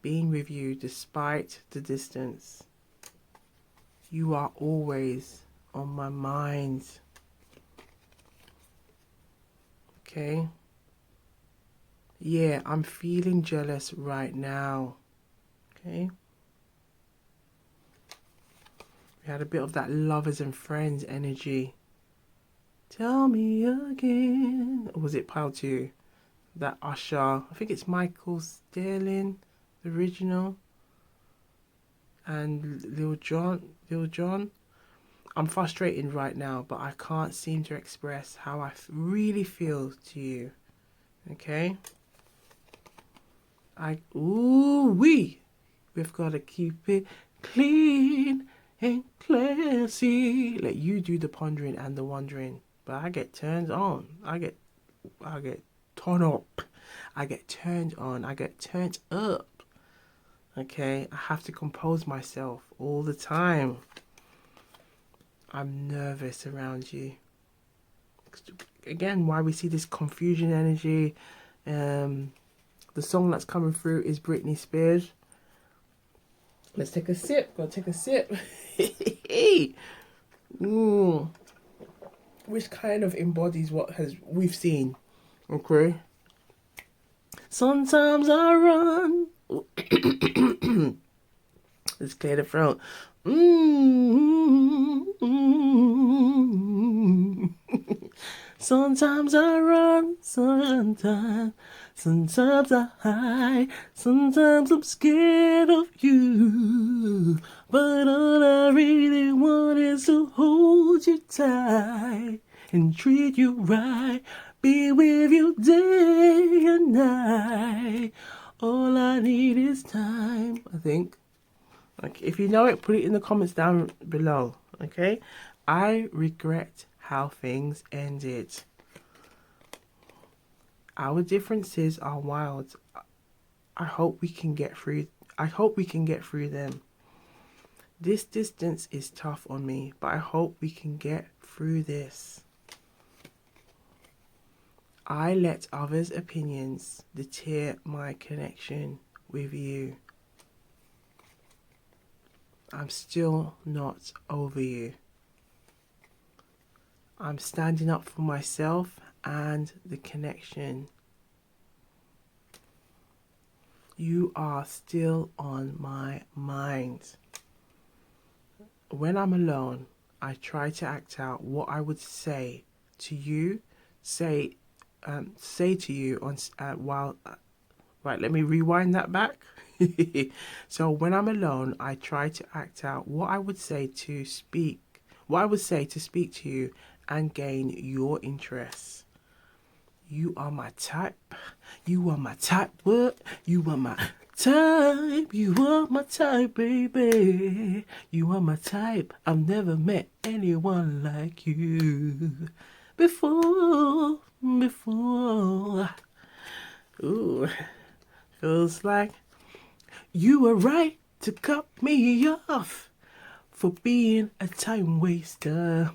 A: being with you despite the distance. You are always on my mind. Okay? Yeah, I'm feeling jealous right now. Okay? We had a bit of that lovers and friends energy. Tell me again. Or was it pile 2? That Usher. I think it's Michael Sterling, the original. And Lil Jon. I'm frustrated right now, but I can't seem to express how I really feel to you. Okay? We've got to keep it clean and classy. Let you do the pondering and the wondering, but I get turned on. I get torn up. I get turned on. I get turned up. Okay, I have to compose myself all the time. I'm nervous around you. Again, why we see this confusion energy. The song that's coming through is Britney Spears. Let's take a sip. Go take a sip. Which kind of embodies what we've seen. Okay. Sometimes I run. Let's clear the throat. Sometimes I run, sometimes I hide, sometimes I'm scared of you. But all I really want is to hold you tight and treat you right, be with you day and night. All I need is time, I think. Like, if you know it, put it in the comments down below, okay? I regret how things ended. Our differences are wild. I hope we can get through. I hope we can get through them. This distance is tough on me, but I hope we can get through this. I let others' opinions deter my connection with you. I'm still not over you. I'm standing up for myself and the connection. You are still on my mind. When I'm alone, I try to act out what I would say to you, say to you on right, let me rewind that back. So when I'm alone, I try to act out what I would say to speak to you and gain your interest. You are my type. You are my type. What? You are my type. You are my type, baby. You are my type. I've never met anyone like you before. Ooh, feels like you were right to cut me off for being a time waster.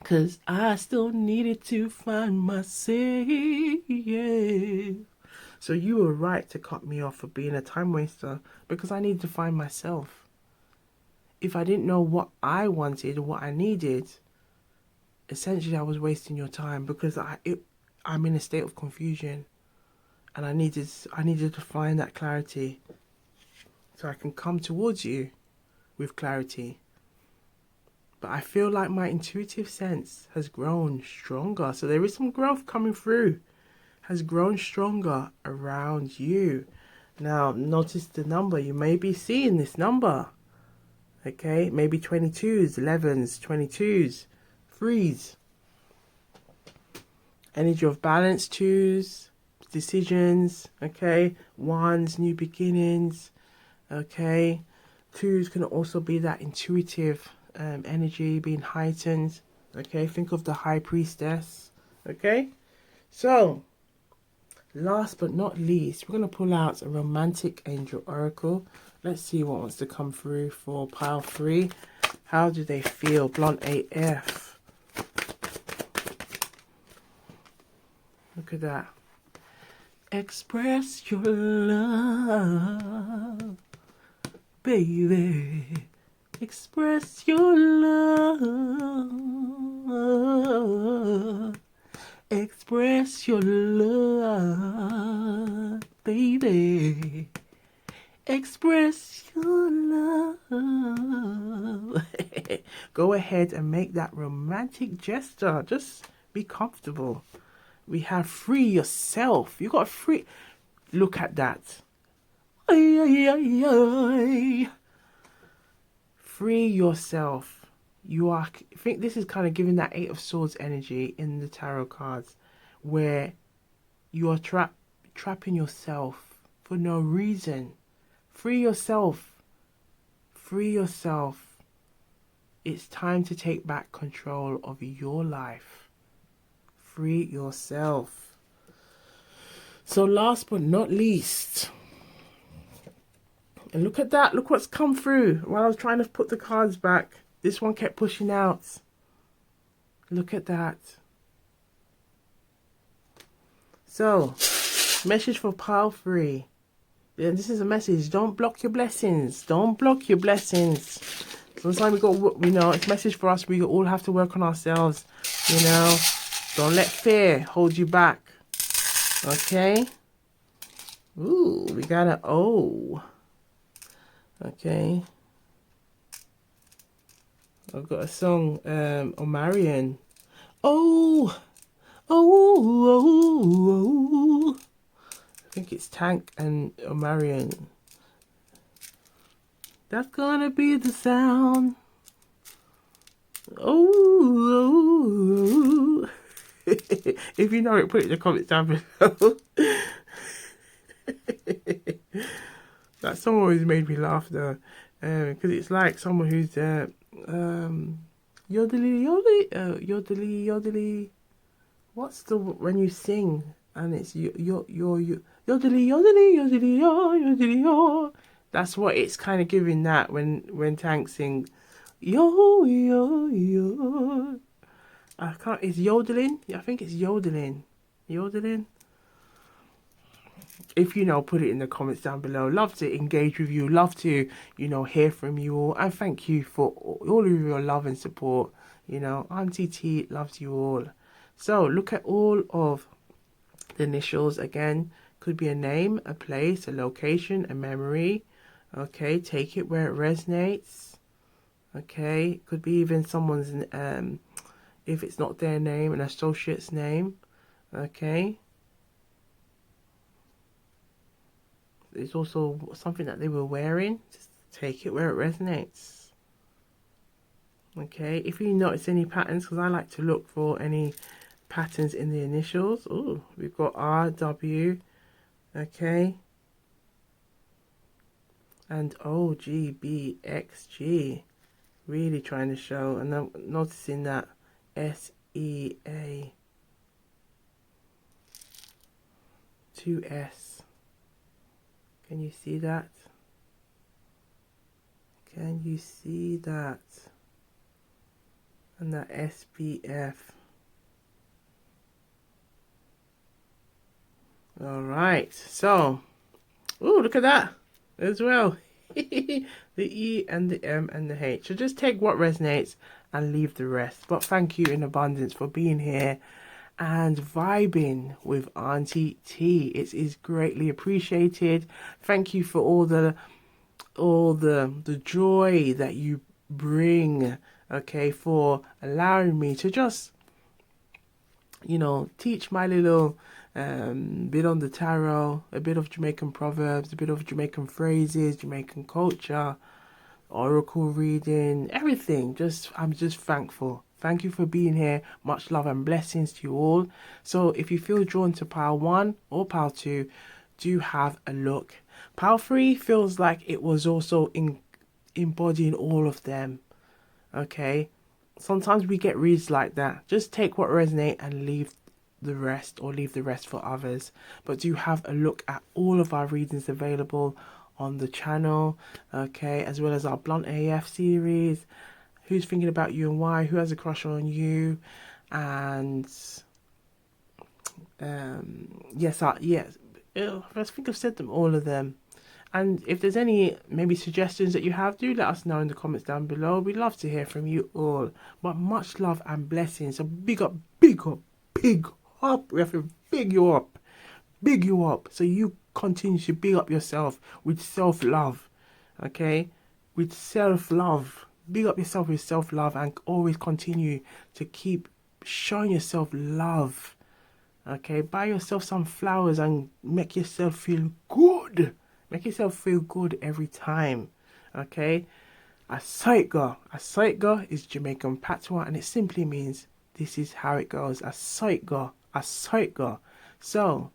A: 'Cause I still needed to find myself. So you were right to cut me off for being a time waster, because I needed to find myself. If I didn't know what I wanted or what I needed, essentially I was wasting your time, because I'm in a state of confusion, and I needed to find that clarity so I can come towards you with clarity. But I feel like my intuitive sense has grown stronger. So there is some growth coming through. Has grown stronger around you. Now, notice the number. You may be seeing this number. Okay? Maybe 22s, 11s, 22s, 3s. Energy of balance, 2s, decisions. Okay? 1s, new beginnings. Okay? 2s can also be that intuitive energy being heightened. Okay, think of the high priestess. Okay, so last but not least, we're going to pull out a romantic angel oracle. Let's see what wants to come through for pile 3. How do they feel? Blunt AF. Look at that. Express your love, baby. Express your love. Express your love, baby. Express your love. Go ahead and make that romantic gesture. Just be comfortable. We have free yourself. You got free. Look at that. Ay, ay, ay, ay. Free yourself. You are. I think this is kind of giving that Eight of Swords energy in the tarot cards, where you are trapping yourself for no reason. Free yourself. Free yourself. It's time to take back control of your life. Free yourself. So last but not least, and look at that. Look what's come through. While I was trying to put the cards back, this one kept pushing out. Look at that. So, message for pile 3. Yeah, this is a message. Don't block your blessings. Don't block your blessings. Sometimes we got, it's a message for us. We all have to work on ourselves. Don't let fear hold you back. Okay. Ooh, we got an O. Okay. I've got a song, Omarion. Oh, oh. I think it's Tank and Omarion. That's gonna be the sound. Oh. If you know it, put it in the comments down below. That song always made me laugh though, because it's like someone who's yodelly, yodelly. What's the when you sing and it's yodelly, yodelly. That's what it's kind of giving that when Tank sings yo. I can't. It's yodeling. I think it's yodeling. Yodeling. If you know, put it in the comments down below. Love to engage with you. Love to, hear from you all. And thank you for all of your love and support. Auntie T loves you all. So look at all of the initials again. Could be a name, a place, a location, a memory. Okay, take it where it resonates. Okay, could be even someone's, if it's not their name, an associate's name. Okay. It's also something that they were wearing. Just take it where it resonates. Okay, if you notice any patterns, because I like to look for any patterns in the initials. Oh, we've got R, W, okay, and O, G, B, X, G. Really trying to show, and I'm noticing that S, E, A, 2 S. Can you see that? Can you see that? And that SPF. Alright, so, ooh, look at that as well. The E and the M and the H. So just take what resonates and leave the rest. But thank you in abundance for being here and vibing with Auntie T. It is greatly appreciated. Thank you for all the joy that you bring, okay, for allowing me to just teach my little bit on the tarot, a bit of Jamaican proverbs, a bit of Jamaican phrases, Jamaican culture, oracle reading, everything. I'm just thankful. Thank you for being here. Much love and blessings to you all. So if you feel drawn to pile 1 or pile 2, do have a look. Pile 3 feels like it was also embodying all of them. Okay. Sometimes we get reads like that. Just take what resonates and leave the rest, or leave the rest for others. But do have a look at all of our readings available on the channel, okay, as well as our Blunt AF series, Who's Thinking About You and Why, Who Has a Crush on You, and yes, I think I've said them, all of them. And if there's any maybe suggestions that you have, do let us know in the comments down below. We'd love to hear from you all. But much love and blessings. So big up, big up, big up. We have to big you up. So you continue to big up yourself with self-love. Okay? With self-love. Big up yourself with self-love and always continue to keep showing yourself love. Okay? Buy yourself some flowers and make yourself feel good. Make yourself feel good every time. Okay? Asaitga. Asaitga is Jamaican patois and it simply means this is how it goes. Asaitga. Asaitga. So,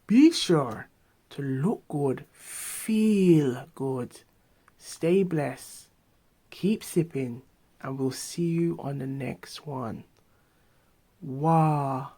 A: be sure to look good, feel good, stay blessed, keep sipping, and we'll see you on the next one. Gwan.